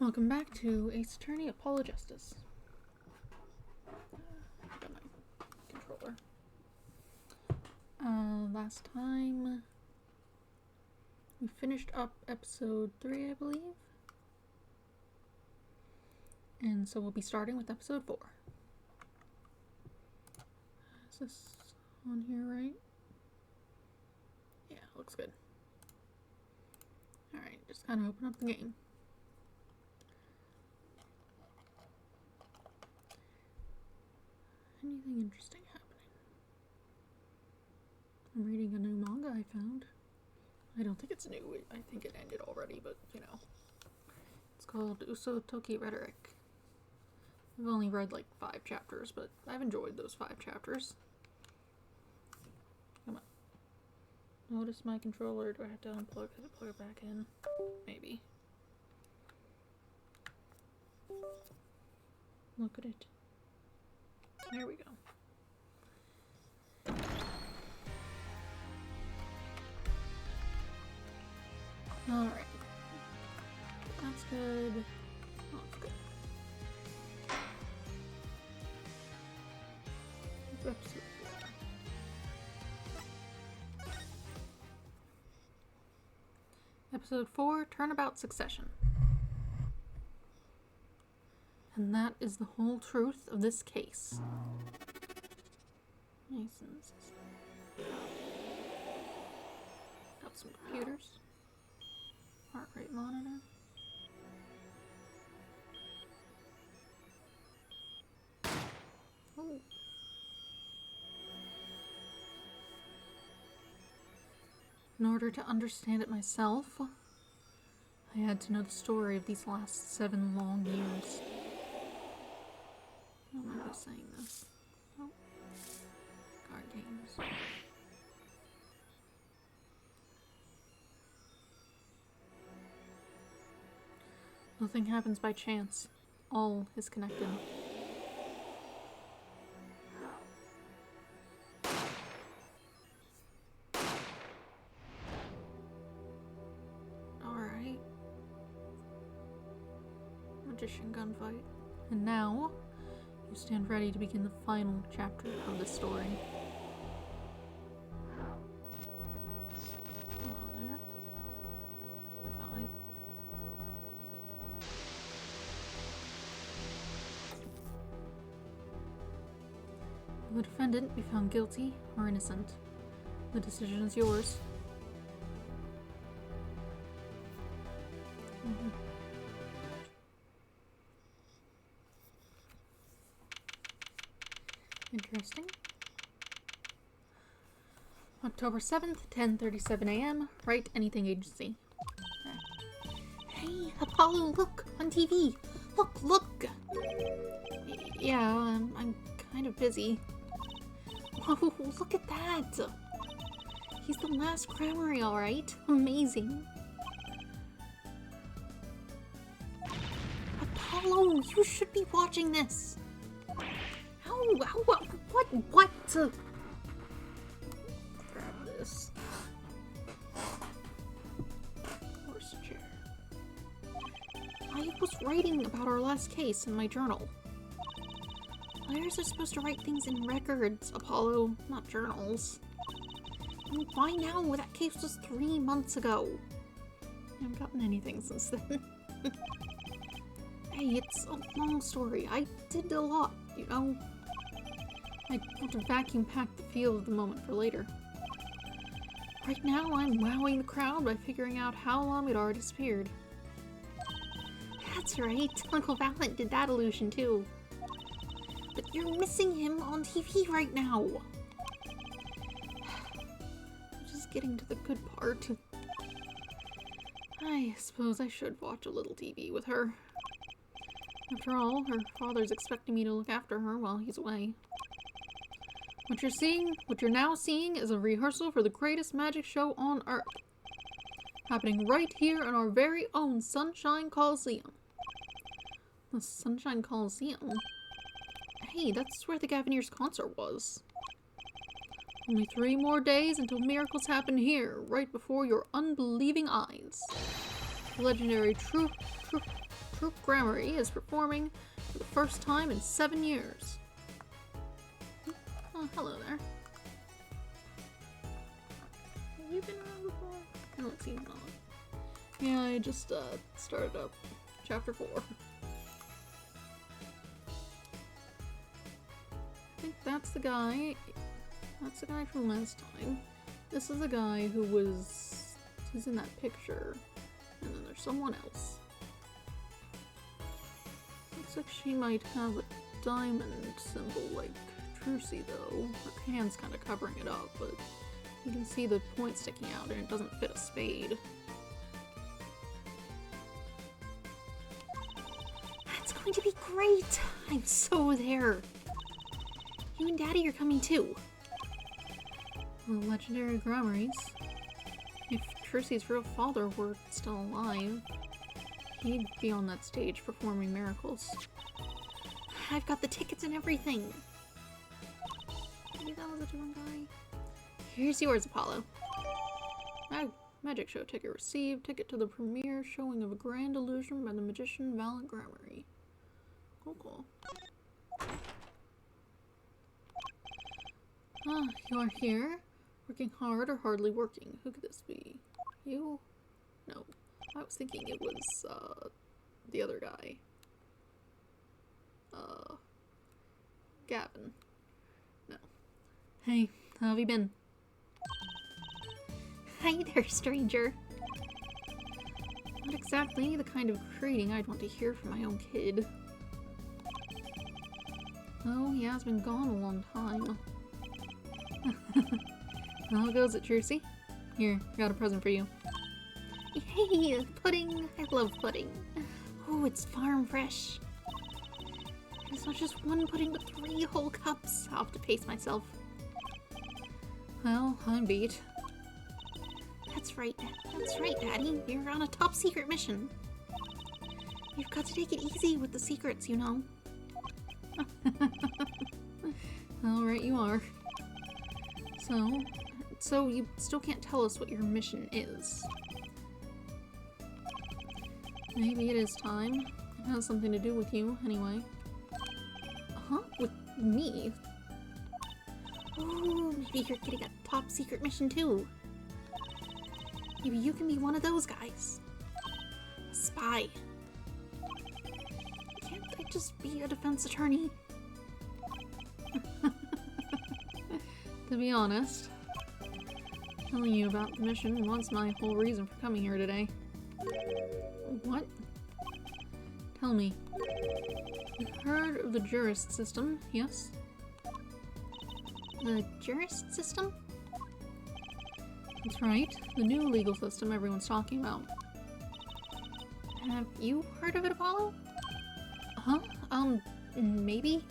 Welcome back to Ace Attorney Apollo Justice. Got my controller. Last time we finished up episode 3, I believe. And so we'll be starting with episode 4. Is this on here right? Yeah, looks good. Alright, just kind of open up the game. Anything interesting happening? I'm reading a new manga I found. I don't think it's new. I think it ended already, but you know. It's called Uso Toki Rhetoric. I've only read like 5 chapters, but I've enjoyed those 5 chapters. Come on. Notice my controller. Do I have to unplug it, plug it back in? Maybe. Look at it. There we go. Alright. That's good. Oh, that's good. That's episode 4. Episode 4, Turnabout Succession. And that is the whole truth of this case. Masons. Got some computers. Heart rate monitor. Oh. In order to understand it myself, I had to know the story of these last 7 long years. I don't remember saying this. Oh. Card games. Nothing happens by chance. All is connected. Alright. Magician gunfight. And now, you stand ready to begin the final chapter of the story. Hello there. Goodbye. Will the defendant be found guilty or innocent? The decision is yours. Interesting. October 7th, 10:37 a.m. Write Anything Agency. Hey, Apollo, look! On TV! Look! Yeah, I'm kind of busy. Whoa, look at that! He's the last Creamery, alright? Amazing. Apollo, you should be watching this! What? Grab this. Horse chair. I was writing about our last case in my journal. Lawyers are supposed to write things in records, Apollo, not journals. And why now? That case was 3 months ago. I haven't gotten anything since then. Hey, it's a long story. I did a lot, you know? I want to vacuum pack the feel of the moment for later. Right now, I'm wowing the crowd by figuring out how long it already disappeared. That's right, Uncle Valent did that illusion too. But you're missing him on TV right now. I'm just getting to the good part. I suppose I should watch a little TV with her. After all, her father's expecting me to look after her while he's away. What you're now seeing is a rehearsal for the greatest magic show on Earth. Happening right here in our very own Sunshine Coliseum. The Sunshine Coliseum? Hey, that's where the Gaviniers concert was. Only 3 more days until miracles happen here, right before your unbelieving eyes. Legendary Troop Gramarye is performing for the first time in 7 years. Oh, hello there. Have you been around before? I don't seem not. Yeah, I just started up chapter 4. I think that's the guy. That's the guy from last time. This is the guy who was in that picture. And then there's someone else. Looks like she might have a diamond symbol like Trucy though. Her hand's kind of covering it up, but you can see the point sticking out and it doesn't fit a spade. That's going to be great! I'm so there! You and Daddy are coming too! The legendary Gramaryes. If Trucy's real father were still alive, he'd be on that stage performing miracles. I've got the tickets and everything! Maybe that was a different guy? Here's yours, Apollo. Magic show ticket received. Ticket to the premiere showing of A Grand Illusion by the magician Valiant Gramarye. Oh, cool. Ah, you are here? Working hard or hardly working? Who could this be? You? No. I was thinking it was, the other guy. Gavin. No. Hey, how have you been? Hi there, stranger. Not exactly the kind of greeting I'd want to hear from my own kid. Oh, he has been gone a long time. How goes it, Trucy? Here, got a present for you. Hey, pudding! I love pudding. Oh, it's farm fresh. It's not just one pudding, but 3 whole cups. I'll have to pace myself. Well, I'm beat. That's right, Daddy. You're on a top secret mission. You've got to take it easy with the secrets, you know. Alright, you are. So you still can't tell us what your mission is. Maybe it is time. It has something to do with you, anyway. Huh? With me? Oh, maybe you're getting a top secret mission too. Maybe you can be one of those guys. A spy. Can't I just be a defense attorney? To be honest, telling you about the mission was my whole reason for coming here today. What? Tell me. You've heard of the jurist system, yes? The jurist system? That's right, the new legal system everyone's talking about. Have you heard of it, Apollo? Huh? Maybe?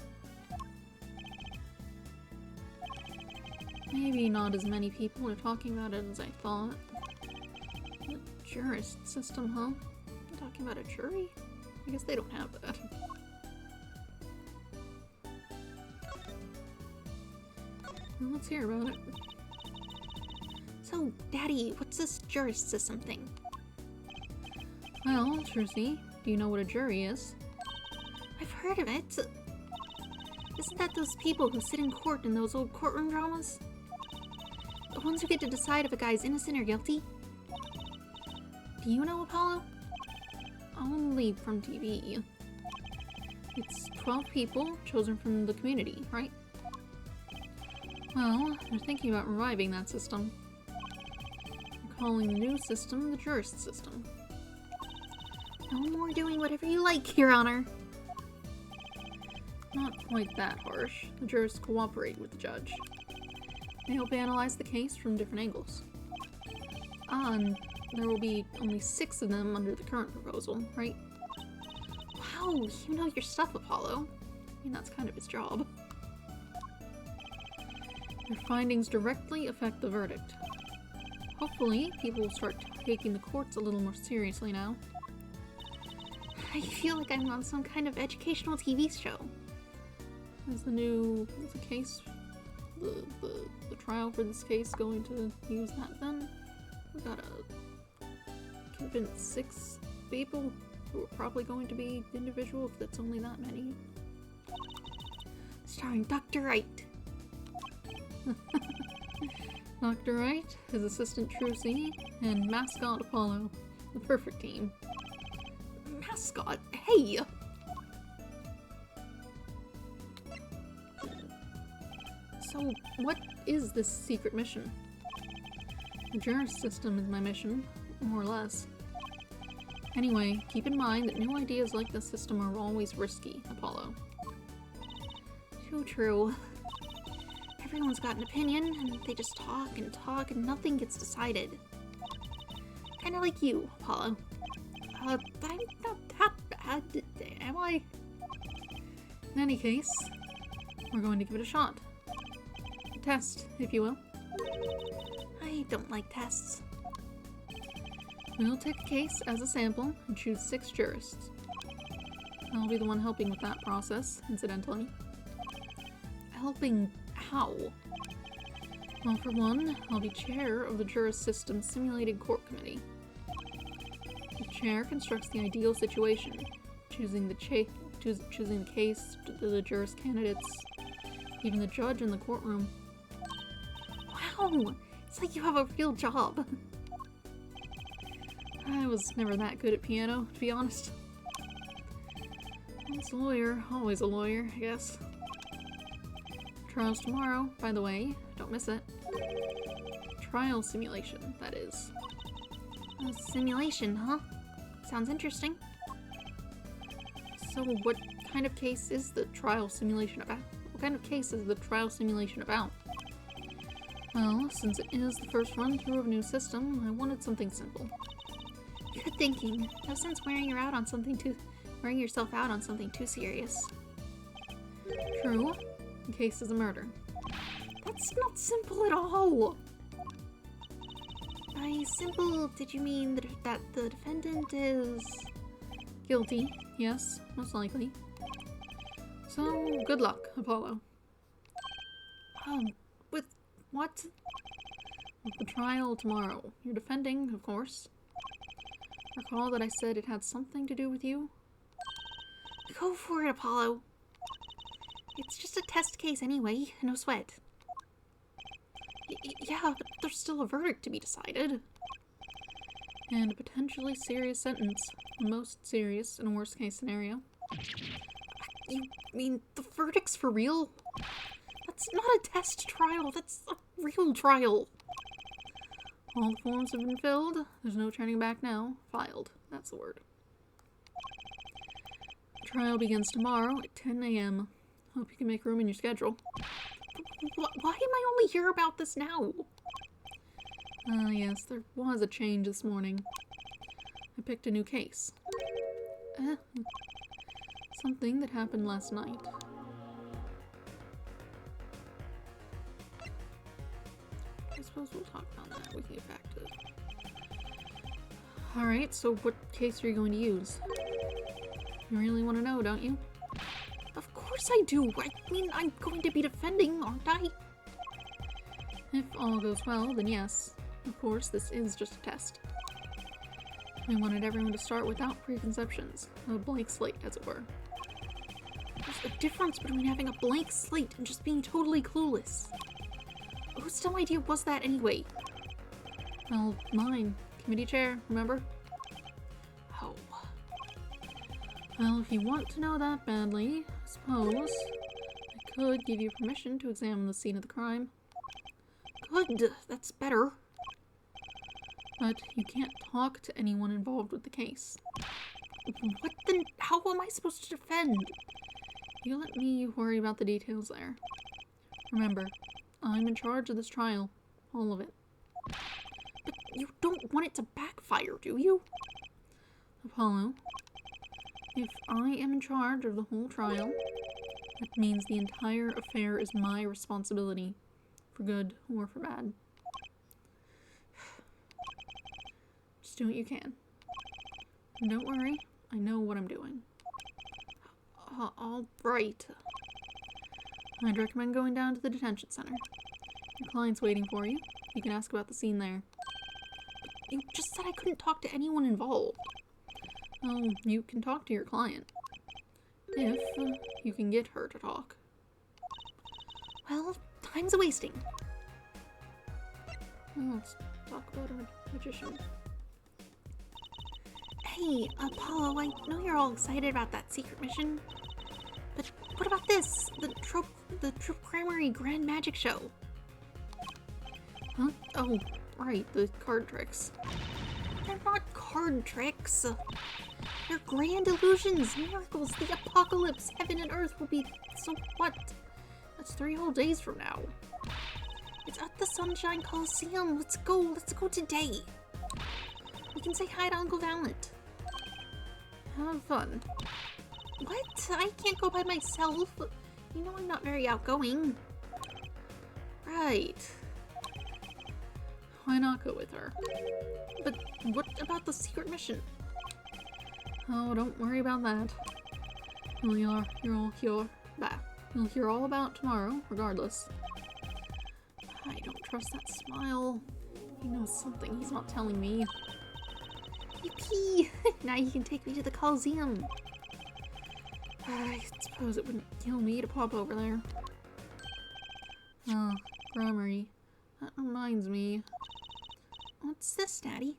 Maybe not as many people are talking about it as I thought. The jurist system, huh? You're talking about a jury? I guess they don't have that. Well, let's hear about it. So, Daddy, what's this jurist system thing? Well, Trucy, do you know what a jury is? I've heard of it. Isn't that those people who sit in court in those old courtroom dramas? The ones who get to decide if a guy's innocent or guilty? Do you know, Apollo? Only from TV. It's 12 people chosen from the community, right? Well, they're thinking about reviving that system. They're calling the new system the jurist system. No more doing whatever you like, Your Honor. Not quite that harsh. The jurists cooperate with the judge. They help analyze the case from different angles. And there will be only 6 of them under the current proposal, right? Wow, you know your stuff, Apollo. I mean, that's kind of his job. Their findings directly affect the verdict. Hopefully, people will start taking the courts a little more seriously now. I feel like I'm on some kind of educational TV show. Is the case, the trial for this case going to use that then? We got a been 6 people who are probably going to be individual if that's only that many. Starring Dr. Wright. Dr. Wright, his assistant Trucy, and mascot Apollo. The perfect team. Mascot? Hey! So, what is this secret mission? The Juris system is my mission, more or less. Anyway, keep in mind that new ideas like this system are always risky, Apollo. Too true. Everyone's got an opinion, and they just talk and nothing gets decided. Kinda like you, Apollo. I'm not that bad, am I? In any case, we're going to give it a shot. A test, if you will. I don't like tests. We'll take a case as a sample and choose 6 jurists. I'll be the one helping with that process, incidentally. Helping how? Well, for one, I'll be chair of the Juris System Simulated Court Committee. The chair constructs the ideal situation, choosing the case, the jurist candidates, even the judge in the courtroom. Wow! It's like you have a real job. I was never that good at piano, to be honest. Once a lawyer, always a lawyer, I guess. Trial's tomorrow, by the way. Don't miss it. Trial simulation, that is. A simulation, huh? Sounds interesting. So what kind of case is the trial simulation about? What kind of case is the trial simulation about? Well, since it is the first run-through of a new system, I wanted something simple. Good thinking. No sense wearing yourself out on something too serious. True. The case is a murder. That's not simple at all! By simple, did you mean that the defendant is... guilty? Yes, most likely. So, good luck, Apollo. With what? With the trial tomorrow. You're defending, of course. Recall that I said it had something to do with you? Go for it, Apollo. It's just a test case anyway, no sweat. Yeah, but there's still a verdict to be decided. And a potentially serious sentence. The most serious in a worst case scenario. You mean the verdict's for real? That's not a test trial, that's a real trial. All the forms have been filled. There's no turning back now. Filed. That's the word. The trial begins tomorrow at 10 a.m. Hope you can make room in your schedule. Why am I only here about this now? Yes, there was a change this morning. I picked a new case. Something that happened last night. I suppose we'll talk about that with you effective. Alright, so what case are you going to use? You really want to know, don't you? Of course I do! I mean, I'm going to be defending, aren't I? If all goes well, then yes. Of course, this is just a test. We wanted everyone to start without preconceptions. A blank slate, as it were. There's a difference between having a blank slate and just being totally clueless. Whose dumb idea was that anyway? Well, mine. Committee chair, remember? Oh. Well, if you want to know that badly, I suppose I could give you permission to examine the scene of the crime. Good, that's better. But you can't talk to anyone involved with the case. What then? How am I supposed to defend? You let me worry about the details there. Remember, I'm in charge of this trial. All of it. But you don't want it to backfire, do you? Apollo, if I am in charge of the whole trial, that means the entire affair is my responsibility, for good or for bad. Just do what you can. And don't worry, I know what I'm doing. All right. I'd recommend going down to the detention center. Your client's waiting for you. You can ask about the scene there. You just said I couldn't talk to anyone involved. Oh, you can talk to your client. If you can get her to talk. Well, time's a-wasting. Well, let's talk about a magician. Hey, Apollo, I know you're all excited about that secret mission. But what about this? The Trope Gramarye Grand Magic Show. Huh? Oh, right, the card tricks. They're not card tricks. They're grand illusions, miracles, the apocalypse, heaven and earth will be... So what? That's 3 whole days from now. It's at the Sunshine Coliseum. Let's go today. We can say hi to Uncle Valent. Have fun. What? I can't go by myself. You know I'm not very outgoing. Right. Why not go with her? But what about the secret mission? Oh, don't worry about that. You'll hear all about tomorrow, regardless. I don't trust that smile. He knows something he's not telling me. Yippee! Now you can take me to the Coliseum. I suppose it wouldn't kill me to pop over there. Oh, Gramarye. That reminds me. What's this, Daddy?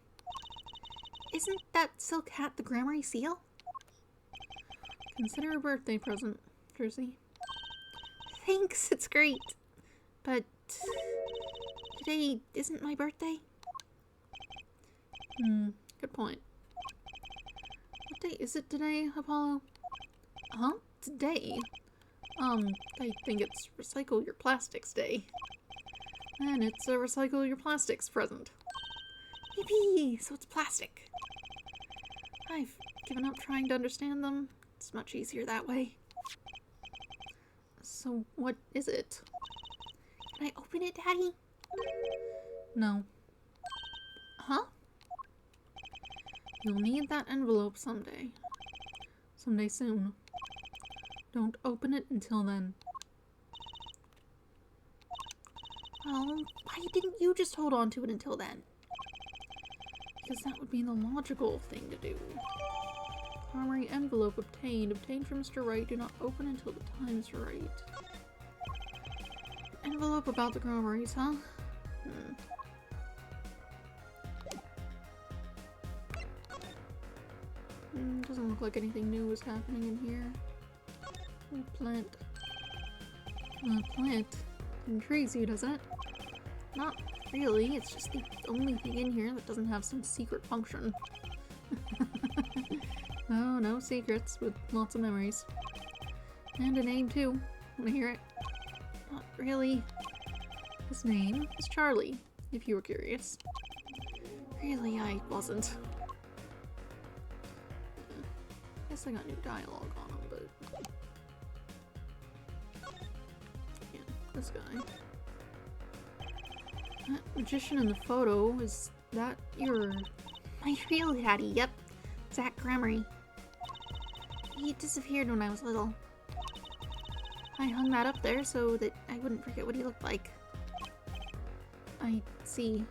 Isn't that silk hat the Gramarye seal? Consider a birthday present, Jersey. Thanks, it's great. But today isn't my birthday? Good point. What day is it today, Apollo? Huh? Today? I think it's Recycle Your Plastics Day. And it's a Recycle Your Plastics present. Yippee! So it's plastic. I've given up trying to understand them. It's much easier that way. So what is it? Can I open it, Daddy? No. Huh? You'll need that envelope someday. Someday soon. Don't open it until then. Well, why didn't you just hold on to it until then? Because that would be the logical thing to do. Gramarye envelope obtained. Obtained from Mr. Wright. Do not open until the time is right. Envelope about the Gramaryes, huh? Doesn't look like anything new is happening in here. Plant. Plant intrigues you, does it? Not really, it's just the only thing in here that doesn't have some secret function. Oh, no secrets, with lots of memories. And a name too. Wanna hear it? Not really. His name is Charlie, if you were curious. Really, I wasn't. Guess I got new dialogue on him, but... Yeah, this guy. That magician in the photo, is that your... My real daddy, yep. Zach Gramarye. He disappeared when I was little. I hung that up there so that I wouldn't forget what he looked like. I see.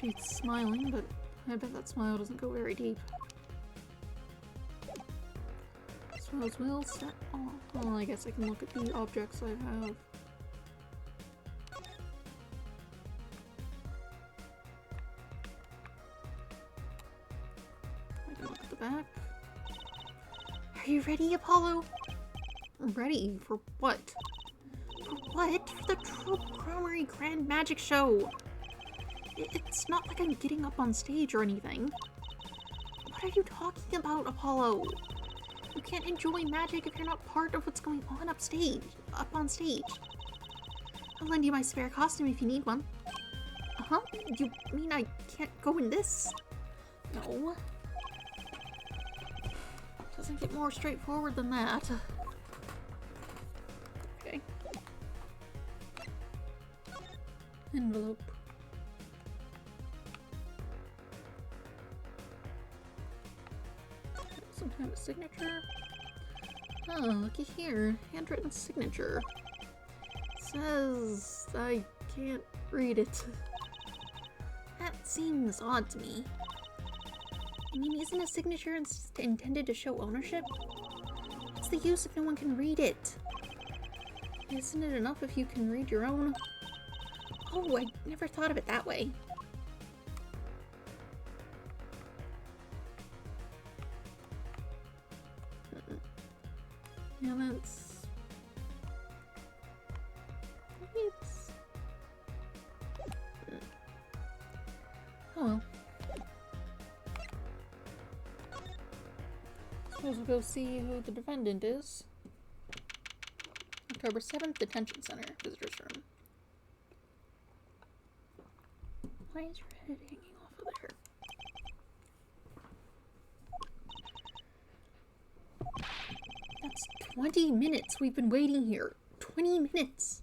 She's smiling, but I bet that smile doesn't go very deep. Smiles will set off. Well, I guess I can look at the objects I have. I can look at the back. Are you ready, Apollo? Ready? For what? For what? For the Trope Gramarye Grand Magic Show! It's not like I'm getting up on stage or anything. What are you talking about, Apollo? You can't enjoy magic if you're not part of what's going on up on stage. I'll lend you my spare costume if you need one. Uh-huh? You mean I can't go in this? No. Doesn't get more straightforward than that. Okay. Envelope. Some kind of signature. Oh, looky here. Handwritten signature. It says I can't read it. That seems odd to me. I mean, isn't a signature intended to show ownership? What's the use if no one can read it? Isn't it enough if you can read your own? Oh, I never thought of it that way. Yeah, that's... Maybe it's... Oh well. Suppose we'll go see who the defendant is. October 7th, Detention Center, Visitor's Room. Why is your head hanging off of there? That's 20 minutes we've been waiting here. 20 minutes.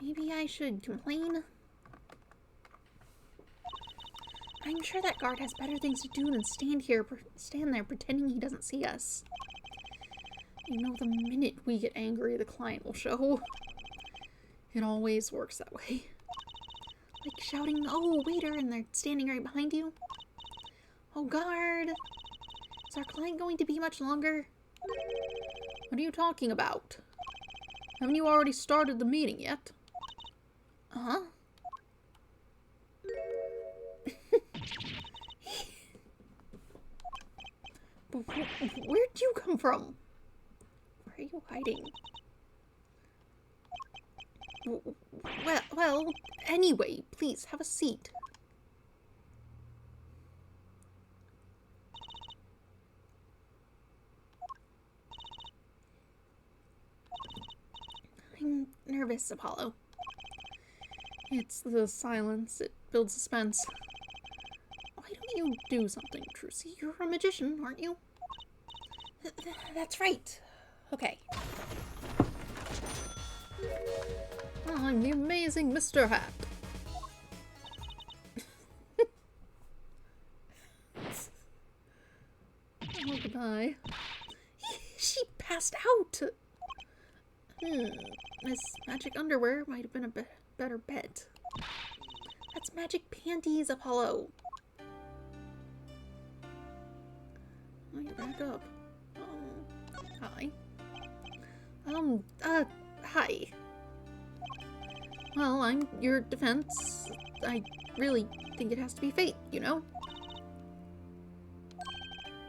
Maybe I should complain? I'm sure that guard has better things to do than stand there pretending he doesn't see us. You know, the minute we get angry, the client will show. It always works that way. Like shouting, "Oh, waiter," and they're standing right behind you. Oh, guard! Is our client going to be much longer? What are you talking about? Haven't you already started the meeting yet? Uh-huh. Where'd you come from? Where are you hiding? Well, anyway, please have a seat. I'm nervous, Apollo. It's the silence. It builds suspense. Why don't you do something, Trucy? You're a magician, aren't you? That's right. Okay. I'm the amazing Mr. Hat. Oh, goodbye. She passed out! This magic underwear might have been a better bet. That's magic panties, Apollo. Oh, you're back up. Hi. Hi. Well, I'm your defense. I really think it has to be fate, you know?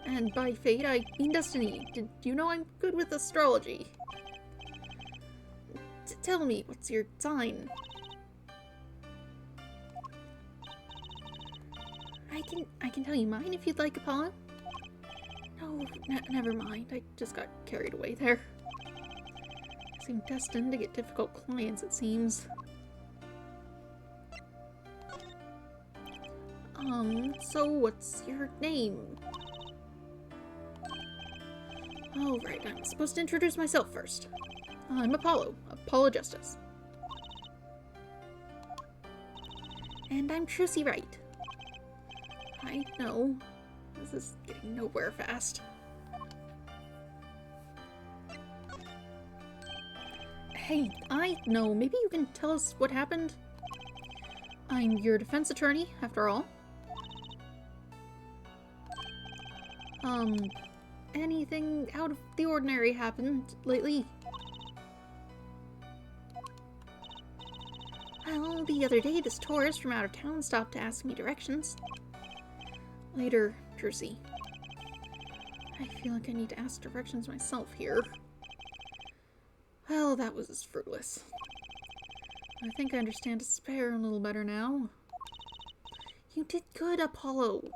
And by fate, I mean destiny. Did you know I'm good with astrology? Tell me, what's your sign? I can tell you mine if you'd like, Apollo. No, never mind. I just got carried away there. I seem destined to get difficult clients, it seems. So what's your name? Oh, right, I'm supposed to introduce myself first. I'm Apollo Justice. And I'm Trucy Wright. I know. This is getting nowhere fast. Hey, I know. Maybe you can tell us what happened? I'm your defense attorney, after all. Anything out of the ordinary happened lately? Well, the other day this tourist from out of town stopped to ask me directions. Later, Trucy. I feel like I need to ask directions myself here. Well, that was fruitless. I think I understand despair a little better now. You did good, Apollo.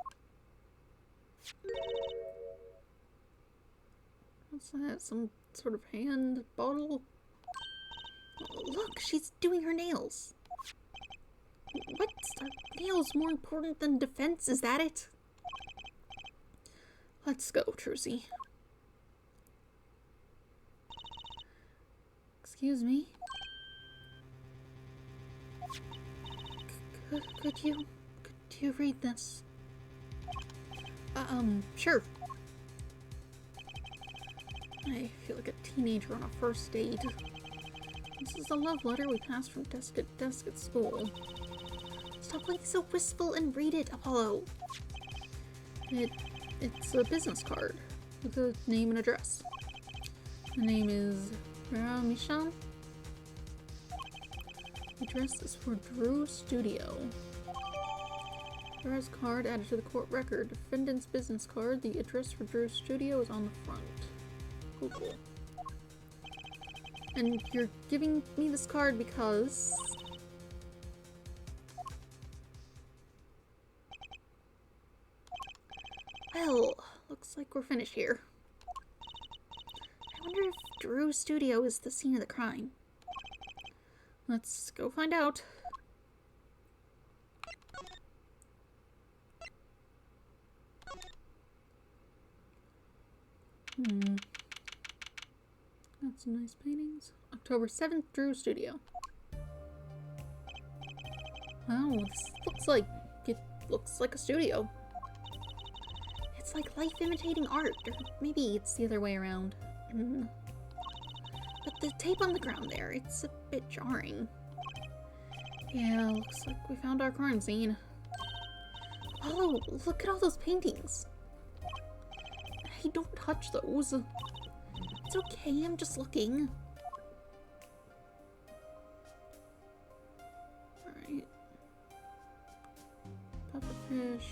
What's that? Some sort of hand bottle? Look, she's doing her nails. What? Are nails more important than defense? Is that it? Let's go, Trucy. Excuse me? Could you read this? Sure. I feel like a teenager on a first date. This is a love letter we passed from desk to desk at school. Stop looking so wistful and read it, Apollo. It's a business card with a name and address. The name is Vera Micham. The address is for Drew Studio. Vera's card added to the court record. Defendant's business card. The address for Drew Studio is on the front. Cool. And you're giving me this card because... Well, looks like we're finished here. I wonder if Drew Studio is the scene of the crime. Let's go find out. Got some nice paintings. October 7th, Drew Studio. Wow, this looks like a studio. It's like life imitating art, or maybe it's the other way around. But the tape on the ground there, it's a bit jarring. Yeah, looks like we found our crime scene. Oh, look at all those paintings. Hey, don't touch those. It's okay, I'm just looking. Alright. Pufferfish.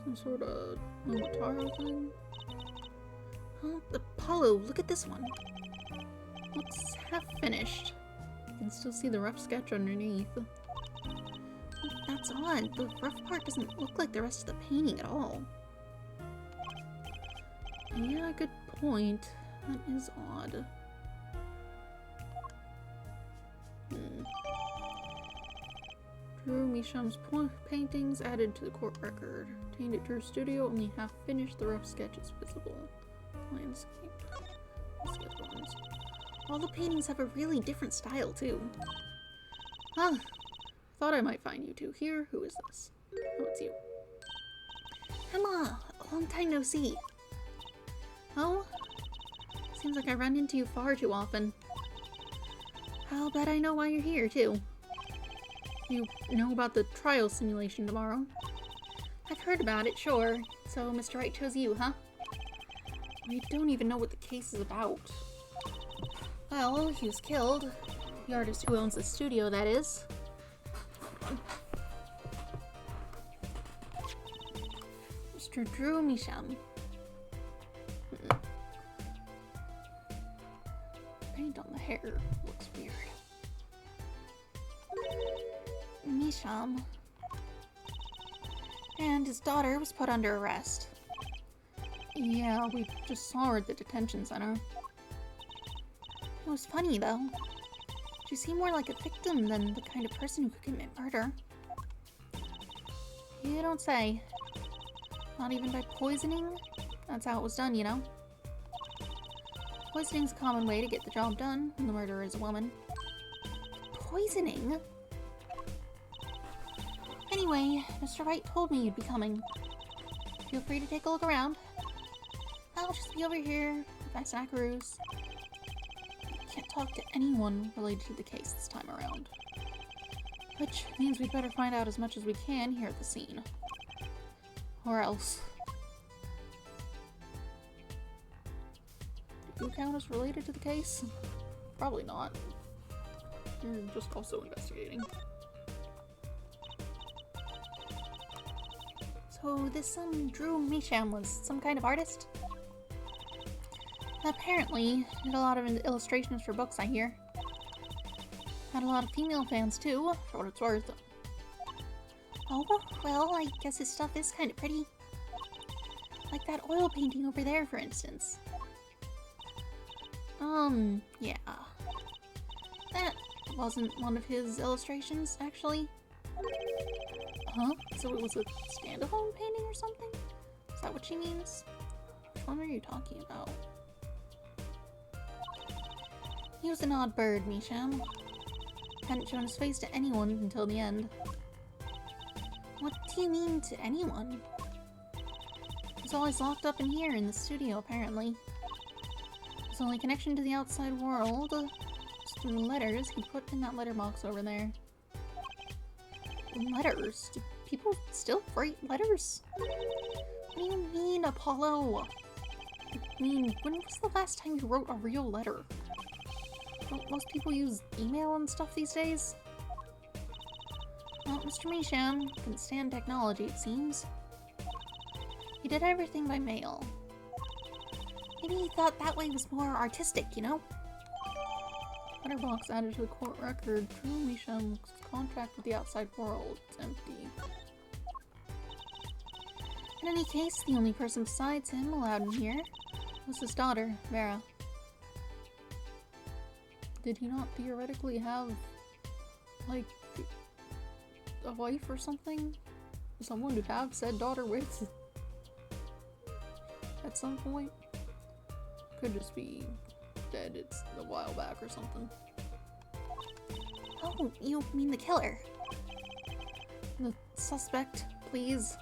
Some sort of Momotaro thing. Oh, Apollo, look at this one. Looks half finished. You can still see the rough sketch underneath. That's odd. The rough part doesn't look like the rest of the painting at all. Yeah, good point. That is odd. Drew Misham's paintings added to the court record. Obtained at Drew Studio, only half finished. The rough sketch is visible. Landscape. Let's get ones. All the paintings have a really different style, too. Ah, thought I might find you two here. Who is this? Oh, it's you. Emma! Long time no see. Oh? Seems like I run into you far too often. I'll bet I know why you're here, too. You know about the trial simulation tomorrow? I've heard about it, sure. So Mr. Wright chose you, huh? We don't even know what the case is about. Well, he was killed. The artist who owns the studio, that is. Mr. Drew Misham. Paint on the hair looks weird. Misham. And his daughter was put under arrest. Yeah, we just saw her at the detention center. It was funny, though. She seemed more like a victim than the kind of person who could commit murder. You don't say. Not even by poisoning? That's how it was done, you know? Poisoning's a common way to get the job done when the murderer is a woman. Poisoning? Anyway, Mr. Wright told me you'd be coming. Feel free to take a look around. I'll just be over here with my snackaroos. I can't talk to anyone related to the case this time around. Which means we'd better find out as much as we can here at the scene. Or else. Do you count as related to the case? Probably not. You're just also investigating. So this Drew Misham was some kind of artist? Apparently, did a lot of illustrations for books, I hear. Had a lot of female fans too, for what it's worth. Oh, well, I guess his stuff is kind of pretty. Like that oil painting over there, for instance. Yeah. That wasn't one of his illustrations, actually. Huh? So it was a standalone painting or something? Is that what she means? Which one are you talking about? He was an odd bird, Misham. Hadn't shown his face to anyone until the end. What do you mean, to anyone? He's always locked up in here in the studio, apparently. His only connection to the outside world is through letters he put in that letterbox over there. Letters? Do people still write letters? What do you mean, Apollo? I mean, when was the last time you wrote a real letter? Don't most people use email and stuff these days? Well, Mr. Measham couldn't stand technology, it seems. He did everything by mail. Maybe he thought that way was more artistic, you know? Letterbox added to the court record. Drew Measham's contract with the outside world. It's empty. In any case, the only person besides him allowed in here was his daughter, Vera. Did he not theoretically have, like, a wife or something? Someone to have said daughter with? At some point? Could just be dead. It's a while back or something. Oh, you mean the killer? The suspect, please.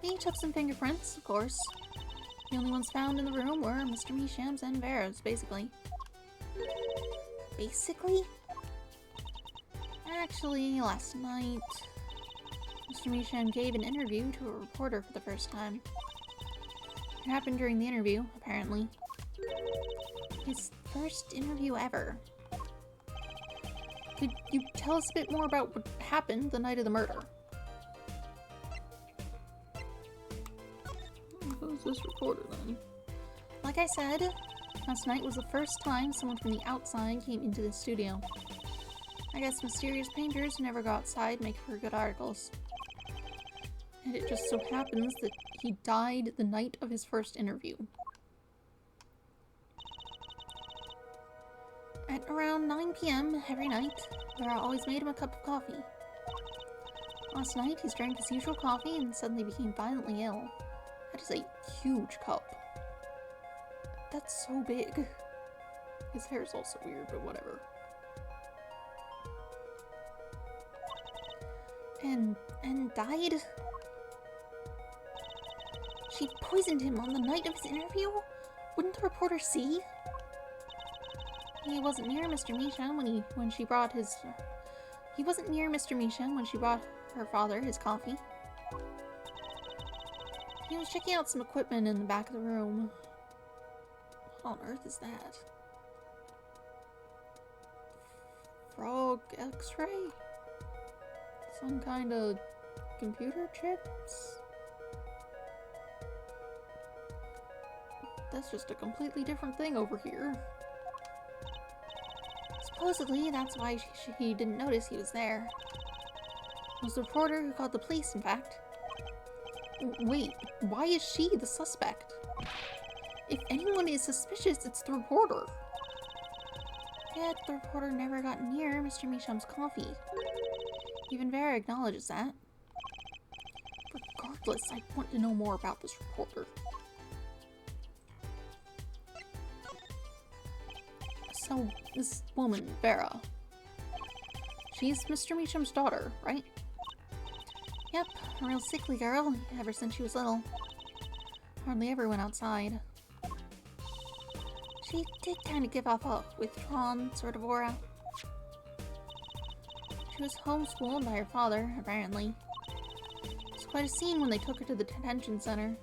He took some fingerprints, of course. The only ones found in the room were Mr. Measham's and Vera's, basically. Basically? Actually, last night, Mr. Measham gave an interview to a reporter for the first time. It happened during the interview, apparently. His first interview ever. Could you tell us a bit more about what happened the night of the murder? Who's this reporter then? Like I said, last night was the first time someone from the outside came into the studio. I guess mysterious painters who never go outside make for good articles. And it just so happens that he died the night of his first interview. At around 9 p.m. every night, Vera always made him a cup of coffee. Last night, he drank his usual coffee and suddenly became violently ill. That is a huge cup. That's so big. His hair is also weird, but whatever. And died? She poisoned him on the night of his interview? Wouldn't the reporter see? He wasn't near Mr. Measham when she brought his... He wasn't near Mr. Measham when she brought her father his coffee. He was checking out some equipment in the back of the room. What on earth is that? Frog X-ray? Some kind of computer chips? That's just a completely different thing over here. Supposedly, that's why he didn't notice he was there. It was the reporter who called the police, in fact. Wait, why is she the suspect? If anyone is suspicious, it's the reporter. Yet, the reporter never got near Mr. Measham's coffee. Even Vera acknowledges that. Regardless, I want to know more about this reporter. So, this woman, Vera, she's Mr. Measham's daughter, right? Yep, a real sickly girl, ever since she was little. Hardly ever went outside. She did kind of give off a withdrawn sort of aura. She was homeschooled by her father, apparently. It was quite a scene when they took her to the detention center.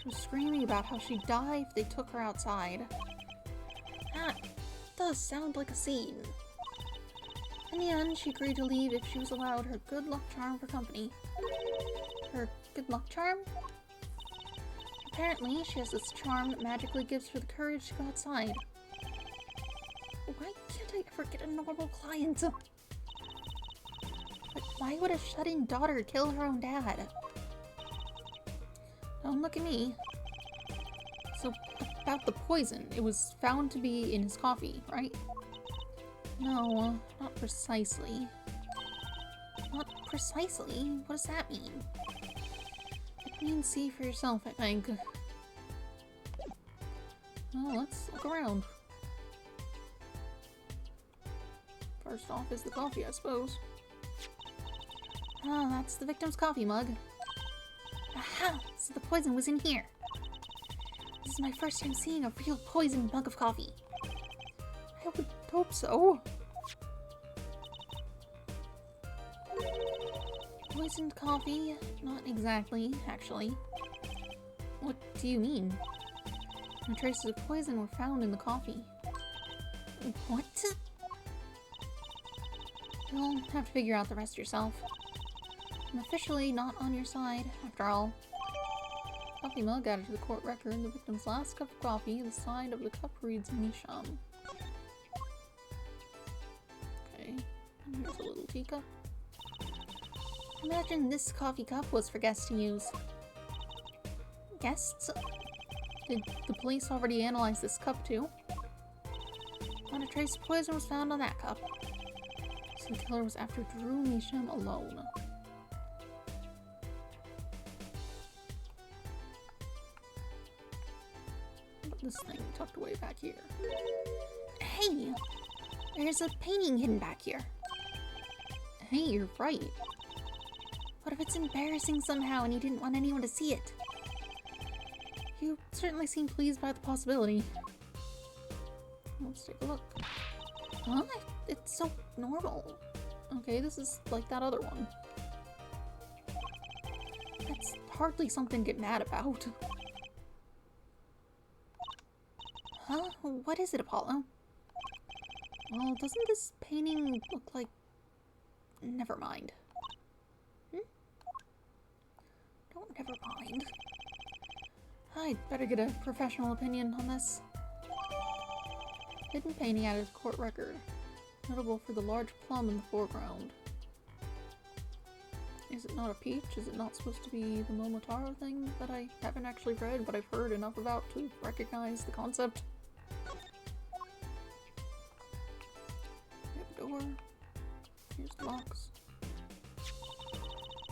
She was screaming about how she'd die if they took her outside. That does sound like a scene. In the end, she agreed to leave if she was allowed her good luck charm for company. Her good luck charm? Apparently, she has this charm that magically gives her the courage to go outside. Why can't I ever get a normal client? But why would a shut-in daughter kill her own dad? Don't look at me. So, about the poison, it was found to be in his coffee, right? No, not precisely. Not precisely? What does that mean? It means see for yourself, I think. Well, let's look around. First off is the coffee, I suppose. Ah, that's the victim's coffee mug. Aha! So the poison was in here. This is my first time seeing a real poisoned mug of coffee. I would hope so. Poisoned coffee? Not exactly, actually. What do you mean? No traces of poison were found in the coffee. What? You'll have to figure out the rest yourself. I'm officially not on your side, after all. Coffee mug added to the court record. The victim's last cup of coffee. The side of the cup reads Misham. Okay, and here's a little teacup. Imagine this coffee cup was for guests to use. Guests? Did the police already analyze this cup too? Not a trace of poison was found on that cup. So the killer was after Drew Misham alone. This thing tucked away back here. Hey! There's a painting hidden back here. Hey, you're right. What if it's embarrassing somehow and he didn't want anyone to see it? You certainly seem pleased by the possibility. Let's take a look. Huh? It's so normal. Okay, this is like that other one. That's hardly something to get mad about. Huh? What is it, Apollo? Well, doesn't this painting look like... Never mind. Don't never mind. I'd better get a professional opinion on this. Hidden painting added to court record. Notable for the large plum in the foreground. Is it not a peach? Is it not supposed to be the Momotaro thing that I haven't actually read, but I've heard enough about to recognize the concept? We have a door. Here's the box.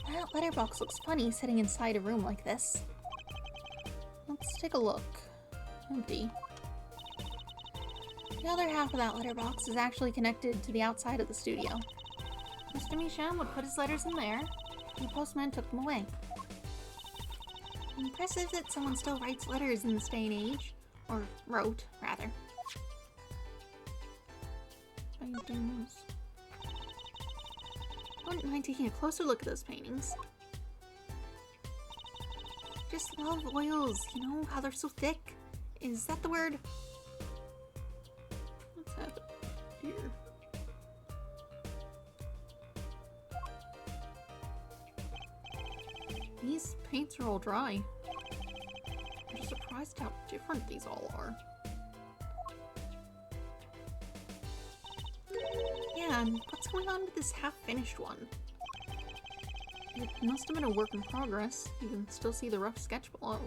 That letterbox looks funny sitting inside a room like this. Let's take a look. Empty. The other half of that letterbox is actually connected to the outside of the studio. Mr. Misham would put his letters in there, and the postman took them away. Impressive that someone still writes letters in this day and age. Or wrote, rather. Paintings. I wouldn't mind taking a closer look at those paintings. Just love oils, you know, how they're so thick. Is that the word? Let's have it here. These paints are all dry. I'm just surprised how different these all are. Yeah, and what's going on with this half-finished one? It must have been a work in progress. You can still see the rough sketch below.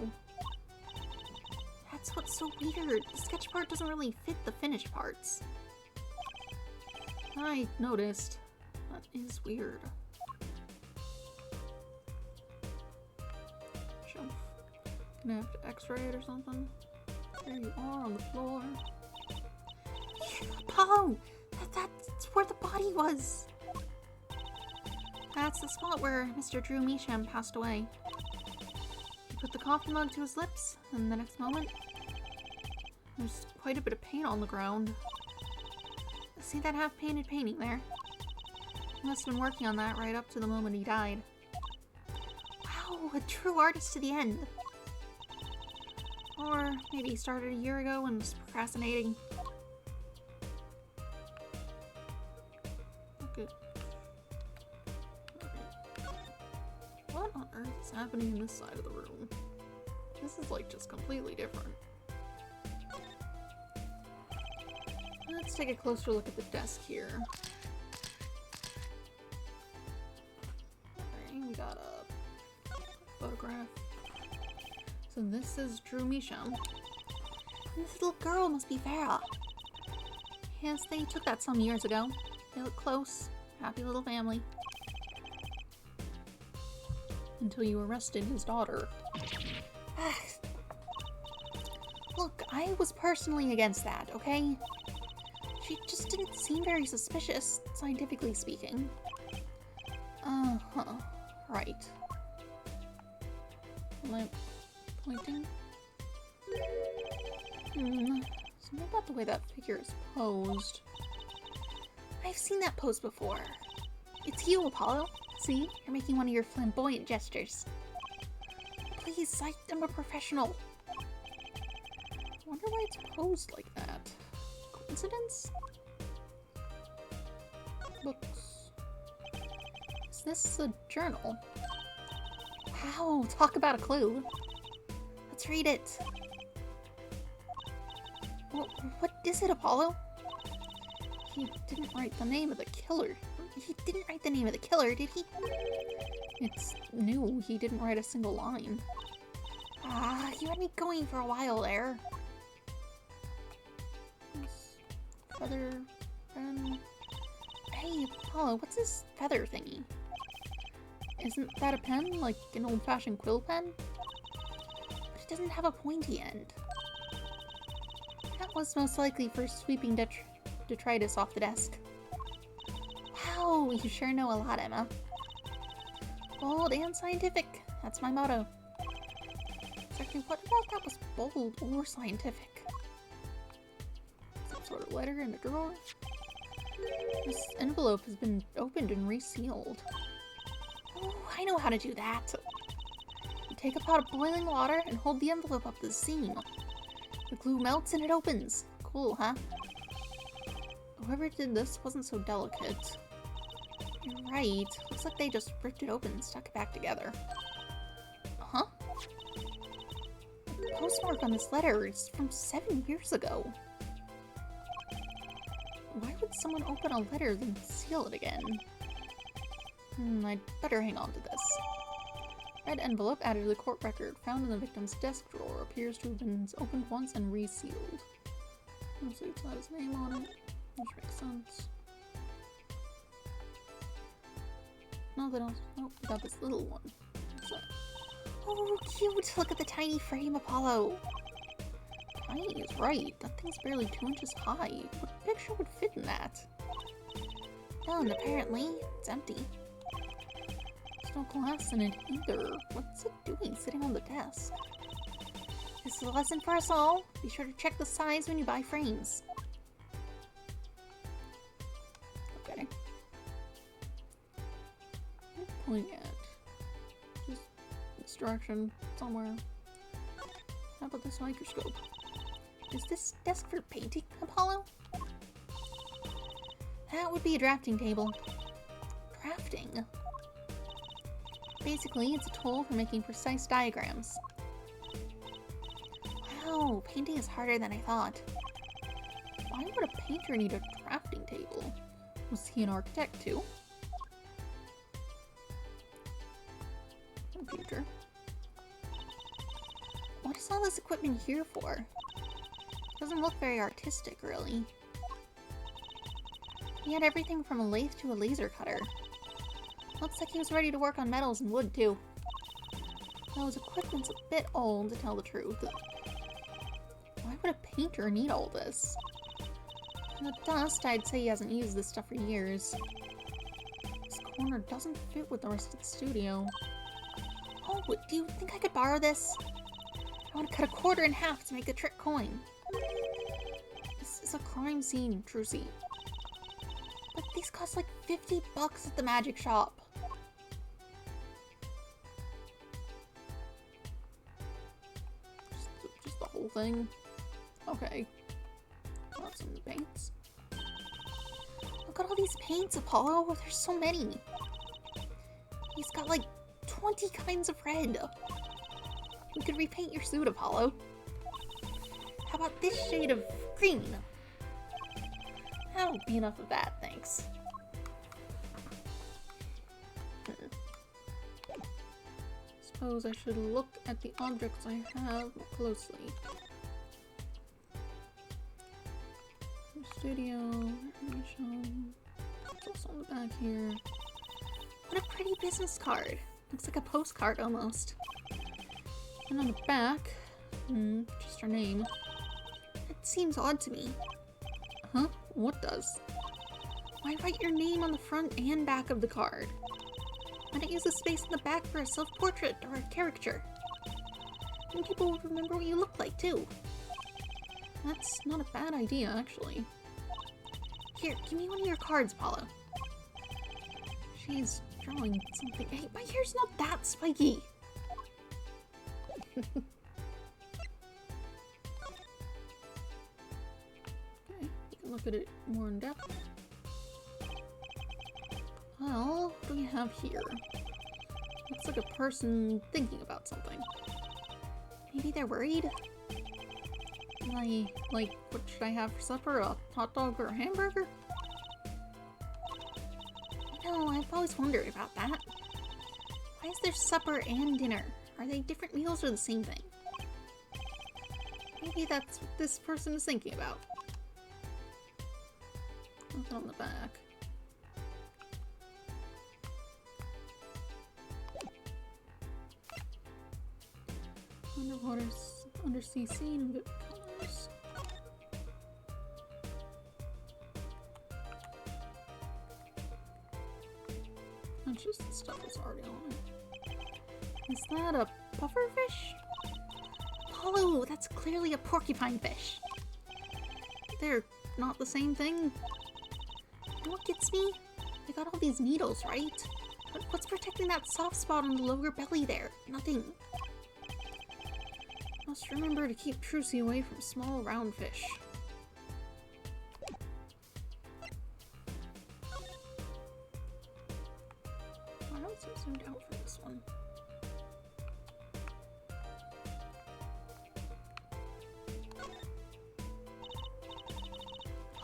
That's what's so weird. The sketch part doesn't really fit the finished parts. I noticed. That is weird. Shelf. Gonna have to x-ray it or something. There you are on the floor. Apollo! That's where the body was! That's the spot where Mr. Drew Misham passed away. He put the coffee mug to his lips, and the next moment, there's quite a bit of paint on the ground. See that half-painted painting there? He must have been working on that right up to the moment he died. Wow, a true artist to the end. Or maybe he started a year ago and was procrastinating. Okay. What on earth is happening in this side of the room? This is like just completely different. Let's take a closer look at the desk here. Okay, we got a photograph. So this is Drew Misham. And this little girl must be Vera. Yes, they took that some years ago. They look close. Happy little family. Until you arrested his daughter. Look, I was personally against that, okay? She just didn't seem very suspicious, scientifically speaking. Uh-huh. Right. Lamp pointing. Something about the way that figure is posed. I've seen that pose before. It's you, Apollo. See? You're making one of your flamboyant gestures. Please, I'm a professional. I wonder why it's posed like that. Coincidence? Books. Is this a journal? Wow, talk about a clue. Let's read it. What is it, Apollo? He didn't write the name of the killer. He didn't write the name of the killer, did he? It's new. He didn't write a single line. Ah, you had me going for a while there. Feather pen. Hey, Apollo, what's this feather thingy? Isn't that a pen? Like an old-fashioned quill pen? But it doesn't have a pointy end. That was most likely for sweeping detritus off the desk. Wow, you sure know a lot, Emma. Bold and scientific. That's my motto. Actually, what about that was bold or scientific? Some sort of letter in the drawer? This envelope has been opened and resealed. Oh, I know how to do that. You take a pot of boiling water and hold the envelope up to the seam. The glue melts and it opens. Cool, huh? Whoever did this wasn't so delicate. You're right. Looks like they just ripped it open and stuck it back together. Huh? The postmark on this letter is from 7 years ago. Why would someone open a letter then seal it again? I'd better hang on to this. Red envelope added to the court record found in the victim's desk drawer appears to have been opened once and resealed. Let's see, it's got his name on it, which makes sense. Nothing else. Nope, we got this little one. What's that? Oh, cute! Look at the tiny frame, Apollo! Tiny is right. That thing's barely 2 inches high. What picture would fit in that? None, apparently. It's empty. There's no glass in it either. What's it doing sitting on the desk? This is a lesson for us all. Be sure to check the size when you buy frames. Okay. What are you pointing at? Just this direction, somewhere. How about this microscope? Is this desk for painting, Apollo? That would be a drafting table. Drafting? Basically, it's a tool for making precise diagrams. Wow, painting is harder than I thought. Why would a painter need a drafting table? Was he an architect too? Computer. What is all this equipment here for? Doesn't look very artistic, really. He had everything from a lathe to a laser cutter. Looks like he was ready to work on metals and wood, too. Though his equipment's a bit old, to tell the truth. Why would a painter need all this? From the dust, I'd say he hasn't used this stuff for years. This corner doesn't fit with the rest of the studio. Oh, do you think I could borrow this? I want to cut a quarter in half to make a trick coin. This is a crime scene, Trucy. But these cost like $50 at the magic shop. Just the whole thing? Okay. Got some paints. Look at all these paints, Apollo. There's so many. He's got like 20 kinds of red. We could repaint your suit, Apollo. How about this shade of green? That'll be enough of that, thanks. Suppose I should look at the objects I have more closely. Studio, information. What's on the back here? What a pretty business card. Looks like a postcard almost. And on the back, just her name. It seems odd to me. Huh? What does? Why write your name on the front and back of the card? Why not use the space in the back for a self-portrait or a caricature? And people will remember what you look like, too. That's not a bad idea, actually. Here, give me one of your cards, Apollo. She's drawing something. Hey, my hair's not that spiky! Okay, we can look at it more in depth. Well, what do we have here? Looks like a person thinking about something. Maybe they're worried? Like, what should I have for supper? A hot dog or a hamburger? You know, I've always wondered about that. Why is there supper and dinner? Are they different meals or the same thing? Maybe that's what this person is thinking about. Nothing on the back. Underwater, undersea scene and vivid colors. That's just the stuff that's already on it. Is that a pufferfish? Apollo, that's clearly a porcupine fish. They're not the same thing. You know what gets me? They got all these needles, right? But what's protecting that soft spot on the lower belly there? Nothing. Must remember to keep Trucy away from small round fish. Why don't I zoom out for this one?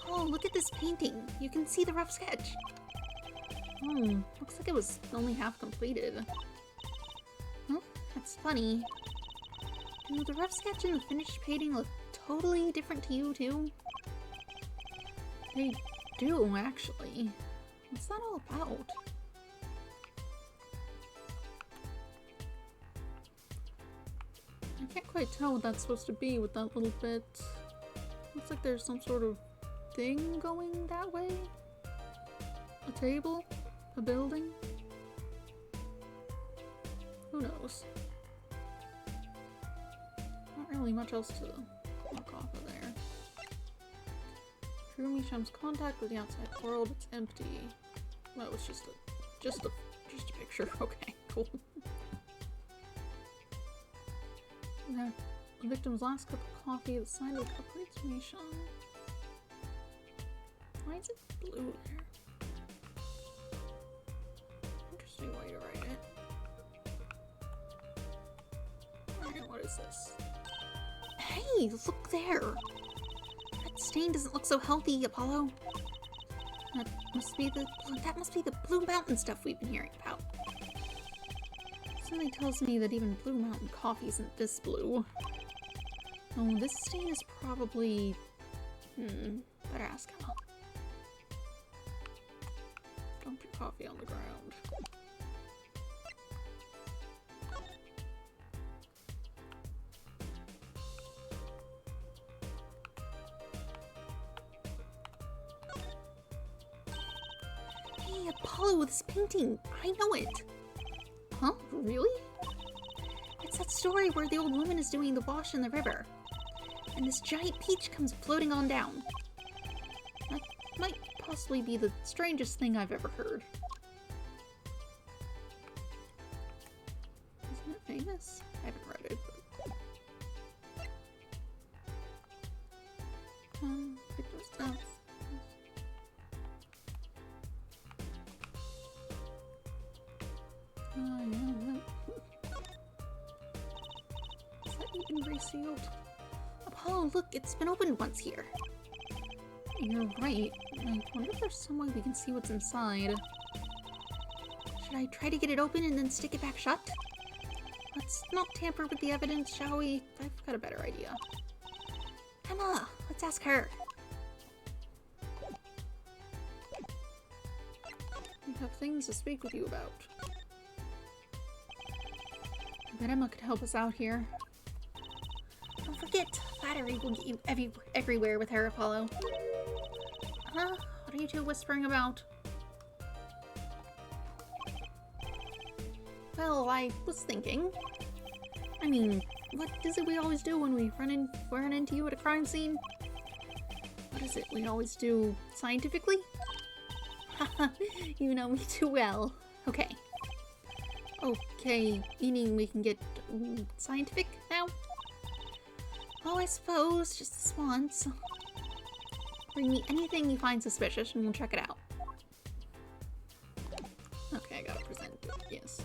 Oh, look at this painting. You can see the rough sketch. Looks like it was only half completed. Huh? That's funny. Do the rough sketch and the finished painting look totally different to you, too? They do, actually. What's that all about? I can't quite tell what that's supposed to be with that little bit. Looks like there's some sort of thing going that way? A table? A building? Who knows? Not really much else to mark off of there. True Misham's contact with the outside world, it's empty. Well, it's just a picture. Okay, cool. The victim's last cup of coffee, the sign of the cup reads Misham. Why is it blue there? Interesting way to write it. Alright, what is this? Hey, look there! That stain doesn't look so healthy, Apollo. That must be the Blue Mountain stuff we've been hearing about. Something tells me that even Blue Mountain coffee isn't this blue. Oh, this stain is probably... better ask Emma. Dump your coffee on the ground. Hey, Apollo, this painting! I know it! Huh? Really? It's that story where the old woman is doing the wash in the river. And this giant peach comes floating on down. That might possibly be the strangest thing I've ever heard. Isn't it famous? I haven't read it, but... Victor's death. Yeah. Is that even resealed? Apollo, look, it's been opened once here. You're right. I wonder if there's some way we can see what's inside. Should I try to get it open and then stick it back shut? Let's not tamper with the evidence, shall we? I've got a better idea. Emma, let's ask her. We have things to speak with you about. I bet Emma could help us out here. Don't forget, flattery will get you everywhere with her, Apollo. What are you two whispering about? Well, I was thinking. I mean, what is it we always do when we run into you at a crime scene? What is it we always do scientifically? You know me too well. Okay. Okay, meaning we can get scientific now? Oh, I suppose, just this once. Bring me anything you find suspicious and we'll check it out. Okay, I gotta present it, yes.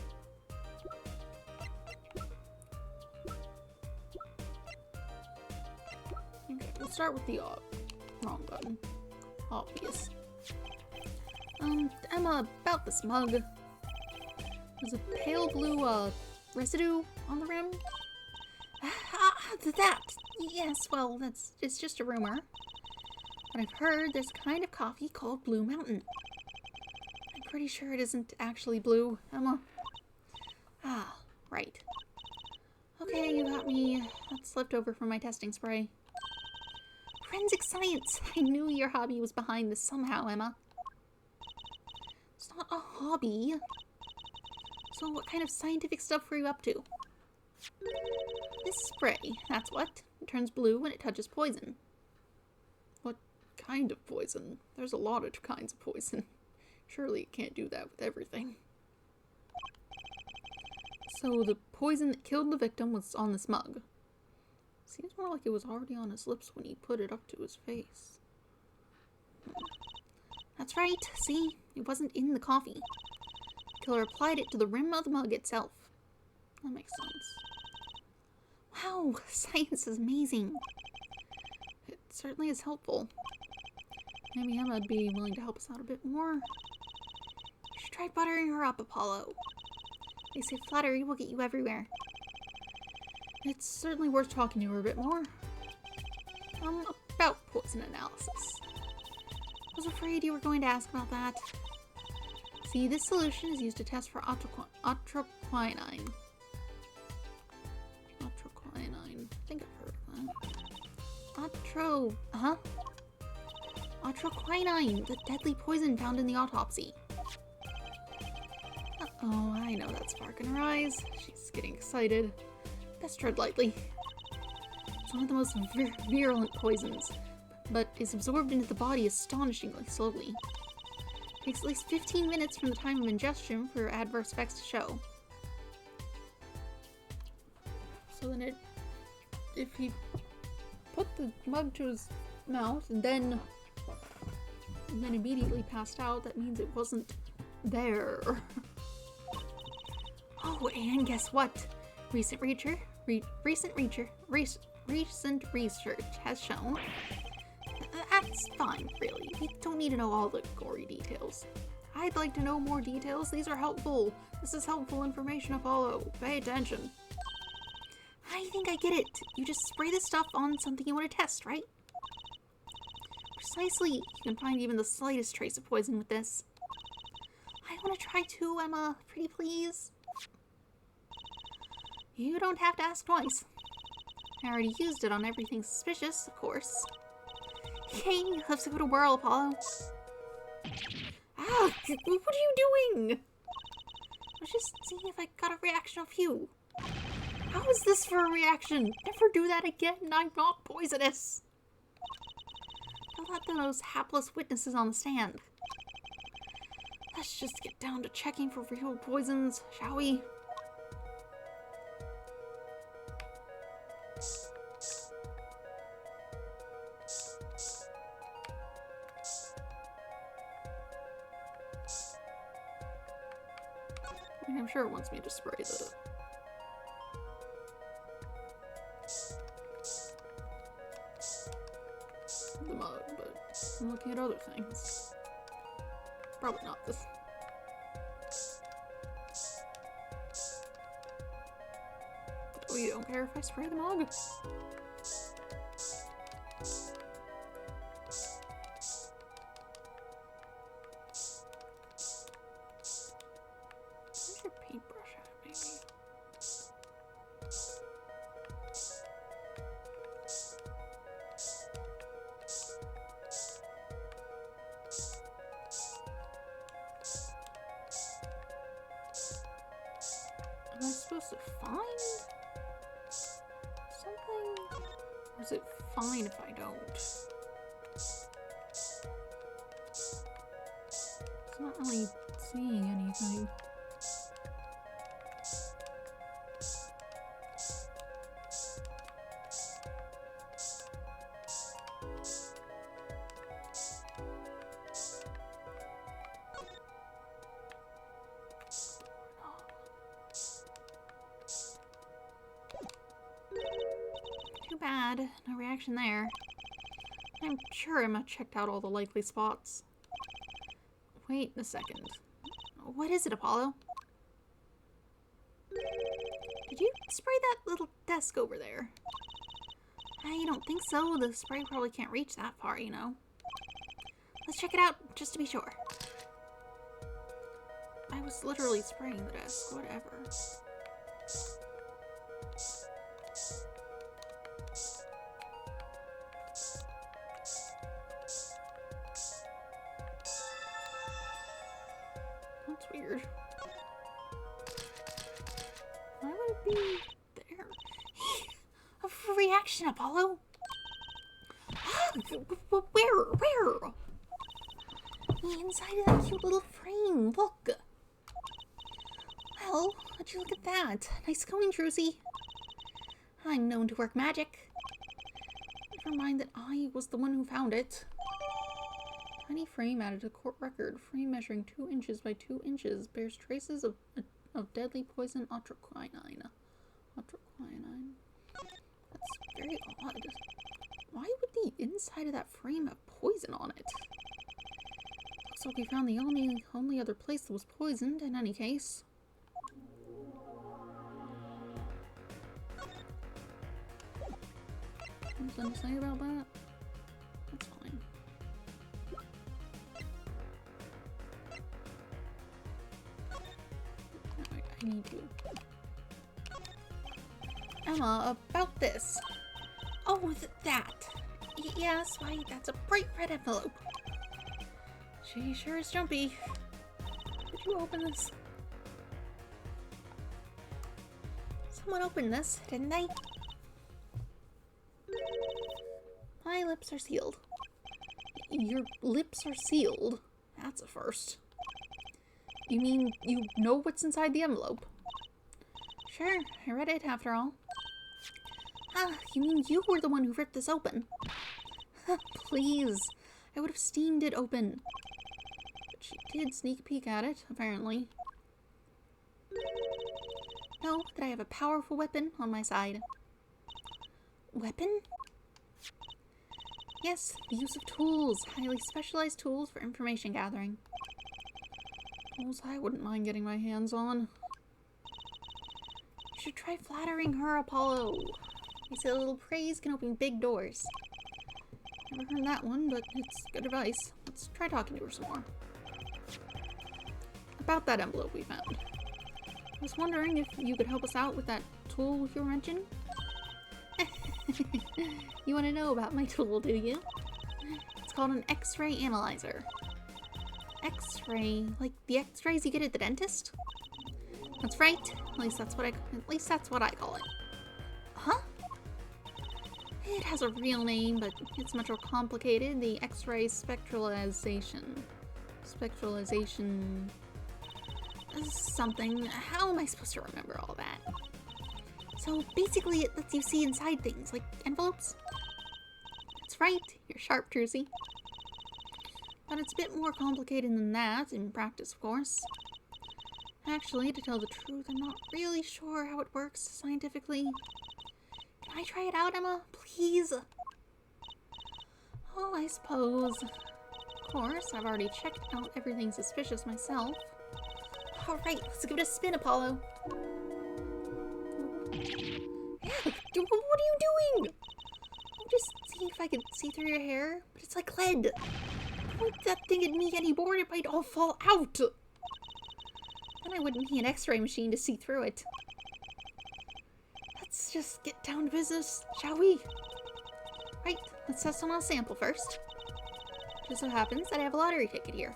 Okay, we'll start with the wrong button. Obvious. Emma, about this mug. There's a pale blue, residue on the rim. That! Yes, well, it's just a rumor. But I've heard there's a kind of coffee called Blue Mountain. I'm pretty sure it isn't actually blue, Emma. Ah, right. Okay, you got me. That's left over from my testing spray. Forensic science! I knew your hobby was behind this somehow, Emma. It's not a hobby. So what kind of scientific stuff were you up to? This spray, that's what. It turns blue when it touches poison. What kind of poison? There's a lot of kinds of poison. Surely it can't do that with everything. So the poison that killed the victim was on this mug. Seems more like it was already on his lips when he put it up to his face. That's right. See? It wasn't in the coffee. The killer applied it to the rim of the mug itself. That makes sense. Wow, science is amazing. It certainly is helpful. Maybe Emma would be willing to help us out a bit more. You should try buttering her up, Apollo. They say flattery will get you everywhere. It's certainly worth talking to her a bit more. About poison analysis. I was afraid you were going to ask about that. See, this solution is used to test for atroquinine. Atroquinine. I think I've heard of that. Atroquinine, the deadly poison found in the autopsy. Uh-oh, I know that spark in her eyes. She's getting excited. Best tread lightly. It's one of the most virulent poisons, but is absorbed into the body astonishingly slowly. It takes at least 15 minutes from the time of ingestion for adverse effects to show. So then if he put the mug to his mouth and then immediately passed out, that means it wasn't there. Oh, and guess what? Recent research has shown. That's fine, really. You don't need to know all the gory details. I'd like to know more details. These are helpful. This is helpful information, Apollo. Pay attention. I think I get it. You just spray this stuff on something you want to test, right? Precisely. You can find even the slightest trace of poison with this. I want to try too, Emma. Pretty please. You don't have to ask twice. I already used it on everything suspicious, of course. Yay, let's give it a whirl, Apollo. Ah, what are you doing? I was just seeing if I got a reaction off you. How is this for a reaction? Never do that again. I'm not poisonous. Don't let those hapless witnesses on the stand. Let's just get down to checking for real poisons, shall we? I'm sure it wants me to spray the mug, but I'm looking at other things. Probably not this. Oh, you don't care if I spray the mug? Where's your paintbrush at, maybe? Am I supposed to find something? Or is it fine if I don't? I'm not really seeing anything. bad. No reaction there. I'm sure Emma checked out all the likely spots. Wait a second. What is it, Apollo? Did you spray that little desk over there? I don't think so. The spray probably can't reach that far, you know. Let's check it out, just to be sure. I was literally spraying the desk, whatever. That's weird. Why would it be there? A reaction, Apollo. Where? The inside of that cute little frame. Look. Well, would you look at that? Nice going, Druzy. I'm known to work magic. Never mind that I was the one who found it. Tiny frame added to court record. Frame measuring 2 inches by 2 inches bears traces of deadly poison atroquinine. Atroquinine. That's very odd. Why would the inside of that frame have poison on it? Looks like we found the only other place that was poisoned in any case. Something to say about that? That's fine. Alright, I need you. Emma, about this. Oh, that. Yes, why, that's a bright red envelope. She sure is jumpy. Did you open this? Someone opened this, didn't they? My lips are sealed. Your lips are sealed? That's a first. You mean you know what's inside the envelope? Sure, I read it after all. Ah, you mean you were the one who ripped this open? Please, I would have steamed it open. But she did sneak a peek at it, apparently. Know that I have a powerful weapon on my side. Weapon? Yes, the use of tools. Highly specialized tools for information gathering. Tools I wouldn't mind getting my hands on. You should try flattering her, Apollo. They say a little praise can open big doors. Never heard that one, but it's good advice. Let's try talking to her some more. About that envelope we found. I was wondering if you could help us out with that tool you were mentioning? You want to know about my tool, do you? It's called an X-ray analyzer. X-ray, like the X-rays you get at the dentist? That's right. At least that's what I call it. Huh? It has a real name, but it's much more complicated. The X-ray spectralization. Something. How am I supposed to remember all that? So basically it lets you see inside things, like envelopes? That's right. You're sharp, Druzy. But it's a bit more complicated than that, in practice, of course. Actually, to tell the truth, I'm not really sure how it works scientifically. Can I try it out, Emma? Please? Oh, I suppose. Of course, I've already checked out everything suspicious myself. Alright, let's give it a spin, Apollo. What are you doing? I'll just see if I can see through your hair, but it's like lead. Don't point that thing at me anymore, it might all fall out. Then I wouldn't need an X-ray machine to see through it. Let's just get down to business, shall we? Right, let's test on a sample first. Just so happens that I have a lottery ticket here.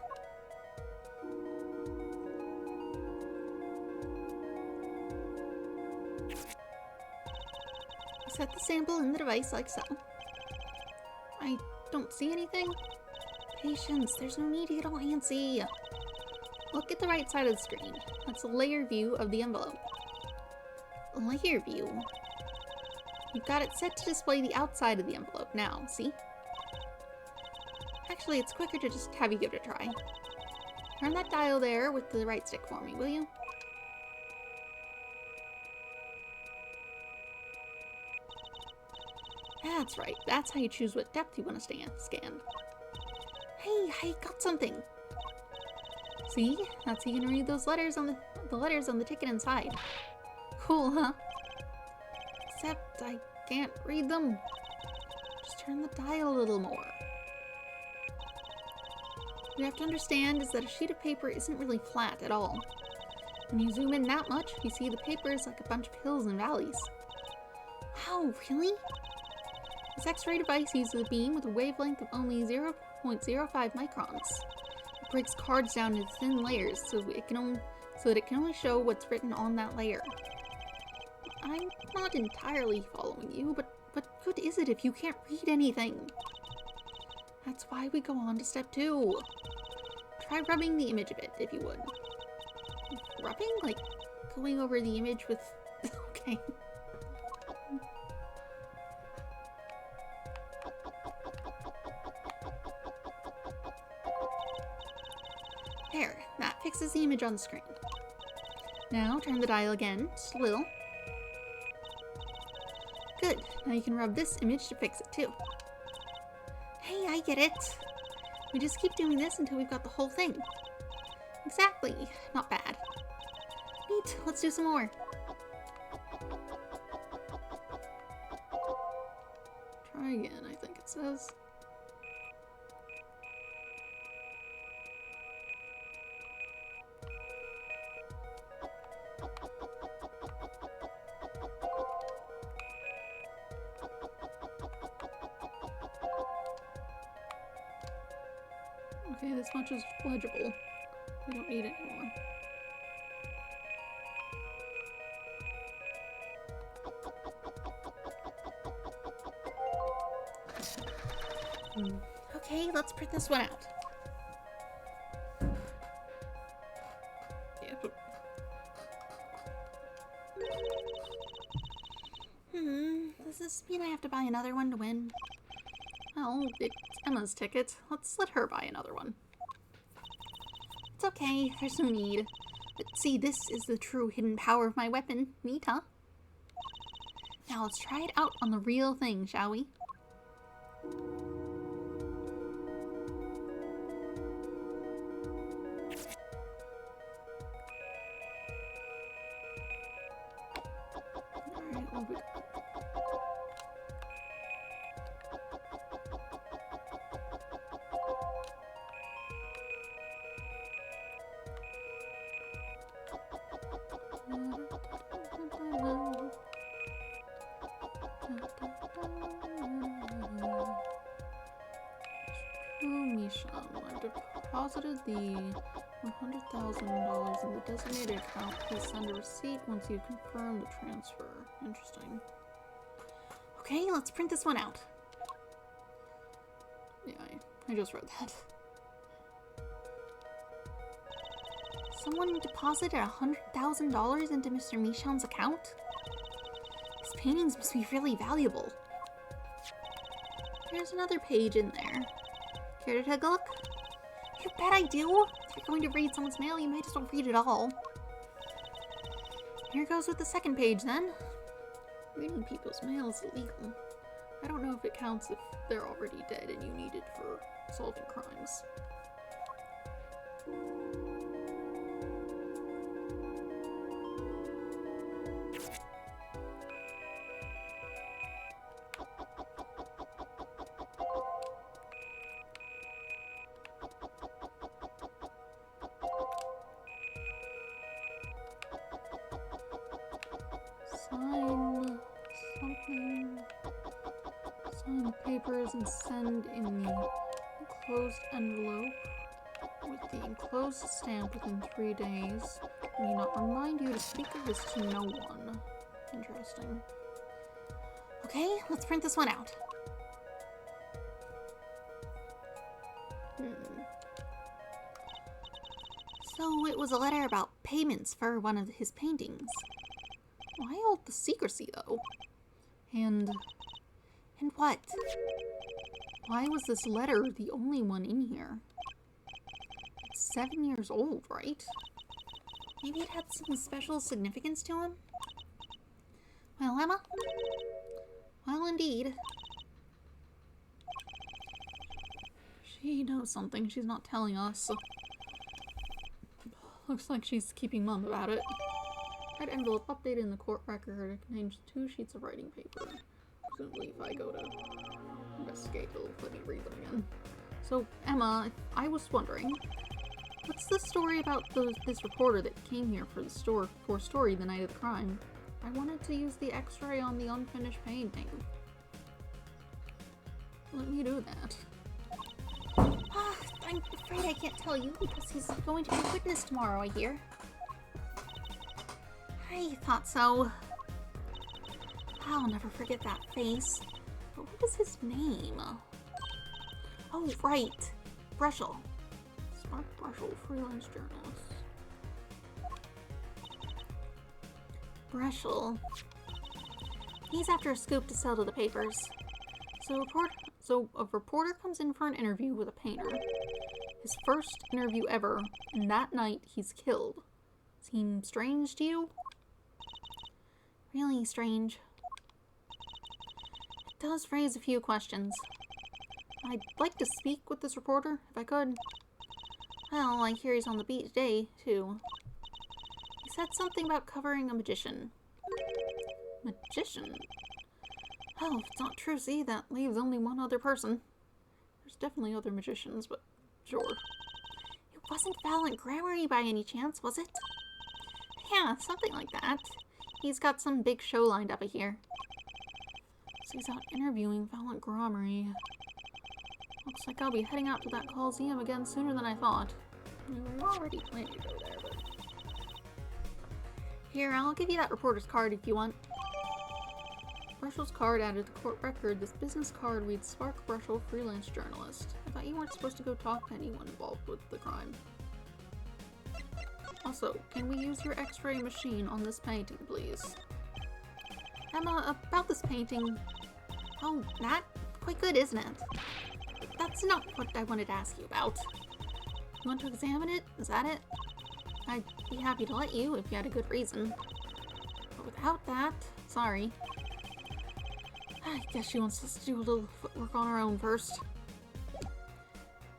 Set the sample in the device like so. I don't see anything. Patience, there's no need to get all antsy. Look at the right side of the screen. That's a layer view of the envelope. A layer view? You've got it set to display the outside of the envelope now, see? Actually, it's quicker to just have you give it a try. Turn that dial there with the right stick for me, will you? That's right. That's how you choose what depth you want to scan. Hey, I got something. See? That's how you can read those letters on the letters on the ticket inside. Cool, huh? Except I can't read them. Just turn the dial a little more. What you have to understand is that a sheet of paper isn't really flat at all. When you zoom in that much, you see the paper is like a bunch of hills and valleys. Wow, really? This X-ray device uses a beam with a wavelength of only 0.05 microns. It breaks cards down into thin layers so that it can only show what's written on that layer. I'm not entirely following you, but what good is it if you can't read anything? That's why we go on to step 2. Try rubbing the image a bit, if you would. Rubbing? Like, going over the image with... okay. There, that fixes the image on the screen. Now, turn the dial again, just a little. Good, now you can rub this image to fix it too. Hey, I get it. We just keep doing this until we've got the whole thing. Exactly, not bad. Neat, let's do some more. Try again, I think it says. Okay, this much is legible. We don't need it anymore. Okay, let's print this one out. Yeah, but Does this mean I have to buy another one to win? well, it's Emma's ticket. Let's let her buy another one. It's okay, there's no need. But see, this is the true hidden power of my weapon. Neat, huh? Now let's try it out on the real thing, shall we? Alright, well, Misham, I've deposited the $100,000 in the designated account. Please send a receipt once you confirm the transfer. Interesting. Okay, let's print this one out. Yeah, I just read that. Someone deposited $100,000 into Mr. Mishan's account? His paintings must be really valuable. There's another page in there. Care to take a look? You bet I do! If you're going to read someone's mail, you might as well read it all. Here goes with the second page, then. Reading people's mail is illegal. I don't know if it counts if they're already dead and you need it for solving crimes. Sign something. Sign the papers and send in the enclosed envelope with the enclosed stamp within 3 days. I need not remind you to speak of this to no one. Interesting. Okay, let's print this one out. So it was a letter about payments for one of his paintings. Why all the secrecy, though? And what? why was this letter the only one in here? It's 7 years old, right? Maybe it had some special significance to him? Well, Emma? Well, indeed. She knows something she's not telling us. Looks like she's keeping mum about it. Red envelope updated in the court record. It contains 2 sheets of writing paper. Presumably if I go to investigate, it'll let me read them again. So, Emma, I was wondering, what's the story about this reporter that came here for the story the night of the crime? I wanted to use the x-ray on the unfinished painting. Let me do that. I'm afraid I can't tell you because he's going to be a witness tomorrow, I hear. I thought so. I'll never forget that face. But what is his name? Oh, right. Brushel. Spark Brushel, freelance journalist. Brushel. He's after a scoop to sell to the papers. So a reporter comes in for an interview with a painter. His first interview ever, and that night he's killed. Seem strange to you? Really strange. It does raise a few questions. I'd like to speak with this reporter, if I could. Well, I hear he's on the beat today, too. He said something about covering a magician. Magician? Oh, if it's not Trucy, that leaves only one other person. There's definitely other magicians, but sure. It wasn't Valent Grammary by any chance, was it? Yeah, something like that. He's got some big show lined up here. So he's out interviewing Valent Grammary. Looks like I'll be heading out to that Coliseum again sooner than I thought. We were already planning to go there, but... Here, I'll give you that reporter's card if you want. Brushel's card added to the court record. This business card reads Spark Brushel, freelance journalist. I thought you weren't supposed to go talk to anyone involved with the crime. Also, can we use your x-ray machine on this painting, please? Emma, about this painting... Oh, that? Quite good, isn't it? That's not what I wanted to ask you about. You want to examine it? Is that it? I'd be happy to let you if you had a good reason. But without that, sorry. I guess she wants us to do a little footwork on our own first.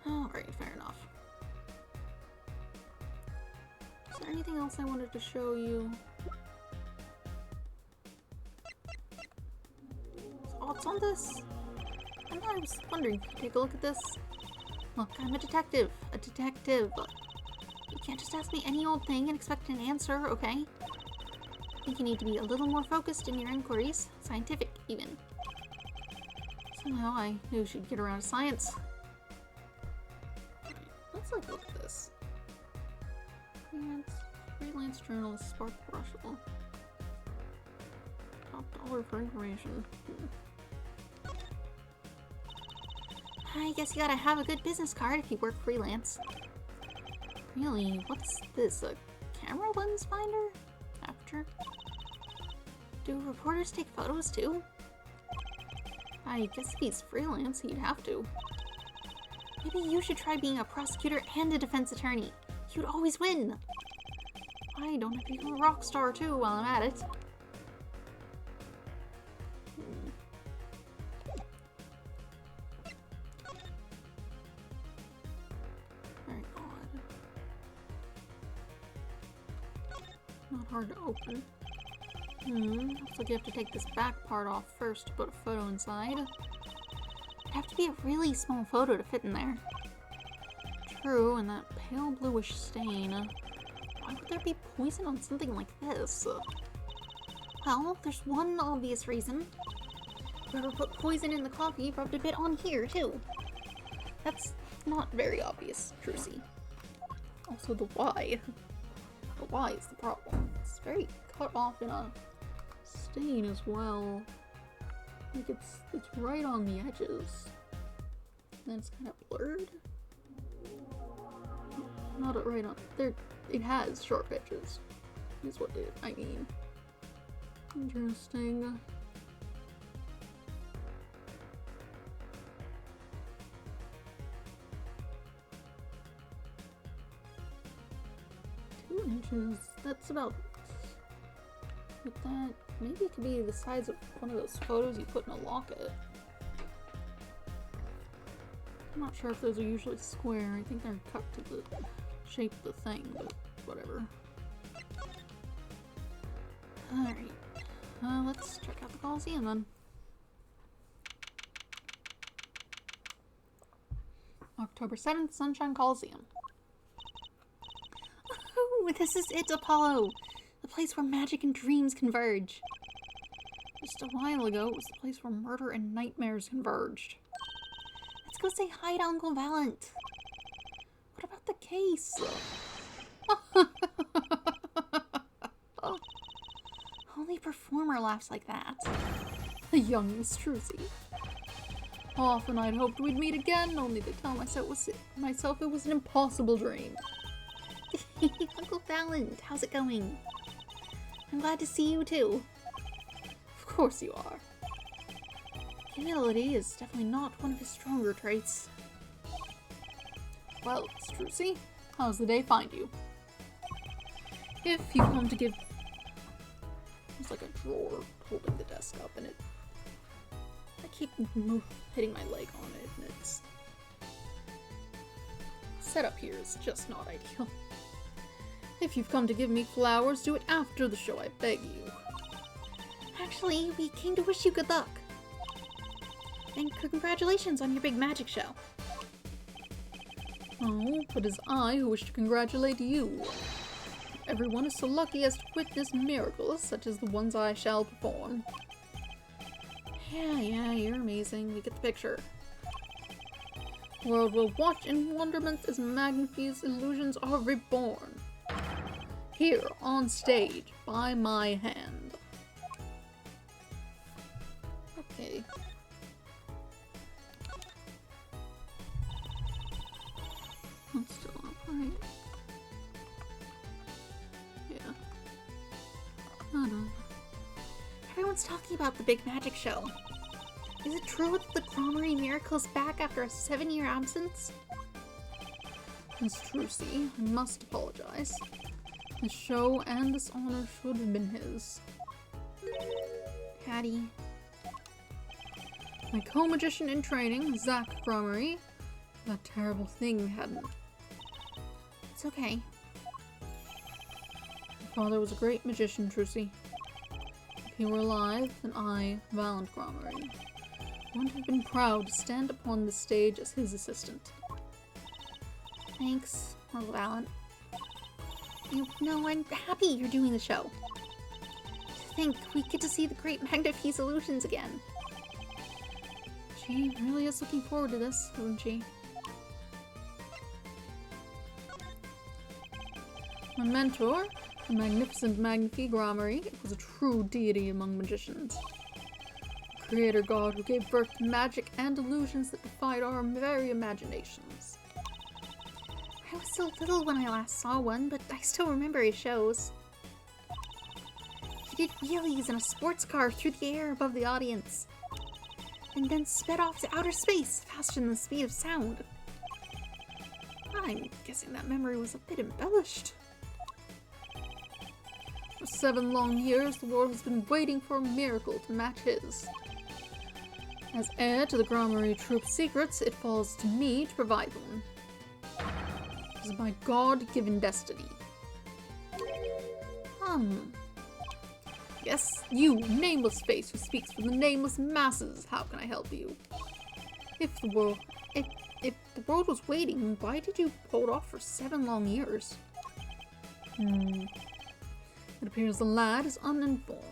Alright, fair enough. Is there anything else I wanted to show you? Thoughts on this? I was wondering if you could take a look at this. Look, I'm a detective. A detective. You can't just ask me any old thing and expect an answer, okay? I think you need to be a little more focused in your inquiries. Scientific, even. Somehow I knew she'd get around to science. Right, let's like look at this. Freelance journalist Spark Brushel. Top dollar for information. I guess you gotta have a good business card if you work freelance. Really? What's this? A camera lens finder? Aperture? Do reporters take photos too? I guess if he's freelance, he'd have to. Maybe you should try being a prosecutor and a defense attorney. You'd always win. I don't have to become a rock star too while I'm at it. Very odd. Not hard to open. Looks like you have to take this back part off first to put a photo inside. It'd have to be a really small photo to fit in there. True, and that pale bluish stain. Why would there be poison on something like this? Well, there's one obvious reason. Whoever put poison in the coffee rubbed a bit on here, too. That's not very obvious, Trucy. Also, the why. The why is the problem. It's very cut off in a stain as well. Like it's right on the edges. And then it's kind of blurred. Not right on there. It has sharp edges. Is what I mean. Interesting. Inches. That's about. With that, maybe it could be the size of one of those photos you put in a locket. I'm not sure if those are usually square. I think they're cut to the shape of the thing, but whatever. Alright. Let's check out the Coliseum then. October 7th, Sunshine Coliseum. Oh, this is it, Apollo! The place where magic and dreams converge. Just a while ago, it was the place where murder and nightmares converged. Let's go say hi to Uncle Valent. What about the case? Only a performer laughs like that. The young Miss Trucy. Often I'd hoped we'd meet again, only to tell myself it was an impossible dream. Uncle Valent, how's it going? I'm glad to see you too. Of course you are. Humility is definitely not one of his stronger traits. Well, Miss Trucy, how's the day find you? If you come to give... There's like a drawer holding the desk up, and I keep hitting my leg on it, and it's... Setup here is just not ideal. If you've come to give me flowers, do it after the show, I beg you. Actually, we came to wish you good luck. And congratulations on your big magic show. Oh, but it's I who wish to congratulate you. Everyone is so lucky as to witness miracles such as the ones I shall perform. Yeah, you're amazing. We get the picture. The world will watch in wonderment as Magnifie's illusions are reborn. Here, on stage, by my hand. Okay. That's still up, right? Yeah. I don't know. Everyone's talking about the big magic show. Is it true that the Gromery Miracle is back after a 7-year absence? Miss Trucy, I must apologize. This show and this honor should have been his. Hattie. My co-magician in training, Zach Gromery. That terrible thing hadn't. It's okay. My father was a great magician, Trucy. If he were alive, then I, Valent Gromery, would have been proud to stand upon the stage as his assistant. Thanks, Uncle Valent. No, I'm happy you're doing the show. To think we get to see the great Magnifie's illusions again. She really is looking forward to this, isn't she? My mentor, the magnificent Magnifie Gromery, was a true deity among magicians. A creator god who gave birth to magic and illusions that defied our very imaginations. I was so little when I last saw one, but I still remember his shows. He did wheelies in a sports car through the air above the audience, and then sped off to outer space faster than the speed of sound. I'm guessing that memory was a bit embellished. For 7 long years, the world has been waiting for a miracle to match his. As heir to the Gromery Troupe's secrets, it falls to me to provide them. It is my God-given destiny. Yes, you, nameless face who speaks for the nameless masses, how can I help you? If the world was waiting, why did you hold off for 7 long years? It appears the lad is uninformed.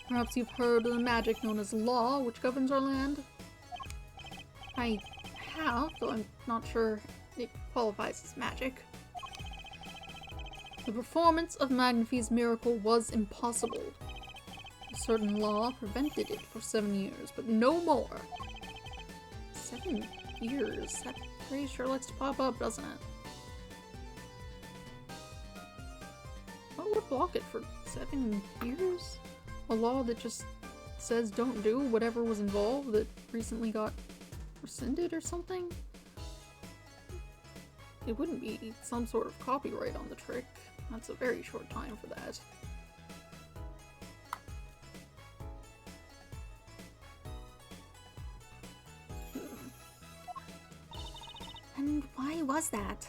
Perhaps you've heard of the magic known as law, which governs our land? I have, though I'm not sure it qualifies as magic. The performance of Magnifie's miracle was impossible. A certain law prevented it for 7 years, but no more. 7 years? That phrase sure likes to pop up, doesn't it? What would block it for 7 years? A law that just says don't do whatever was involved that recently got rescinded or something? It wouldn't be some sort of copyright on the trick. That's a very short time for that. And why was that?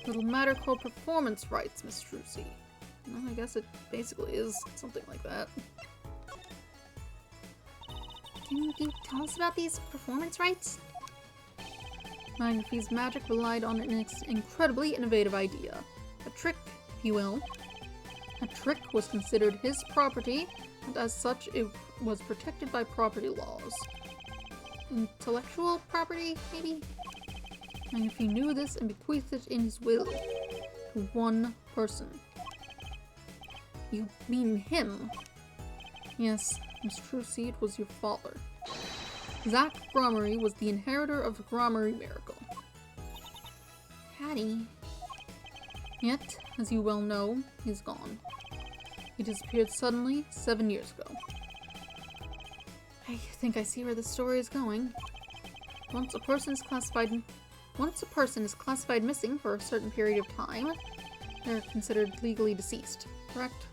Little matter called performance rights, Miss Trucy. Well, I guess it basically is something like that. Can you tell us about these performance rights? Magnafy's magic relied on an incredibly innovative idea. A trick, if you will. A trick was considered his property, and as such it was protected by property laws. Intellectual property, maybe? Magnafy knew this and bequeathed it in his will to one person. You mean him? Yes, Miss Trucy, it was your father. Zach Gromery was the inheritor of the Gromery miracle. Hattie. Yet, as you well know, he's gone. He disappeared suddenly 7 years ago. I think I see where the story is going. Once a person is classified missing for a certain period of time, they're considered legally deceased, correct?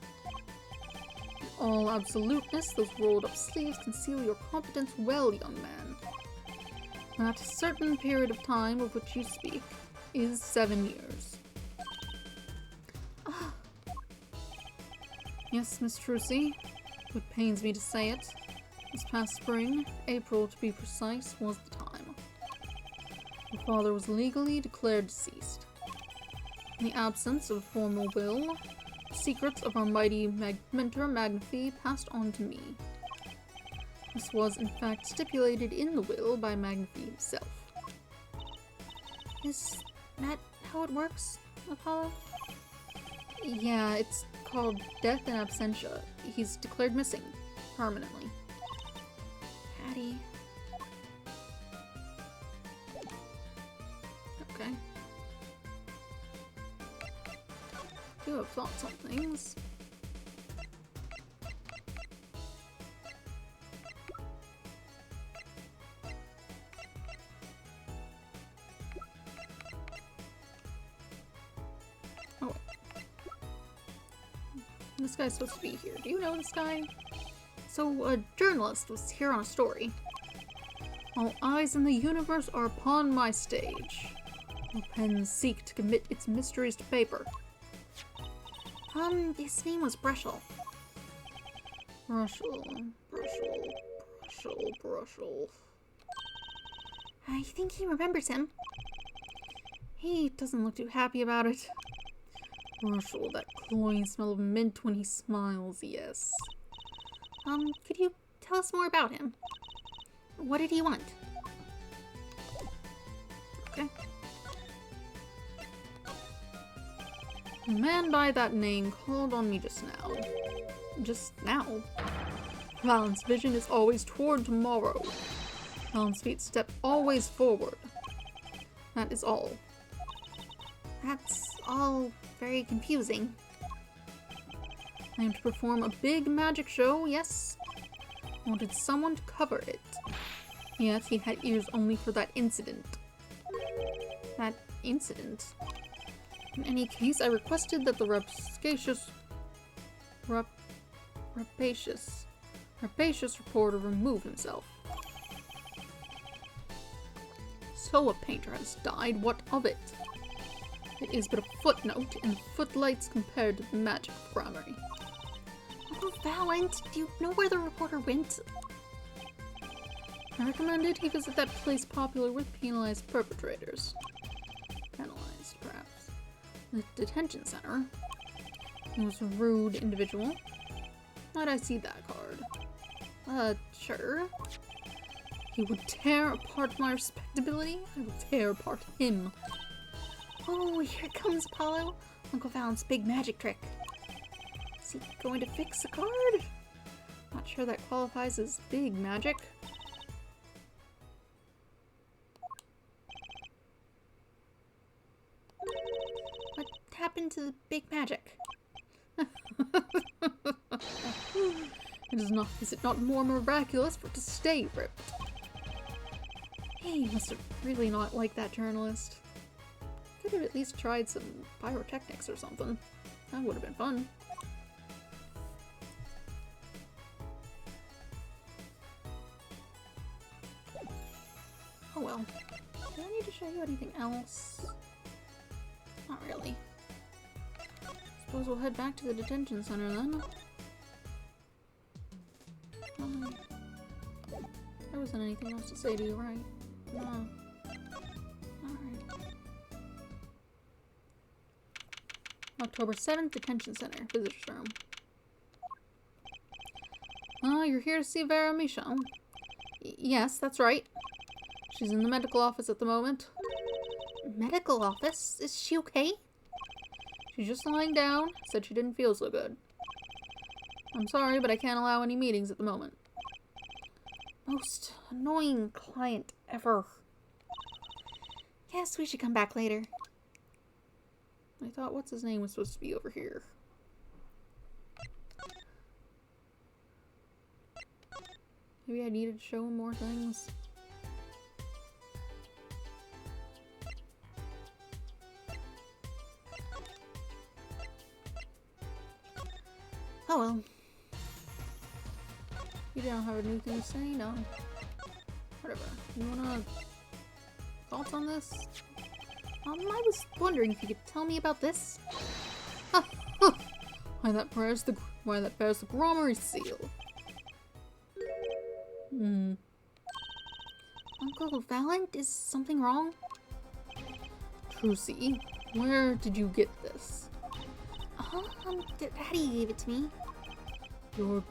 In all absoluteness, those rolled-up sleeves conceal your competence well, young man. That certain period of time of which you speak is 7 years. Ah. Yes, Miss Trucy, it pains me to say it. This past spring, April to be precise, was the time. Your father was legally declared deceased. In the absence of a formal will, the secrets of our mighty mentor Magnafy passed on to me. This was in fact stipulated in the will by Magnafy himself. Is that how it works, Apollo? Yeah, it's called death in absentia. He's declared missing, permanently. Hattie. Okay. Do have thoughts on things. Oh, wait. This guy's supposed to be here. Do you know this guy? So, a journalist was here on a story. All eyes in the universe are upon my stage. All pens seek to commit its mysteries to paper. His name was Brushel. Brushel. I think he remembers him. He doesn't look too happy about it. Brushel, that cloying smell of mint when he smiles, yes. Could you tell us more about him? What did he want? Okay. A man by that name called on me just now. Just now? Valen's vision is always toward tomorrow. Valen's feet step always forward. That is all. That's all very confusing. I am to perform a big magic show, yes? I wanted someone to cover it. Yet he had ears only for that incident. That incident? In any case, I requested that the rapacious reporter remove himself. So a painter has died, what of it? It is but a footnote in footlights compared to the magic of Gromery. Oh, Valent, do you know where the reporter went? I recommended he visit that place popular with penalized perpetrators. Penalized, perhaps. The detention center. He was a rude individual. How'd I see that card? Sure. He would tear apart my respectability. I would tear apart him. Oh, here comes Apollo. Uncle Valent's big magic trick. Is he going to fix the card? Not sure that qualifies as big magic. What happened to the big magic? Is it not more miraculous for it to stay ripped? He must have really not liked that journalist. Could have at least tried some pyrotechnics or something. That would have been fun. Oh well. Do I need to show you anything else? Not really. Suppose we'll head back to the detention center then. There wasn't anything else to say to you, right? No. Alright. October 7th, detention center, visitor's room. You're here to see Vera Michon. Yes, that's right. She's in the medical office at the moment. Medical office? Is she okay? She's just lying down. Said she didn't feel so good. I'm sorry, but I can't allow any meetings at the moment. Most annoying client ever. Guess we should come back later. I thought what's his name was supposed to be over here. Maybe I needed to show him more things. Oh well. You don't have a new thing to say? No. Whatever. You wanna... thoughts on this? I was wondering if you could tell me about this. Why that bears the Gromery seal. Uncle Valent, is something wrong? Trucy, where did you get this? Daddy gave it to me. Your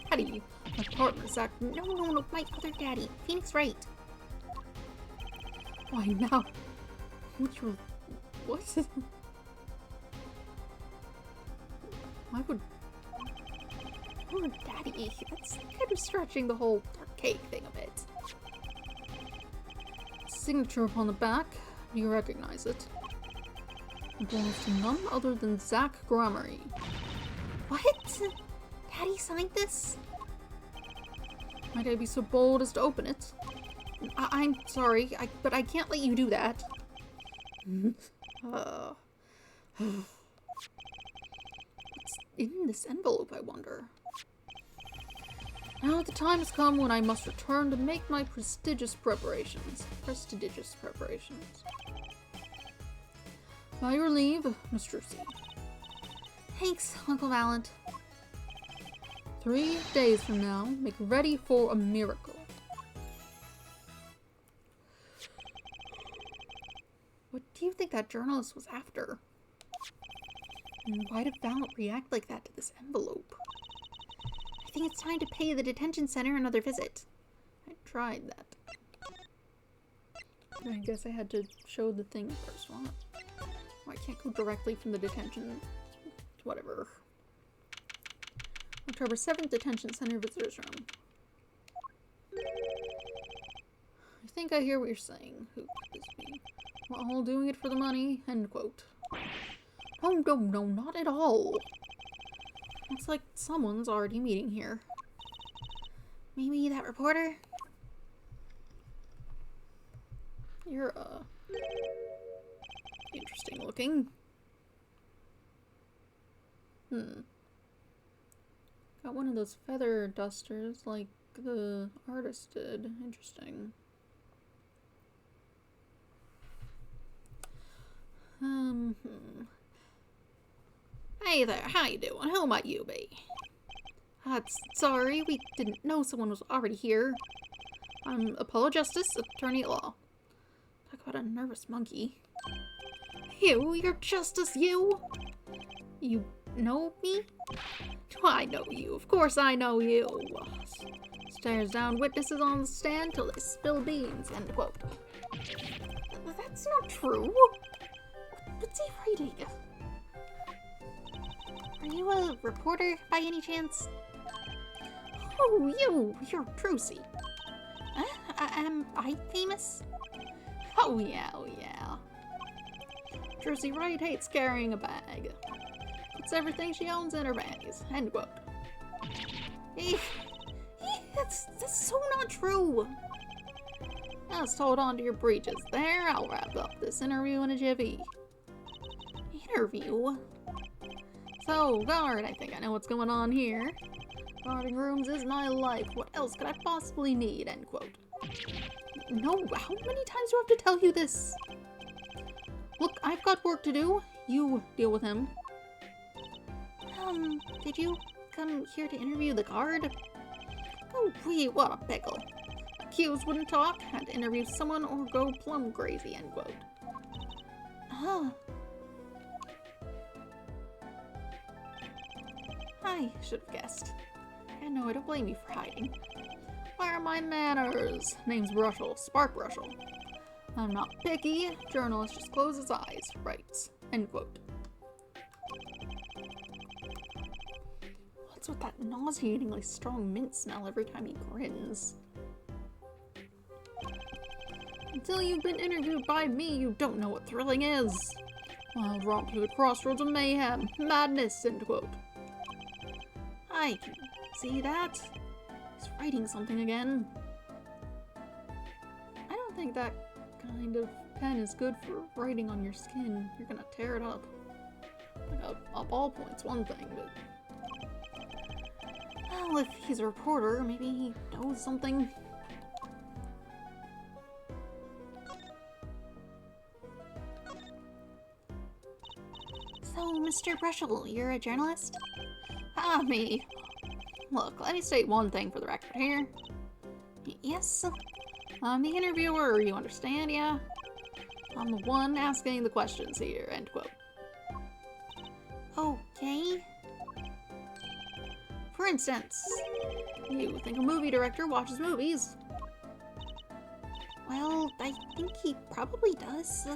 daddy, my partner, Zach. No, my other daddy, Phoenix Wright. Why now? What? Why would Daddy? That's kind of stretching the whole archaic thing a bit. Signature upon the back. Do you recognize it? It belongs to none other than Zach Gromery. What? Daddy signed this? Might I be so bold as to open it? I'm sorry, but I can't let you do that. What's in this envelope, I wonder? Now the time has come when I must return to make my prestigious preparations. By your leave, Miss Trucy. Thanks, Uncle Valent. 3 days from now, make ready for a miracle. What do you think that journalist was after? And why did Valent react like that to this envelope? I think it's time to pay the detention center another visit. I tried that. I guess I had to show the thing first. Well, I can't go directly from the detention. Whatever. October 7th, detention center visitors room. I think I hear what you're saying. Who could this be? We're all doing it for the money. End quote. Oh, no, not at all. Looks like someone's already meeting here. Maybe that reporter? You're, interesting looking. Got one of those feather dusters like the artist did. Interesting. Hey there, how you doing? Who might you be? Sorry, we didn't know someone was already here. I'm Apollo Justice, attorney at law. Talk about a nervous monkey. You're Justice, you? You know me? Do I know you? Of course I know you. Stares down witnesses on the stand till they spill beans, end quote. That's not true. What's he writing? Are you a reporter by any chance? Oh, you're Trucy. Am I famous? Oh yeah. Trucy Wright hates carrying a bag. Puts everything she owns in her bags, end quote. That's so not true. Just hold on to your breeches there. I'll wrap up this interview in a jiffy. Interview? So, guard, I think I know what's going on here. Guarding rooms is my life. What else could I possibly need? End quote. No, how many times do I have to tell you this? Look, I've got work to do. You deal with him. Did you come here to interview the guard? Oh, wait, what a pickle. Accused wouldn't talk, had to interview someone or go plumb crazy, end quote. Oh. I should have guessed. And no, I don't blame you for hiding. Where are my manners? Name's Rushel, Spark Rushel. I'm not picky. Journalist just closes his eyes, writes, end quote. What's with that nauseatingly strong mint smell every time he grins? Until you've been interviewed by me, you don't know what thrilling is. Wild romp through the crossroads of mayhem, madness, end quote. I can see that. He's writing something again. I don't think that kind of pen is good for writing on your skin. You're gonna tear it up. Like a ballpoint's one thing, but... Well, if he's a reporter, maybe he knows something. So, Mr. Brushel, you're a journalist? Ah, me. Look, let me state one thing for the record here. Yes? I'm the interviewer, you understand, yeah? I'm the one asking the questions here, end quote. Okay. For instance, you think a movie director watches movies? Well, I think he probably does.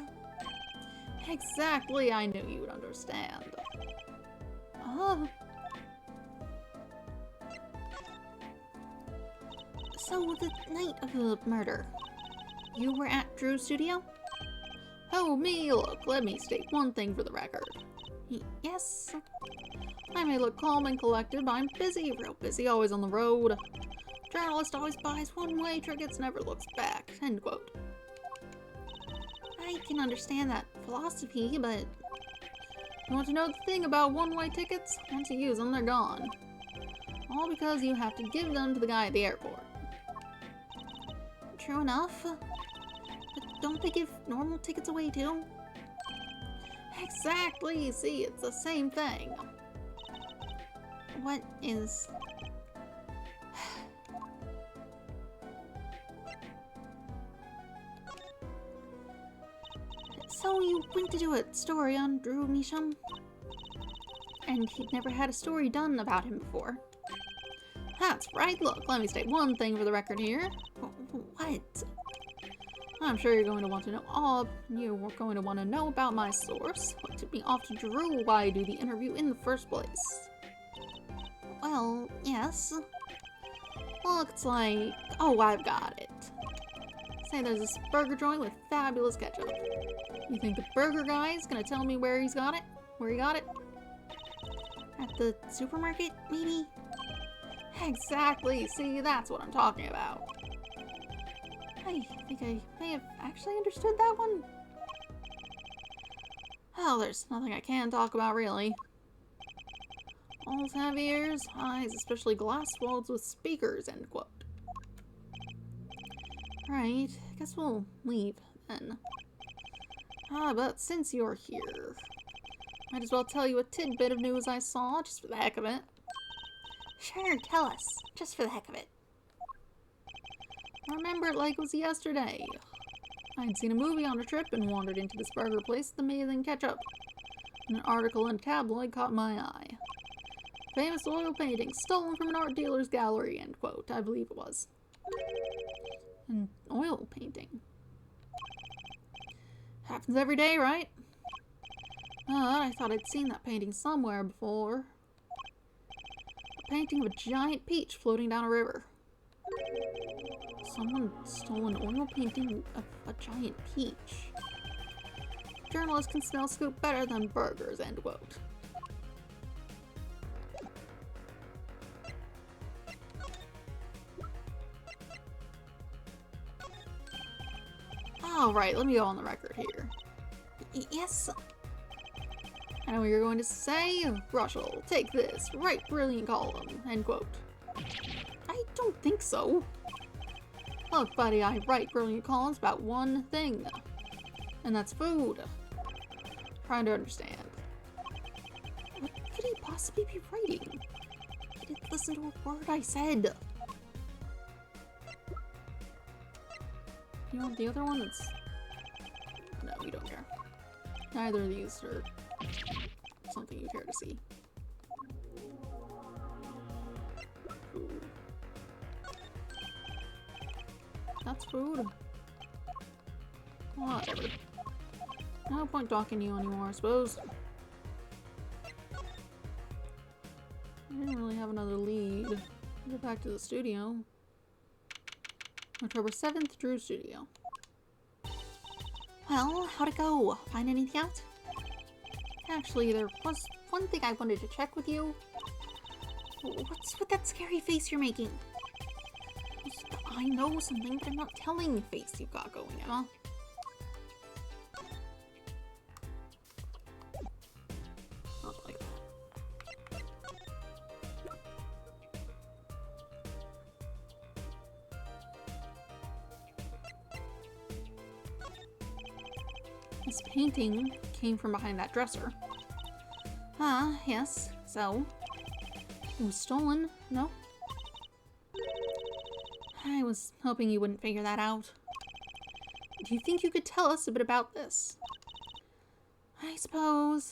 Exactly, I knew you would understand. Oh. So, the night of the murder, you were at Drew's studio? Oh, me, look, let me state one thing for the record. Yes? I may look calm and collected, but I'm busy, real busy, always on the road. Journalist always buys one-way tickets, never looks back, end quote. I can understand that philosophy, but... You want to know the thing about one-way tickets? Once you use them, they're gone. All because you have to give them to the guy at the airport. True enough. But don't they give normal tickets away too? Exactly! See, it's the same thing. What is... So you went to do a story on Drew Measham? And he'd never had a story done about him before. That's right, look, let me state one thing for the record here. What? I'm sure you're going to want to know you're going to want to know about my source. What tipped me off to Drew, why I do the interview in the first place. Well, yes. Well, it's like, oh, I've got it. Say there's this burger joint with fabulous ketchup. You think the burger guy is gonna tell me where he's got it? Where he got it? At the supermarket, maybe? Exactly, see, that's what I'm talking about. I think I may have actually understood that one. Well, there's nothing I can talk about, really. Walls have ears, eyes, especially glass walls with speakers, end quote. Right, I guess we'll leave, then. But since you're here, might as well tell you a tidbit of news I saw, just for the heck of it. Sure, tell us, just for the heck of it. I remember it like it was yesterday. I'd seen a movie on a trip and wandered into this burger place with amazing ketchup. An article in a tabloid caught my eye. Famous oil painting stolen from an art dealer's gallery, end quote, I believe it was. An oil painting. Happens every day, right? I thought I'd seen that painting somewhere before. A painting of a giant peach floating down a river. Someone stole an oil painting of a giant peach. Journalists can smell scoop better than burgers, end quote. Alright, let me go on the record here. Yes? I know what you're going to say. Rushel, take this. Write brilliant column. End quote. I don't think so. Look, buddy, I write brilliant columns about one thing, and that's food. Trying to understand. What could he possibly be writing? He didn't listen to a word I said. You want the other one? That's... No, you don't care. Neither of these are something you care to see. Food. That's food. Whatever. No point talking to you anymore, I suppose. I didn't really have another lead. Go back to the studio. October 7th, Drew Studio. Well, how'd it go? Find anything out? Actually, there was one thing I wanted to check with you. What's with that scary face you're making? I know something, but I'm not telling the face you've got going, Emma. Not like that. This painting came from behind that dresser. Ah, yes. So? It was stolen, no? I was hoping you wouldn't figure that out. Do you think you could tell us a bit about this? I suppose.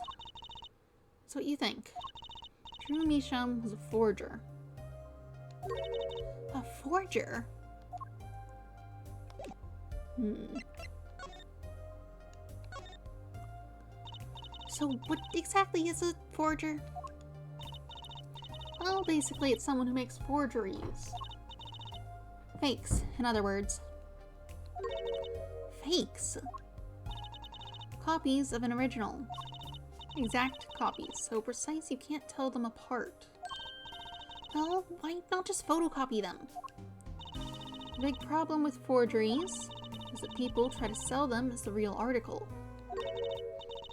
That's what you think. Drew Measham was a forger. A forger? So what exactly is a forger? Well, basically it's someone who makes forgeries. Fakes, in other words. Fakes? Copies of an original. Exact copies, so precise you can't tell them apart. Well, why not just photocopy them? The big problem with forgeries is that people try to sell them as the real article.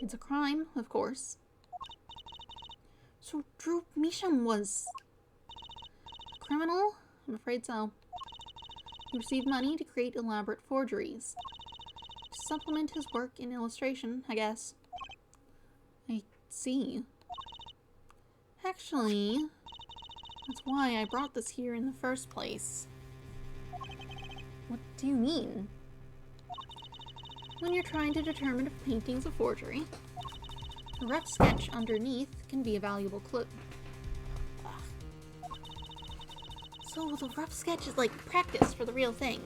It's a crime, of course. So Drew Measham was... a criminal? I'm afraid so. He received money to create elaborate forgeries. To supplement his work in illustration, I guess. I see. Actually, that's why I brought this here in the first place. What do you mean? When you're trying to determine if a painting's a forgery, a rough sketch underneath can be a valuable clue. So the rough sketch is like practice for the real thing.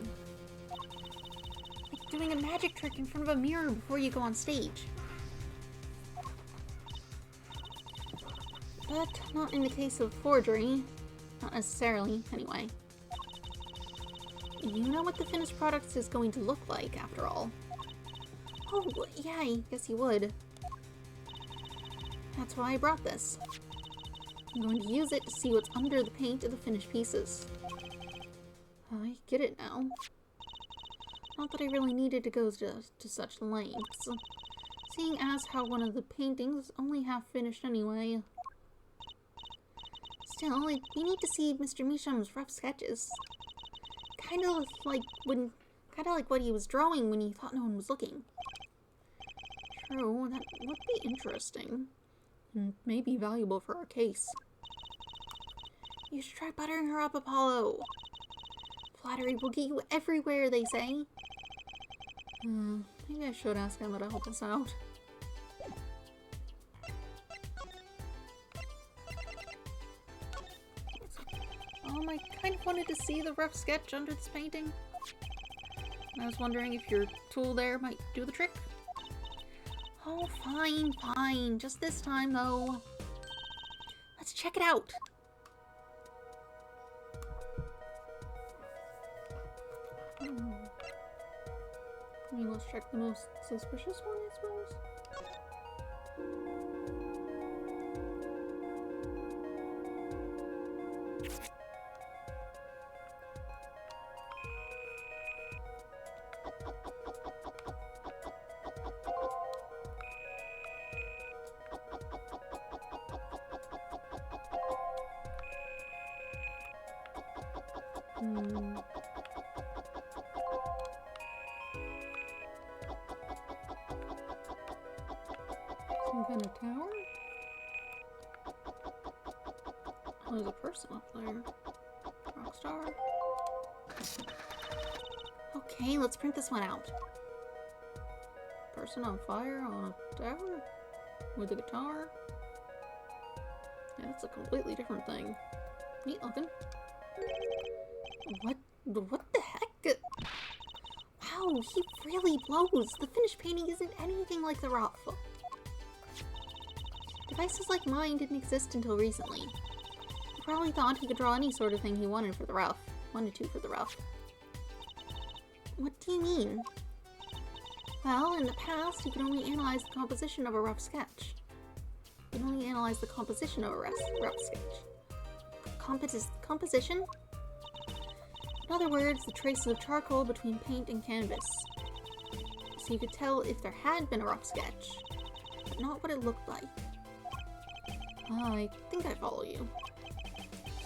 Like doing a magic trick in front of a mirror before you go on stage. But not in the case of forgery. Not necessarily, anyway. You know what the finished product is going to look like, after all. Oh, yeah, I guess you would. That's why I brought this. I'm going to use it to see what's under the paint of the finished pieces. I get it now. Not that I really needed to go to such lengths, seeing as how one of the paintings is only half finished anyway. Still, we need to see Mr. Measham's rough sketches. Kind of like what he was drawing when he thought no one was looking. True, that would be interesting. And maybe valuable for our case. You should try buttering her up, Apollo. Flattery will get you everywhere, they say. Maybe I should ask Emma to help us out. I kind of wanted to see the rough sketch under this painting. I was wondering if your tool there might do the trick. Oh, fine, fine. Just this time, though. Let's check it out. I mean, let's check the most suspicious one, I suppose. And a tower? Oh, there's a person up there. Rockstar. Okay, let's print this one out. Person on fire on a tower? With a guitar? Yeah, that's a completely different thing. Neat looking. What the heck? Wow, he really blows. The finished painting isn't anything like the rough. Devices like mine didn't exist until recently. He probably thought he could draw any sort of thing he wanted for the rough. Wanted to for the rough. What do you mean? Well, in the past, you could only analyze the composition of a rough sketch. You can only analyze the composition of a rough sketch. Composition? In other words, the traces of charcoal between paint and canvas. So you could tell if there had been a rough sketch, but not what it looked like. I think I follow you.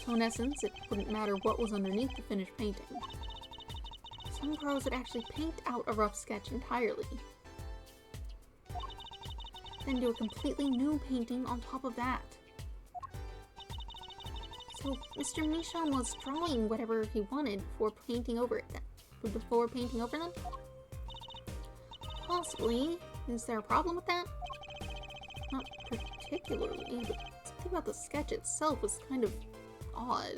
So in essence, it wouldn't matter what was underneath the finished painting. Some pros would actually paint out a rough sketch entirely. Then do a completely new painting on top of that. So Mr. Misham was drawing whatever he wanted before painting over it then. Before painting over them? Possibly. Is there a problem with that? Not particularly, but something about the sketch itself was kind of odd.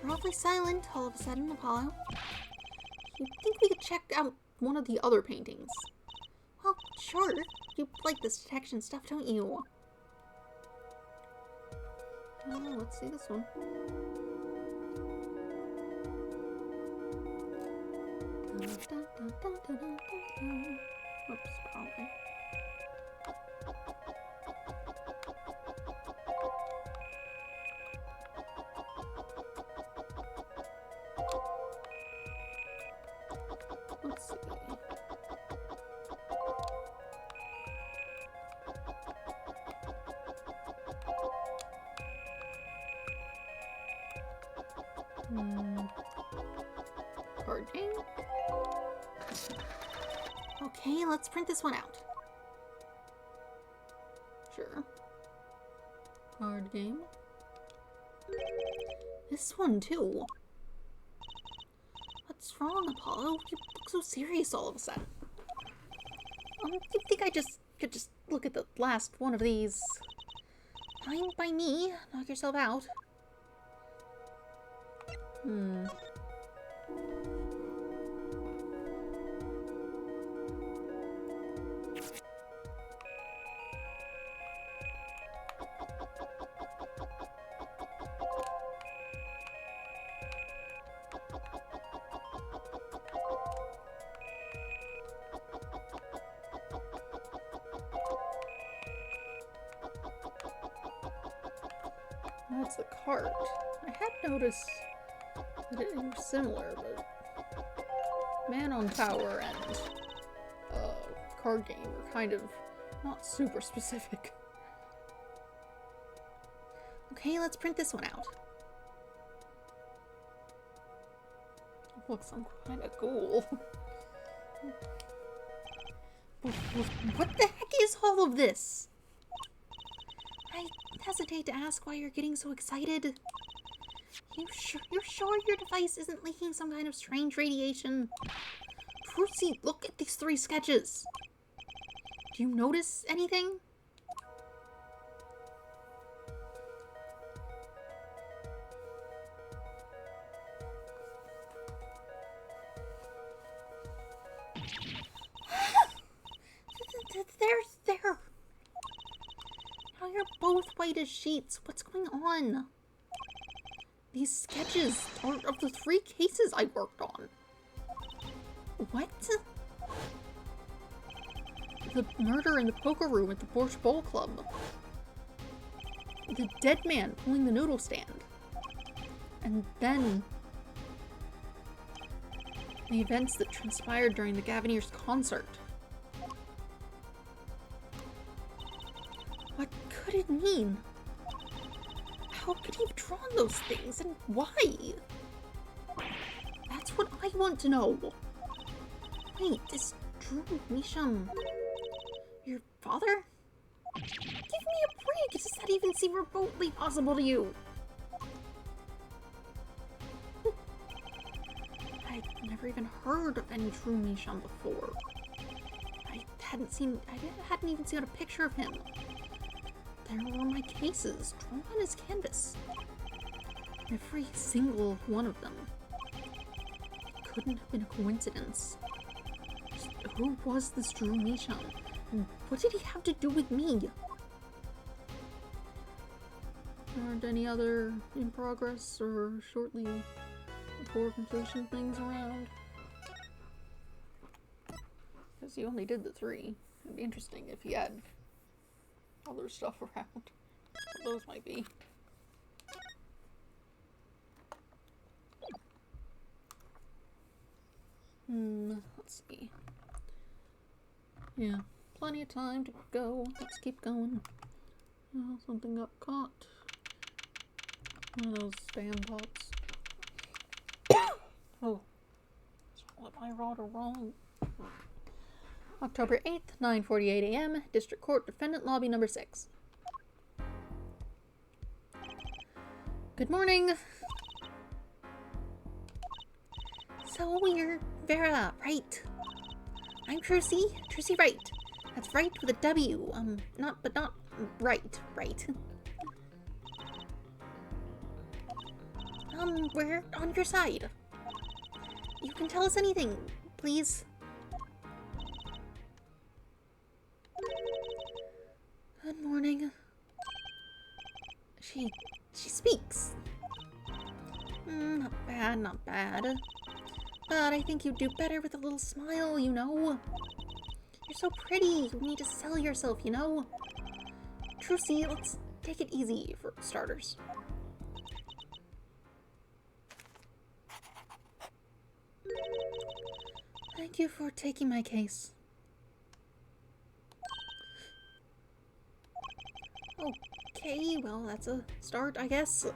You're awfully silent all of a sudden, Apollo. You think we could check out one of the other paintings? Well, sure. You like this detection stuff, don't you? Let's see this one. Oops, wrong thing. Let's see. Card game? Okay, let's print this one out. Sure. Card game. This one too. What's wrong, Apollo? You look so serious all of a sudden. Do you think I could just look at the last one of these? Fine by me. Knock yourself out. Oh, it's the cart. I had noticed that it was similar, but Man on Tower and card game are kind of not super specific. Okay, let's print this one out. Looks some kind of cool. What the heck is all of this? I hesitate to ask why you're getting so excited. You're sure your device isn't leaking some kind of strange radiation? Proceed, look at these 3 sketches. Do you notice anything? There. Now you're both white as sheets. What's going on? These sketches are of the 3 cases I worked on. What? The murder in the poker room at the Borscht Bowl Club. The dead man pulling the noodle stand. And then the events that transpired during the Gaviniers' concert. What could it mean? How could he have drawn those things, and why? That's what I want to know. Wait, this Drew Misham. Your father? Give me a break! Does that even seem remotely possible to you? I'd never even heard of any true Misham before. I hadn't even seen a picture of him. There were my cases, drawn on his canvas. Every single one of them. It couldn't have been a coincidence. Just who was this Drew Misham? And what did he have to do with me? Aren't any other in progress or shortly before completion things around? Because you only did the 3. It'd be interesting if you had other stuff around. What those might be. Let's see. Yeah, plenty of time to go. Let's keep going. Oh, something got caught. One of those spam bots. Oh, let my router wrong. October 8th, 9:48 a.m. District Court Defendant Lobby number 6. Good morning. So you're Vera, right? I'm Trucy. Trucy Wright. That's right with a W. Not right. We're on your side. You can tell us anything, please. Good morning. She speaks. Not bad. But I think you'd do better with a little smile, you know? You're so pretty, you need to sell yourself, you know? Trucy, let's take it easy for starters. Thank you for taking my case. Okay, well, that's a start, I guess.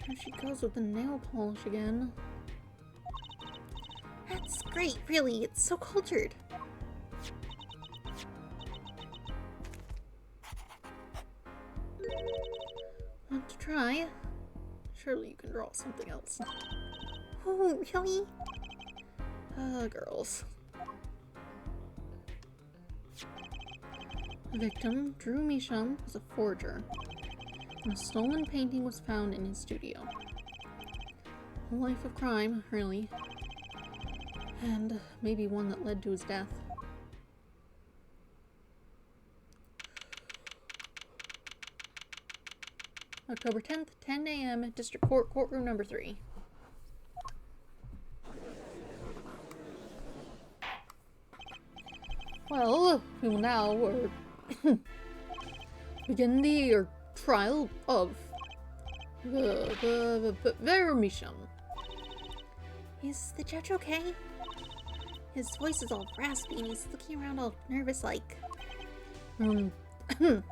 There she goes with the nail polish again. That's great, really. It's so cultured. Want to try? Surely you can draw something else. Oh, really? Girls. The victim, Drew Misham, was a forger, and a stolen painting was found in his studio. A life of crime, really. And maybe one that led to his death. October 10th, 10 a.m., District Court, Courtroom number 3. Well, we will now begin the trial of the Vera Misham. Is the judge okay? His voice is all raspy and he's looking around all nervous like. The